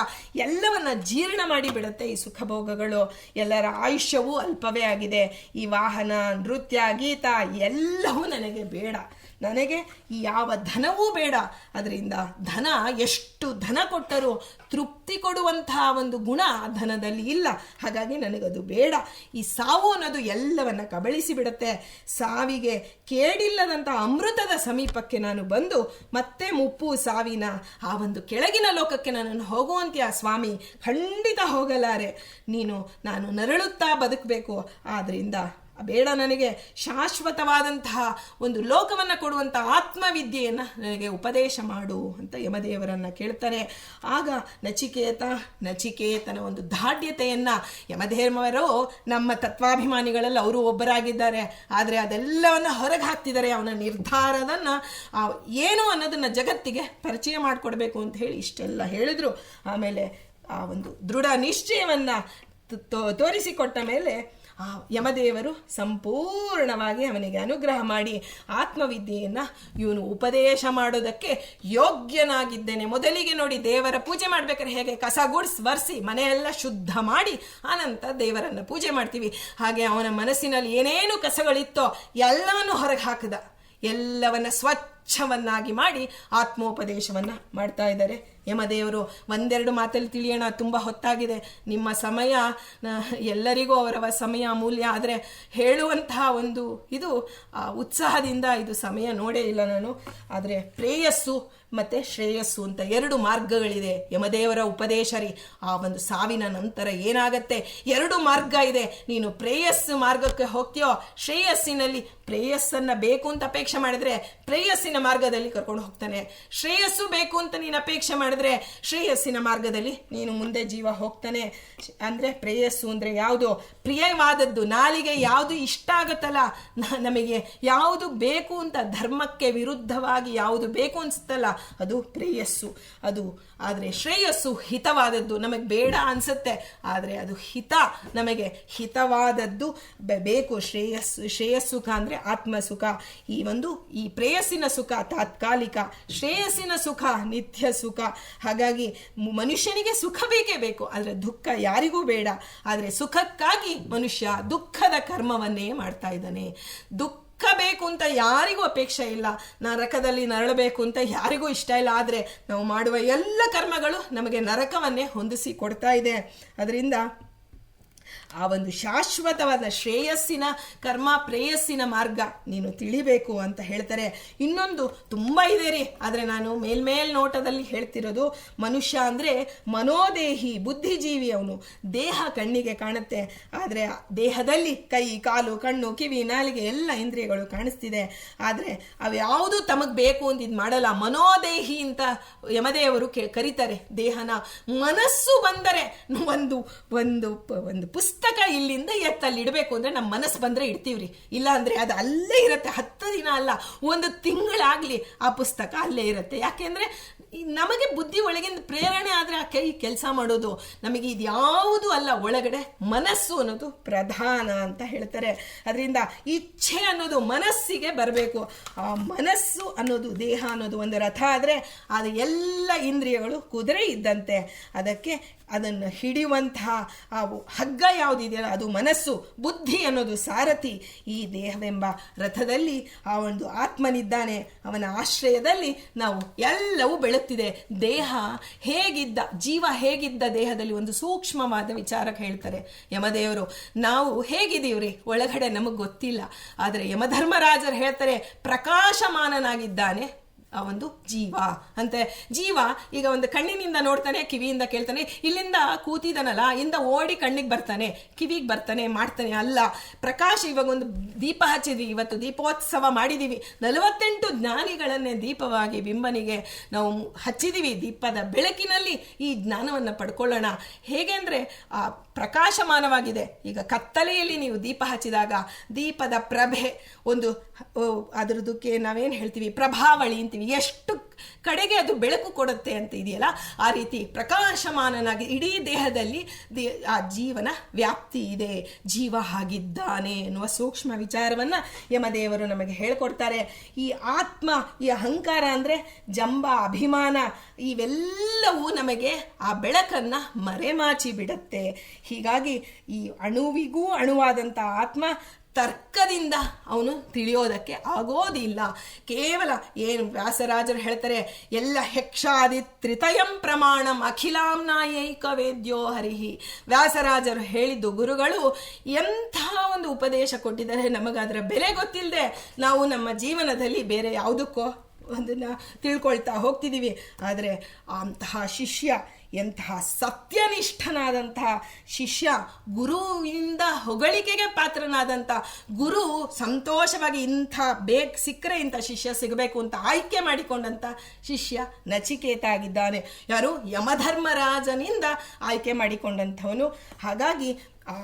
ಎಲ್ಲವನ್ನ ಜೀರ್ಣ ಮಾಡಿಬಿಡುತ್ತೆ ಈ ಸುಖ ಭೋಗಗಳು. ಎಲ್ಲರ ಆಯುಷ್ಯವೂ ಅಲ್ಪವೇ ಆಗಿದೆ. ಈ ವಾಹನ, ನೃತ್ಯ, ಗೀತ ಎಲ್ಲವೂ ನನಗೆ ಬೇಡ. ನನಗೆ ಯಾವ ಧನವೂ ಬೇಡ. ಅದರಿಂದ ಧನ, ಎಷ್ಟು ಧನ ಕೊಟ್ಟರೂ ತೃಪ್ತಿ ಕೊಡುವಂತಹ ಒಂದು ಗುಣ ಆ ಧನದಲ್ಲಿ ಇಲ್ಲ. ಹಾಗಾಗಿ ನನಗದು ಬೇಡ. ಈ ಸಾವು ಅನ್ನೋದು ಎಲ್ಲವನ್ನ ಕಬಳಿಸಿ ಬಿಡುತ್ತೆ. ಸಾವಿಗೆ ಕೇಡಿಲ್ಲದಂತಹ ಅಮೃತದ ಸಮೀಪಕ್ಕೆ ನಾನು ಬಂದು ಮತ್ತೆ ಮುಪ್ಪು ಸಾವಿನ ಆ ಒಂದು ಕೆಳಗಿನ ಲೋಕಕ್ಕೆ ನನ್ನನ್ನು ಹೋಗುವಂತೀಯ ಸ್ವಾಮಿ, ಖಂಡಿತ ಹೋಗಲಾರೆ. ನಾನು ನರಳುತ್ತಾ ಬದುಕಬೇಕು. ಆದ್ರಿಂದ ಬೇಡ, ನನಗೆ ಶಾಶ್ವತವಾದಂತಹ ಒಂದು ಲೋಕವನ್ನು ಕೊಡುವಂತಹ ಆತ್ಮವಿದ್ಯೆಯನ್ನು ನನಗೆ ಉಪದೇಶ ಮಾಡು ಅಂತ ಯಮದೇವರನ್ನ ಕೇಳ್ತಾರೆ. ಆಗ ನಚಿಕೇತನ ಒಂದು ದಾಢ್ಯತೆಯನ್ನ ಯಮಧರ್ಮರು ನಮ್ಮ ತತ್ವಾಭಿಮಾನಿಗಳೆಲ್ಲ ಅವರು ಒಬ್ಬರಾಗಿದ್ದಾರೆ. ಆದರೆ ಅದೆಲ್ಲವನ್ನ ಹೊರಗೆ ಹಾಕ್ತಿದ್ದಾರೆ. ಅವನ ನಿರ್ಧಾರದನ್ನ ಏನು ಅನ್ನೋದನ್ನ ಜಗತ್ತಿಗೆ ಪರಿಚಯ ಮಾಡಿಕೊಡ್ಬೇಕು ಅಂತ ಹೇಳಿ ಇಷ್ಟೆಲ್ಲ ಹೇಳಿದ್ರು. ಆಮೇಲೆ ಆ ಒಂದು ದೃಢ ನಿಶ್ಚಯವನ್ನ ತೋರಿಸಿಕೊಟ್ಟ ಮೇಲೆ ಆ ಯಮದೇವರು ಸಂಪೂರ್ಣವಾಗಿ ಅವನಿಗೆ ಅನುಗ್ರಹ ಮಾಡಿ ಆತ್ಮವಿದ್ಯೆಯನ್ನು ಇವನು ಉಪದೇಶ ಮಾಡೋದಕ್ಕೆ ಯೋಗ್ಯನಾಗಿದ್ದೇನೆ. ಮೊದಲಿಗೆ ನೋಡಿ, ದೇವರ ಪೂಜೆ ಮಾಡ್ಬೇಕಾದ್ರೆ ಹೇಗೆ ಕಸ ಗುಡಿಸಿ ಮನೆಯೆಲ್ಲ ಶುದ್ಧ ಮಾಡಿ ಆನಂತರ ದೇವರನ್ನ ಪೂಜೆ ಮಾಡ್ತೀವಿ, ಹಾಗೆ ಅವನ ಮನಸ್ಸಿನಲ್ಲಿ ಏನೇನು ಕಸಗಳಿತ್ತೋ ಎಲ್ಲವನ್ನು ಹೊರಗೆ ಹಾಕಿದ. ಎಲ್ಲವನ್ನ ಸ್ವಚ್ಛ ಸ್ವಚ್ಛವನ್ನಾಗಿ ಮಾಡಿ ಆತ್ಮೋಪದೇಶವನ್ನು ಮಾಡ್ತಾ ಇದ್ದಾರೆ ಯಮದೇವರು. ಒಂದೆರಡು ಮಾತಲ್ಲಿ ತಿಳಿಯೋಣ, ತುಂಬ ಹೊತ್ತಾಗಿದೆ. ನಿಮ್ಮ ಸಮಯ ಎಲ್ಲರಿಗೂ ಅವರವ ಸಮಯ ಅಮೂಲ್ಯ. ಆದರೆ ಹೇಳುವಂತಹ ಒಂದು ಇದು ಉತ್ಸಾಹದಿಂದ ಇದು ಸಮಯ ನೋಡೇ ಇಲ್ಲ ನಾನು. ಆದರೆ ಪ್ರೇಯಸ್ಸು ಮತ್ತು ಶ್ರೇಯಸ್ಸು ಅಂತ ಎರಡು ಮಾರ್ಗಗಳಿದೆ. ಯಮದೇವರ ಉಪದೇಶ ರೀ. ಆ ಒಂದು ಸಾವಿನ ನಂತರ ಏನಾಗತ್ತೆ, ಎರಡು ಮಾರ್ಗ ಇದೆ. ನೀನು ಪ್ರೇಯಸ್ಸು ಮಾರ್ಗಕ್ಕೆ ಹೋಗ್ತೀಯೋ, ಶ್ರೇಯಸ್ಸಿನಲ್ಲಿ ಪ್ರೇಯಸ್ಸನ್ನು ಬೇಕು ಅಂತ ಅಪೇಕ್ಷೆ ಮಾಡಿದ್ರೆ ಪ್ರೇಯಸ್ಸಿನ ಮಾರ್ಗದಲ್ಲಿ ಕರ್ಕೊಂಡು ಹೋಗ್ತಾನೆ. ಶ್ರೇಯಸ್ಸು ಬೇಕು ಅಂತ ನೀನು ಅಪೇಕ್ಷೆ ಮಾಡಿದ್ರೆ ಶ್ರೇಯಸ್ಸಿನ ಮಾರ್ಗದಲ್ಲಿ ನೀನು ಮುಂದೆ ಜೀವ ಹೋಗ್ತಾನೆ. ಅಂದರೆ ಪ್ರೇಯಸ್ಸು ಅಂದರೆ ಯಾವುದು? ಪ್ರಿಯವಾದದ್ದು, ನಾಲಿಗೆ ಯಾವುದು ಇಷ್ಟ ಆಗುತ್ತಲ್ಲ, ನಮಗೆ ಯಾವುದು ಬೇಕು ಅಂತ ಧರ್ಮಕ್ಕೆ ವಿರುದ್ಧವಾಗಿ ಯಾವುದು ಬೇಕು ಅನಿಸುತ್ತಲ್ಲ, ಅದು ಪ್ರೇಯಸ್ಸು. ಅದು ಆದರೆ ಶ್ರೇಯಸ್ಸು ಹಿತವಾದದ್ದು, ನಮಗೆ ಬೇಡ ಅನಿಸುತ್ತೆ ಆದರೆ ಅದು ಹಿತ, ನಮಗೆ ಹಿತವಾದದ್ದು ಬೇಕು. ಶ್ರೇಯಸ್ಸುಖ ಅಂದರೆ ಆತ್ಮಸುಖ. ಈ ಪ್ರೇಯಸ್ಸಿನ ಸುಖ ತಾತ್ಕಾಲಿಕ, ಶ್ರೇಯಸ್ಸಿನ ಸುಖ ನಿತ್ಯ ಸುಖ. ಹಾಗಾಗಿ ಮನುಷ್ಯನಿಗೆ ಸುಖ ಬೇಕೇ ಬೇಕು, ಆದರೆ ದುಃಖ ಯಾರಿಗೂ ಬೇಡ. ಆದರೆ ಸುಖಕ್ಕಾಗಿ ಮನುಷ್ಯ ದುಃಖದ ಕರ್ಮವನ್ನೇ ಮಾಡ್ತಾ ಇದ್ದಾನೆ. ದುಃಖ ಬೇಕು ಅಂತ ಯಾರಿಗೂ ಅಪೇಕ್ಷೆ ಇಲ್ಲ, ನರಕದಲ್ಲಿ ನರಳಬೇಕು ಅಂತ ಯಾರಿಗೂ ಇಷ್ಟ ಇಲ್ಲ. ಆದರೆ ನಾವು ಮಾಡುವ ಎಲ್ಲ ಕರ್ಮಗಳು ನಮಗೆ ನರಕವನ್ನೇ ಹೊಂದಿಸಿ ಕೊಡ್ತಾ ಇದೆ. ಅದರಿಂದ ಆ ಒಂದು ಶಾಶ್ವತವಾದ ಶ್ರೇಯಸ್ಸಿನ ಕರ್ಮ, ಪ್ರೇಯಸ್ಸಿನ ಮಾರ್ಗ ನೀನು ತಿಳಿಬೇಕು ಅಂತ ಹೇಳ್ತಾರೆ. ಇನ್ನೊಂದು ತುಂಬ ಇದೆ ರೀ, ಆದರೆ ನಾನು ಮೇಲ್ನೋಟದಲ್ಲಿ ಹೇಳ್ತಿರೋದು, ಮನುಷ್ಯ ಅಂದರೆ ಮನೋದೇಹಿ, ಬುದ್ಧಿಜೀವಿ. ಅವನು ದೇಹ ಕಣ್ಣಿಗೆ ಕಾಣುತ್ತೆ, ಆದರೆ ದೇಹದಲ್ಲಿ ಕೈ, ಕಾಲು, ಕಣ್ಣು, ಕಿವಿ, ನಾಲಿಗೆ ಎಲ್ಲ ಇಂದ್ರಿಯಗಳು ಕಾಣಿಸ್ತಿದೆ. ಆದರೆ ಅವ್ಯಾವುದು ತಮಗೆ ಬೇಕು ಅಂತ ಇದು ಮಾಡಲ್ಲ. ಮನೋದೇಹಿ ಅಂತ ಯಮದೇವರು ಕರೀತಾರೆ ದೇಹನ. ಮನಸ್ಸು ಬಂದರೆ ಒಂದು ಒಂದು ಒಂದು ಪುಸ್ತಕ ಇಲ್ಲಿಂದ ಎತ್ತಲ್ಲಿ ಇಡಬೇಕು ಅಂದ್ರೆ ನಮ್ಮ ಮನಸ್ಸು ಬಂದ್ರೆ ಇಡ್ತೀವ್ರಿ, ಇಲ್ಲ ಅಂದ್ರೆ ಅದು ಅಲ್ಲೇ ಇರುತ್ತೆ. 10 ದಿನ ಅಲ್ಲ, 1 ತಿಂಗಳಾಗ್ಲಿ ಆ ಪುಸ್ತಕ ಅಲ್ಲೇ ಇರುತ್ತೆ. ಯಾಕೆಂದ್ರೆ ನಮಗೆ ಬುದ್ಧಿ ಒಳಗಿಂದ ಪ್ರೇರಣೆ ಆದ್ರೆ ಆ ಕೈ ಕೆಲಸ ಮಾಡೋದು. ನಮಗೆ ಇದು ಯಾವುದು ಅಲ್ಲ, ಒಳಗಡೆ ಮನಸ್ಸು ಅನ್ನೋದು ಪ್ರಧಾನ ಅಂತ ಹೇಳ್ತಾರೆ. ಅದರಿಂದ ಇಚ್ಛೆ ಅನ್ನೋದು ಮನಸ್ಸಿಗೆ ಬರಬೇಕು. ಆ ಮನಸ್ಸು ಅನ್ನೋದು, ದೇಹ ಅನ್ನೋದು ಒಂದು ರಥ ಆದರೆ ಅದು ಎಲ್ಲ ಇಂದ್ರಿಯಗಳು ಕುದುರೆ ಇದ್ದಂತೆ. ಅದಕ್ಕೆ ಅದನ್ನು ಹಿಡಿಯುವಂತಹ ಆ ಹಗ್ಗ ಯಾವುದಿದೆಯಲ್ಲ ಅದು ಮನಸ್ಸು. ಬುದ್ಧಿ ಅನ್ನೋದು ಸಾರಥಿ. ಈ ದೇಹವೆಂಬ ರಥದಲ್ಲಿ ಆ ಒಂದು ಆತ್ಮನಿದ್ದಾನೆ, ಅವನ ಆಶ್ರಯದಲ್ಲಿ ನಾವು ಎಲ್ಲವೂ ಬೆಳುತ್ತಿದೆ. ದೇಹ ಹೇಗಿದ್ದ, ಜೀವ ಹೇಗಿದ್ದ ದೇಹದಲ್ಲಿ ಒಂದು ಸೂಕ್ಷ್ಮವಾದ ವಿಚಾರಕ್ಕೆ ಹೇಳ್ತಾರೆ ಯಮದೇವರು. ನಾವು ಹೇಗಿದ್ದೀವ್ರಿ ಒಳಗಡೆ ನಮಗೆ ಗೊತ್ತಿಲ್ಲ, ಆದರೆ ಯಮಧರ್ಮರಾಜರು ಹೇಳ್ತಾರೆ ಪ್ರಕಾಶಮಾನನಾಗಿದ್ದಾನೆ ಆ ಒಂದು ಜೀವ ಅಂತೆ. ಜೀವ ಈಗ ಒಂದು ಕಣ್ಣಿನಿಂದ ನೋಡ್ತಾನೆ, ಕಿವಿಯಿಂದ ಕೇಳ್ತಾನೆ, ಇಲ್ಲಿಂದ ಕೂತಿದ್ದಾನಲ್ಲ ಇಂದ ಓಡಿ ಕಣ್ಣಿಗೆ ಬರ್ತಾನೆ, ಕಿವಿಗೆ ಬರ್ತಾನೆ, ಮಾಡ್ತಾನೆ ಅಲ್ಲ. ಪ್ರಕಾಶ. ಇವಾಗ ಒಂದು ದೀಪ ಹಚ್ಚಿದ್ವಿ, ಇವತ್ತು ದೀಪೋತ್ಸವ ಮಾಡಿದ್ದೀವಿ. 48 ಜ್ಞಾನಿಗಳನ್ನೇ ದೀಪವಾಗಿ ಬಿಂಬನಿಗೆ ನಾವು ಹಚ್ಚಿದ್ದೀವಿ. ದೀಪದ ಬೆಳಕಿನಲ್ಲಿ ಈ ಜ್ಞಾನವನ್ನು ಪಡ್ಕೊಳ್ಳೋಣ. ಹೇಗೆ ಅಂದರೆ ಆ ಪ್ರಕಾಶಮಾನವಾಗಿದೆ. ಈಗ ಕತ್ತಲೆಯಲ್ಲಿ ನೀವು ದೀಪ ಹಚ್ಚಿದಾಗ ದೀಪದ ಪ್ರಭೆ ಒಂದು ಅದರದಕ್ಕೆ ನಾವೇನು ಹೇಳ್ತೀವಿ, ಪ್ರಭಾವಳಿ ಅಂತೀವಿ. ಎಷ್ಟು ಕಡೆಗೆ ಅದು ಬೆಳಕು ಕೊಡುತ್ತೆ ಅಂತ ಇದೆಯಲ್ಲ, ಆ ರೀತಿ ಪ್ರಕಾಶಮಾನನಾಗಿ ಇಡೀ ದೇಹದಲ್ಲಿ ಆ ಜೀವನ ವ್ಯಾಪ್ತಿ ಇದೆ. ಜೀವ ಹಾಗಿದ್ದಾನೆ ಎನ್ನುವ ಸೂಕ್ಷ್ಮ ವಿಚಾರವನ್ನು ಯಮದೇವರು ನಮಗೆ ಹೇಳಿಕೊಡ್ತಾರೆ. ಈ ಆತ್ಮ, ಈ ಅಹಂಕಾರ ಅಂದರೆ ಜಂಬ, ಅಭಿಮಾನ, ಇವೆಲ್ಲವೂ ನಮಗೆ ಆ ಬೆಳಕನ್ನು ಮರೆಮಾಚಿ ಬಿಡುತ್ತೆ. ಹೀಗಾಗಿ ಈ ಅಣುವಿಗೂ ಅಣುವಾದಂಥ ಆತ್ಮ ತರ್ಕದಿಂದ ಅವನು ತಿಳಿಯೋದಕ್ಕೆ ಆಗೋದಿಲ್ಲ. ಕೇವಲ ಏನು ವ್ಯಾಸರಾಜರು ಹೇಳ್ತಾರೆ, ಎಲ್ಲ ಹೆಕ್ಷಾದಿ ತ್ರಿತಯಂ ಪ್ರಮಾಣಂ ಅಖಿಲಾಂನಾಯೈಕ ವೇದ್ಯೋ ಹರಿಹಿ. ವ್ಯಾಸರಾಜರು ಹೇಳಿದ್ದು, ಗುರುಗಳು ಎಂಥ ಒಂದು ಉಪದೇಶ ಕೊಟ್ಟಿದ್ದಾರೆ, ನಮಗದರ ಬೆಲೆ ಗೊತ್ತಿಲ್ಲದೆ ನಾವು ನಮ್ಮ ಜೀವನದಲ್ಲಿ ಬೇರೆ ಯಾವುದಕ್ಕೋ ಒಂದನ್ನು ತಿಳ್ಕೊಳ್ತಾ ಹೋಗ್ತಿದ್ದೀವಿ. ಆದರೆ ಅಂತಹ ಶಿಷ್ಯ, ಎಂತಹ ಸತ್ಯನಿಷ್ಠನಾದಂತಹ ಶಿಷ್ಯ, ಗುರುವಿನಿಂದ ಹೊಗಳಿಕೆಗೆ ಪಾತ್ರನಾದಂಥ ಗುರು ಸಂತೋಷವಾಗಿ ಇಂಥ ಸಿಕ್ಕರೆ ಇಂಥ ಶಿಷ್ಯ ಸಿಗಬೇಕು ಅಂತ ಆಯ್ಕೆ ಮಾಡಿಕೊಂಡಂಥ ಶಿಷ್ಯ ನಚಿಕೇತ ಆಗಿದ್ದಾನೆ. ಯಾರು? ಯಮಧರ್ಮರಾಜನಿಂದ ಆಯ್ಕೆ ಮಾಡಿಕೊಂಡಂಥವನು. ಹಾಗಾಗಿ ಆ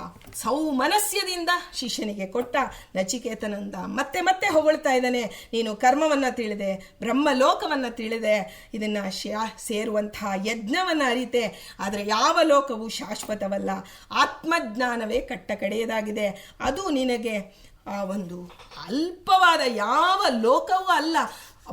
ಸೌಮನಸ್ಯದಿಂದ ಶಿಷ್ಯನಿಗೆ ಕೊಟ್ಟ ನಚಿಕೇತನಂದ ಮತ್ತೆ ಮತ್ತೆ ಹೊಗಳ್ತಾ ಇದ್ದಾನೆ. ನೀನು ಕರ್ಮವನ್ನು ತಿಳಿದೆ, ಬ್ರಹ್ಮಲೋಕವನ್ನು ತಿಳಿದೆ, ಇದನ್ನು ಸೇರುವಂತಹ ಯಜ್ಞವನ್ನು ಅರಿತೆ. ಆದರೆ ಯಾವ ಲೋಕವೂ ಶಾಶ್ವತವಲ್ಲ, ಆತ್ಮಜ್ಞಾನವೇ ಕಟ್ಟ ಕಡೆಯದಾಗಿದೆ. ಅದು ನಿನಗೆ ಒಂದು ಅಲ್ಪವಾದ ಯಾವ ಲೋಕವೂ ಅಲ್ಲ.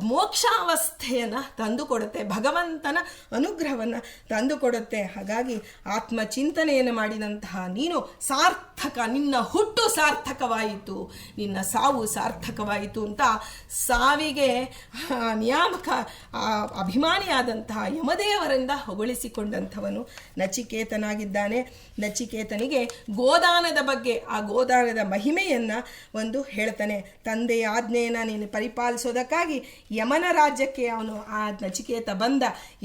ಮೋಕ್ಷಾವಸ್ಥೆಯನ್ನು ತಂದುಕೊಡುತ್ತೆ, ಭಗವಂತನ ಅನುಗ್ರಹವನ್ನು ತಂದುಕೊಡುತ್ತೆ. ಹಾಗಾಗಿ ಆತ್ಮಚಿಂತನೆಯನ್ನು ಮಾಡಿದಂತಹ ನೀನು ಸಾರ್ಥಕ, ನಿನ್ನ ಹುಟ್ಟು ಸಾರ್ಥಕವಾಯಿತು, ನಿನ್ನ ಸಾವು ಸಾರ್ಥಕವಾಯಿತು ಅಂತ ಸಾವಿಗೆ ನಿಯಾಮಕ ಅಭಿಮಾನಿಯಾದಂತಹ ಯಮದೇವರಿಂದ ಹೊಗಳಿಸಿಕೊಂಡಂಥವನು ನಚಿಕೇತನಾಗಿದ್ದಾನೆ. ನಚಿಕೇತನಿಗೆ ಗೋದಾನದ ಬಗ್ಗೆ, ಆ ಗೋದಾನದ ಮಹಿಮೆಯನ್ನು ಒಂದು ಹೇಳ್ತಾನೆ. ತಂದೆಯ ಆಜ್ಞೆಯನ್ನು ನೀನು ಪರಿಪಾಲಿಸೋದಕ್ಕಾಗಿ ಯಮನ ರಾಜ್ಯಕ್ಕೆ ಅವನು ಆ ನಚಿಕೇತ ಬಂದ.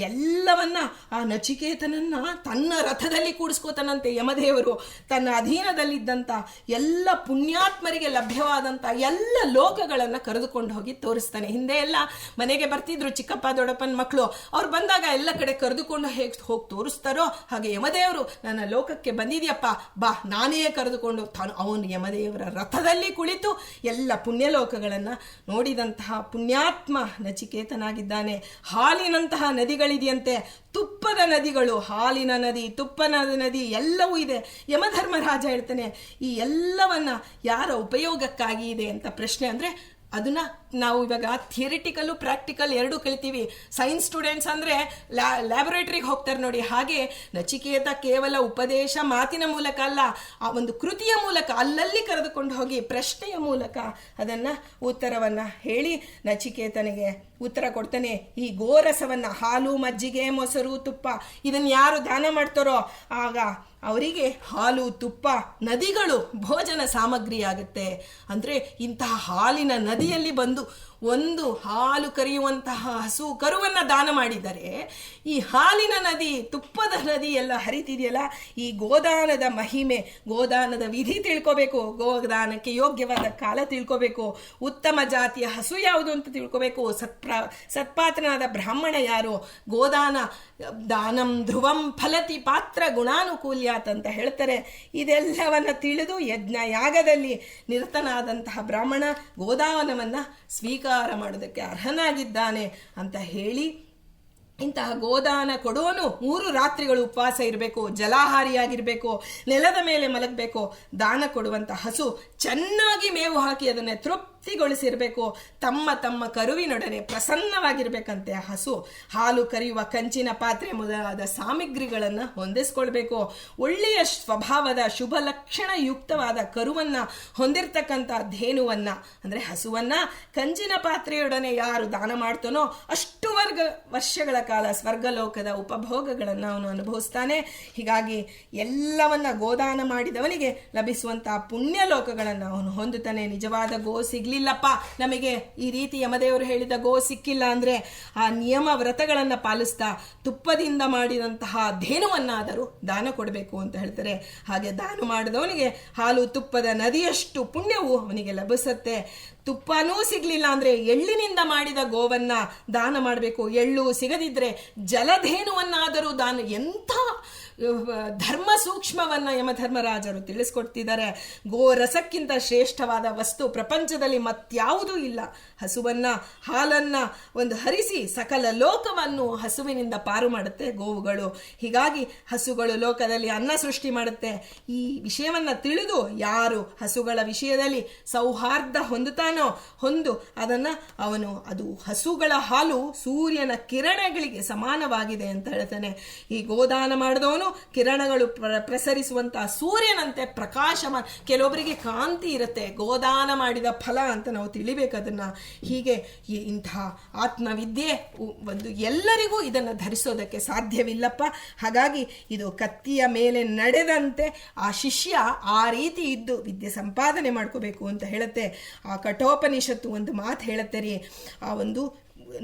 ಎಲ್ಲವನ್ನ ಆ ನಚಿಕೇತನನ್ನ ತನ್ನ ರಥದಲ್ಲಿ ಕೂಡಿಸ್ಕೋತಾನಂತೆ ಯಮದೇವರು. ತನ್ನ ಅಧೀನದಲ್ಲಿದ್ದಂಥ ಎಲ್ಲ ಪುಣ್ಯಾತ್ಮರಿಗೆ ಲಭ್ಯವಾದಂಥ ಎಲ್ಲ ಲೋಕಗಳನ್ನು ಕರೆದುಕೊಂಡು ಹೋಗಿ ತೋರಿಸ್ತಾನೆ. ಹಿಂದೆ ಎಲ್ಲ ಮನೆಗೆ ಬರ್ತಿದ್ರು ಚಿಕ್ಕಪ್ಪ ದೊಡ್ಡಪ್ಪನ ಮಕ್ಕಳು, ಅವ್ರು ಬಂದಾಗ ಎಲ್ಲ ಕಡೆ ಕರೆದುಕೊಂಡು ಹೋಗಿ ತೋರಿಸ್ತಾರೋ ಹಾಗೆ ಯಮದೇವರು ನನ್ನ ಲೋಕಕ್ಕೆ ಬಂದಿದ್ಯಪ್ಪ ಬಾ, ನಾನೇ ಕರೆದುಕೊಂಡು ಅವನು ಯಮದೇವರ ರಥದಲ್ಲಿ ಕುಳಿತು ಎಲ್ಲ ಪುಣ್ಯಲೋಕಗಳನ್ನು ನೋಡಿದಂತಹ ಪುಣ್ಯಾತ್ಮ ನಚಿಕೇತನಾಗಿದ್ದಾನೆ. ಹಾಲಿನಂತಹ ನದಿಗಳಿದೆಯಂತೆ, ತುಪ್ಪದ ನದಿಗಳು, ಹಾಲಿನ ನದಿ, ತುಪ್ಪದ ನದಿ ಎಲ್ಲವೂ ಇದೆ. ಯಮಧರ್ಮರಾಜ ಹೇಳ್ತಾನೆ, ಈ ಎಲ್ಲವನ್ನ ಯಾರ ಉಪಯೋಗಕ್ಕಾಗಿ ಇದೆ ಅಂತ ಪ್ರಶ್ನೆ. ಅಂದರೆ ಅದನ್ನ ನಾವು ಇವಾಗ ಥಿಯರಿಟಿಕಲ್ಲು ಪ್ರಾಕ್ಟಿಕಲ್ ಎರಡೂ ಕಲಿತೀವಿ. ಸೈನ್ಸ್ ಸ್ಟೂಡೆಂಟ್ಸ್ ಅಂದರೆ ಲ್ಯಾಬೊರೇಟರಿಗೆ ಹೋಗ್ತಾರೆ ನೋಡಿ, ಹಾಗೆ ನಚಿಕೇತ ಕೇವಲ ಉಪದೇಶ ಮಾತಿನ ಮೂಲಕ ಅಲ್ಲ, ಆ ಒಂದು ಕೃತಿಯ ಮೂಲಕ ಅಲ್ಲಲ್ಲಿ ಕರೆದುಕೊಂಡು ಹೋಗಿ ಪ್ರಶ್ನೆಯ ಮೂಲಕ ಅದನ್ನು ಉತ್ತರವನ್ನು ಹೇಳಿ ನಚಿಕೇತನಿಗೆ ಉತ್ತರ ಕೊಡ್ತಾನೆ. ಈ ಗೋರಸವನ್ನು, ಹಾಲು, ಮಜ್ಜಿಗೆ, ಮೊಸರು, ತುಪ್ಪ ಇದನ್ನು ಯಾರು ದಾನ ಮಾಡ್ತಾರೋ ಆಗ ಅವರಿಗೆ ಹಾಲು, ತುಪ್ಪ, ನದಿಗಳು ಭೋಜನ ಸಾಮಗ್ರಿ ಆಗುತ್ತೆ. ಅಂದರೆ ಇಂತಹ ಹಾಲಿನ ನದಿಯಲ್ಲಿ ಬಂದು ಒಂದು ಹಾಲು ಕರೆಯುವಂತಹ ಹಸು ಕರುವನ್ನು ದಾನ ಮಾಡಿದರೆ ಈ ಹಾಲಿನ ನದಿ, ತುಪ್ಪದ ನದಿ ಎಲ್ಲ ಹರಿತಿದೆಯಲ್ಲ, ಈ ಗೋದಾನದ ಮಹಿಮೆ, ಗೋದಾನದ ವಿಧಿ ತಿಳ್ಕೋಬೇಕು, ಗೋದಾನಕ್ಕೆ ಯೋಗ್ಯವಾದ ಕಾಲ ತಿಳ್ಕೋಬೇಕು, ಉತ್ತಮ ಜಾತಿಯ ಹಸು ಯಾವುದು ಅಂತ ತಿಳ್ಕೋಬೇಕು, ಸತ್ಪಾತ್ರನಾದ ಬ್ರಾಹ್ಮಣ ಯಾರು, ಗೋದಾನ ದಾನಂ ಧ್ರುವಂ ಫಲತಿ ಪಾತ್ರ ಗುಣಾನುಕೂಲ್ಯಾತ್ ಅಂತ ಹೇಳ್ತಾರೆ. ಇದೆಲ್ಲವನ್ನು ತಿಳಿದು ಯಜ್ಞ ಯಾಗದಲ್ಲಿ ನಿರತನಾದಂತಹ ಬ್ರಾಹ್ಮಣ ಗೋದಾನವನ್ನು ಸ್ವೀಕಾರ ಮಾಡೋದಕ್ಕೆ ಅರ್ಹನಾಗಿದ್ದಾನೆ ಅಂತ ಹೇಳಿ, ಇಂತಹ ಗೋದಾನ ಕೊಡೋನು 3 ರಾತ್ರಿಗಳು ಉಪವಾಸ ಇರಬೇಕು, ಜಲಾಹಾರಿಯಾಗಿರಬೇಕು, ನೆಲದ ಮೇಲೆ ಮಲಗಬೇಕು. ದಾನ ಕೊಡುವಂಥ ಹಸು ಚೆನ್ನಾಗಿ ಮೇವು ಹಾಕಿ ಅದನ್ನೇ ತೃಪ್ತಿಗೊಳಿಸಿರಬೇಕು. ತಮ್ಮ ತಮ್ಮ ಕರುವಿನೊಡನೆ ಪ್ರಸನ್ನವಾಗಿರ್ಬೇಕಂತೆ ಆ ಹಸು. ಹಾಲು ಕರೆಯುವ ಕಂಚಿನ ಪಾತ್ರೆ ಮೊದಲಾದ ಸಾಮಗ್ರಿಗಳನ್ನು ಹೊಂದಿಸ್ಕೊಳ್ಬೇಕು. ಒಳ್ಳೆಯ ಸ್ವಭಾವದ ಶುಭ ಲಕ್ಷಣ ಯುಕ್ತವಾದ ಕರುವನ್ನು ಹೊಂದಿರತಕ್ಕಂಥ ಧೇನುವನ್ನ ಅಂದರೆ ಹಸುವನ್ನ ಕಂಚಿನ ಪಾತ್ರೆಯೊಡನೆ ಯಾರು ದಾನ ಮಾಡ್ತಾನೋ ಅಷ್ಟು ವರ್ಷಗಳ ಕಾಲ ಸ್ವರ್ಗಲೋಕದ ಉಪಭೋಗಗಳನ್ನು ಅವನು ಅನುಭವಿಸ್ತಾನೆ. ಹೀಗಾಗಿ ಎಲ್ಲವನ್ನ ಗೋದಾನ ಮಾಡಿದವನಿಗೆ ಲಭಿಸುವಂತಹ ಪುಣ್ಯ ಲೋಕಗಳನ್ನು ಅವನು ಹೊಂದುತ್ತಾನೆ. ನಿಜವಾದ ಗೋ ಸಿಗ್ಲಿಲ್ಲಪ್ಪ ನಮಗೆ, ಈ ರೀತಿ ಯಮದೇವರು ಹೇಳಿದ ಗೋ ಸಿಕ್ಕಿಲ್ಲ ಅಂದ್ರೆ ಆ ನಿಯಮ ವ್ರತಗಳನ್ನು ಪಾಲಿಸ್ತಾ ತುಪ್ಪದಿಂದ ಮಾಡಿದಂತಹ ಧೇನುವನ್ನಾದರೂ ದಾನ ಕೊಡಬೇಕು ಅಂತ ಹೇಳ್ತಾರೆ. ಹಾಗೆ ದಾನ ಮಾಡಿದವನಿಗೆ ಹಾಲು ತುಪ್ಪದ ನದಿಯಷ್ಟು ಪುಣ್ಯವು ಅವನಿಗೆ ಲಭಿಸುತ್ತೆ. ತುಪ್ಪನೂ ಸಿಗ್ಲಿಲ್ಲ ಅಂದ್ರೆ ಎಳ್ಳಿನಿಂದ ಮಾಡಿದ ಗೋವನ್ನ ದಾನ ಮಾಡಬೇಕು. ಎಳ್ಳು ಸಿಗದಿದ್ರೆ ಜಲಧೇನುವನ್ನಾದರೂ ದಾನ. ಎಂಥ ಧರ್ಮ ಸೂಕ್ಷ್ಮವನ್ನ ಯಮಧರ್ಮರಾಜರು ತಿಳಿಸ್ಕೊಡ್ತಿದ್ದಾರೆ. ಗೋರಸಕ್ಕಿಂತ ಶ್ರೇಷ್ಠವಾದ ವಸ್ತು ಪ್ರಪಂಚದಲ್ಲಿ ಮತ್ಯಾವುದೂ ಇಲ್ಲ. ಹಸುವನ್ನ, ಹಾಲನ್ನ ಒಂದು ಹರಿಸಿ ಸಕಲ ಲೋಕವನ್ನು ಹಸುವಿನಿಂದ ಪಾರು ಮಾಡುತ್ತೆ ಗೋವುಗಳು. ಹೀಗಾಗಿ ಹಸುಗಳು ಲೋಕದಲ್ಲಿ ಅನ್ನ ಸೃಷ್ಟಿ ಮಾಡುತ್ತೆ. ಈ ವಿಷಯವನ್ನ ತಿಳಿದು ಯಾರು ಹಸುಗಳ ವಿಷಯದಲ್ಲಿ ಸೌಹಾರ್ದ ಹೊಂದುತ್ತಾನೋ ಅದನ್ನ ಅದು ಹಸುಗಳ ಹಾಲು ಸೂರ್ಯನ ಕಿರಣಗಳಿಗೆ ಸಮಾನವಾಗಿದೆ ಅಂತ ಹೇಳ್ತಾನೆ. ಈ ಗೋದಾನ ಮಾಡಿದವನು ಕಿರಣಗಳು ಪ್ರಸರಿಸುವಂತಹ ಸೂರ್ಯನಂತೆ ಪ್ರಕಾಶಮಾನ. ಕೆಲವೊಬ್ಬರಿಗೆ ಕಾಂತಿ ಇರುತ್ತೆ, ಗೋದಾನ ಮಾಡಿದ ಫಲ ಅಂತ ನಾವು ತಿಳಿಬೇಕು ಅದನ್ನ. ಹೀಗೆ ಇಂತಹ ಆತ್ಮವಿದ್ಯೆ ಒಂದು ಎಲ್ಲರಿಗೂ ಇದನ್ನು ಧರಿಸೋದಕ್ಕೆ ಸಾಧ್ಯವಿಲ್ಲಪ್ಪ. ಹಾಗಾಗಿ ಇದು ಕತ್ತಿಯ ಮೇಲೆ ನಡೆದಂತೆ ಆ ಶಿಷ್ಯ ಆ ರೀತಿ ಇದ್ದು ವಿದ್ಯೆ ಸಂಪಾದನೆ ಮಾಡ್ಕೋಬೇಕು ಅಂತ ಹೇಳುತ್ತೆ. ಆ ಕಠೋಪನಿಷತ್ತು ಒಂದು ಮಾತು ಹೇಳುತ್ತೆ ರೀ, ಆ ಒಂದು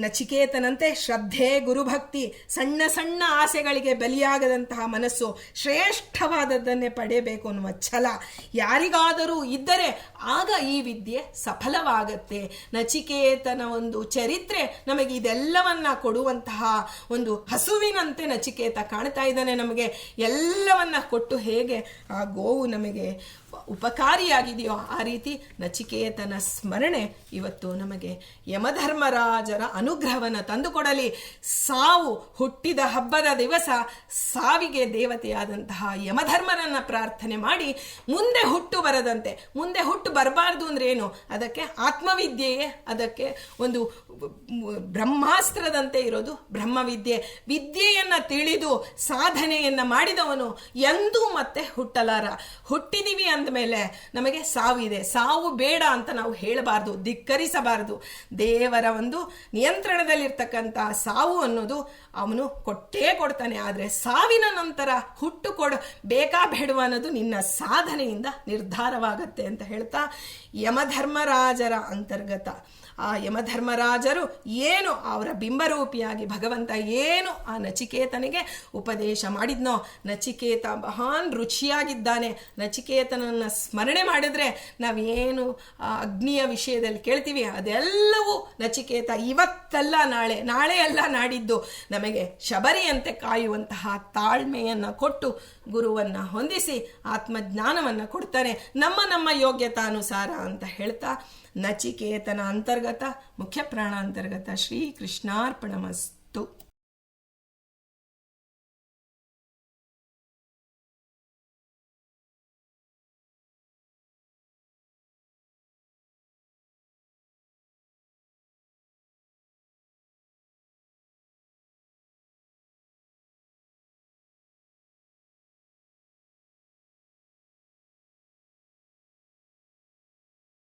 ನಚಿಕೇತನಂತೆ ಶ್ರದ್ಧೆ, ಗುರುಭಕ್ತಿ, ಸಣ್ಣ ಸಣ್ಣ ಆಸೆಗಳಿಗೆ ಬಲಿಯಾಗದಂತಹ ಮನಸ್ಸು, ಶ್ರೇಷ್ಠವಾದದ್ದನ್ನೇ ಪಡೆಯಬೇಕು ಅನ್ನುವ ಛಲ ಯಾರಿಗಾದರೂ ಇದ್ದರೆ ಆಗ ಈ ವಿದ್ಯೆ ಸಫಲವಾಗತ್ತೆ. ನಚಿಕೇತನ ಒಂದು ಚರಿತ್ರೆ ನಮಗೆ ಇದೆಲ್ಲವನ್ನ ಕೊಡುವಂತಹ ಒಂದು ಹಸುವಿನಂತೆ ನಚಿಕೇತ ಕಾಣ್ತಾ ಇದ್ದಾನೆ. ನಮಗೆ ಎಲ್ಲವನ್ನ ಕೊಟ್ಟು ಹೇಗೆ ಆ ಗೋವು ನಮಗೆ ಉಪಕಾರಿಯಾಗಿದೆಯೋ ಆ ರೀತಿ ನಚಿಕೇತನ ಸ್ಮರಣೆ ಇವತ್ತು ನಮಗೆ ಯಮಧರ್ಮರಾಜರ ಅನುಗ್ರಹವನ್ನು ತಂದುಕೊಡಲಿ. ಸಾವು ಹುಟ್ಟಿದ ಹಬ್ಬದ ದಿವಸ ಸಾವಿಗೆ ದೇವತೆಯಾದಂತಹ ಯಮಧರ್ಮನನ್ನ ಪ್ರಾರ್ಥನೆ ಮಾಡಿ ಮುಂದೆ ಹುಟ್ಟು ಬರದಂತೆ, ಮುಂದೆ ಹುಟ್ಟು ಬರಬಾರ್ದು ಅಂದ್ರೆ ಏನು, ಅದಕ್ಕೆ ಆತ್ಮವಿದ್ಯೆಯೇ ಅದಕ್ಕೆ ಒಂದು ಬ್ರಹ್ಮಾಸ್ತ್ರದಂತೆ ಇರೋದು ಬ್ರಹ್ಮವಿದ್ಯೆ. ವಿದ್ಯೆಯನ್ನ ತಿಳಿದು ಸಾಧನೆಯನ್ನ ಮಾಡಿದವನು ಎಂದೂ ಮತ್ತೆ ಹುಟ್ಟಲಾರ. ಹುಟ್ಟಿದೀವಿ ಅಂದಮೇಲೆ ನಮಗೆ ಸಾವಿದೆ, ಸಾವು ಬೇಡ ಅಂತ ನಾವು ಹೇಳಬಾರ್ದು, ಧಿಕ್ಕರಿಸಬಾರದು. ದೇವರ ಒಂದು ನಿಯಂತ್ರಣದಲ್ಲಿರ್ತಕ್ಕಂಥ ಸಾವು ಅನ್ನೋದು ಅವನು ಕೊಟ್ಟೇ ಕೊಡ್ತಾನೆ. ಆದರೆ ಸಾವಿನ ನಂತರ ಹುಟ್ಟು ಬೇಕಾ ಬೇಡವಾ ಅನ್ನೋದು ನಿನ್ನ ಸಾಧನೆಯಿಂದ ನಿರ್ಧಾರವಾಗತ್ತೆ ಅಂತ ಹೇಳ್ತಾ, ಯಮಧರ್ಮರಾಜರ ಅಂತರ್ಗತ ಆ ಯಮಧರ್ಮರಾಜರು ಏನು ಅವರ ಬಿಂಬರೂಪಿಯಾಗಿ ಭಗವಂತ ಏನು ಆ ನಚಿಕೇತನಿಗೆ ಉಪದೇಶ ಮಾಡಿದ್ನೋ, ನಚಿಕೇತ ಮಹಾನ್ ರುಚಿಯಾಗಿದ್ದಾನೆ. ನಚಿಕೇತನನ್ನು ಸ್ಮರಣೆ ಮಾಡಿದ್ರೆ ನಾವೇನು ಅಗ್ನಿಯ ವಿಷಯದಲ್ಲಿ ಕೇಳ್ತೀವಿ ಅದೆಲ್ಲವೂ ನಚಿಕೇತ ಇವತ್ತಲ್ಲ ನಾಳೆ, ನಾಳೆ ಅಲ್ಲ ನಾಡಿದ್ದು ನಮಗೆ ಶಬರಿಯಂತೆ ಕಾಯುವಂತಹ ತಾಳ್ಮೆಯನ್ನು ಕೊಟ್ಟು ಗುರುವನ್ನು ಹೊಂದಿಸಿ ಆತ್ಮಜ್ಞಾನವನ್ನು ಕೊಡ್ತಾನೆ ನಮ್ಮ ಯೋಗ್ಯತಾನುಸಾರ ಅಂತ ಹೇಳ್ತಾ, ನಚಿಕೇತನ ಅಂತರ್ಗತ ಮುಖ್ಯ ಪ್ರಾಣ ಅಂತರ್ಗತ ಶ್ರೀ ಕೃಷ್ಣಾರ್ಪಣಮಸ್ತು.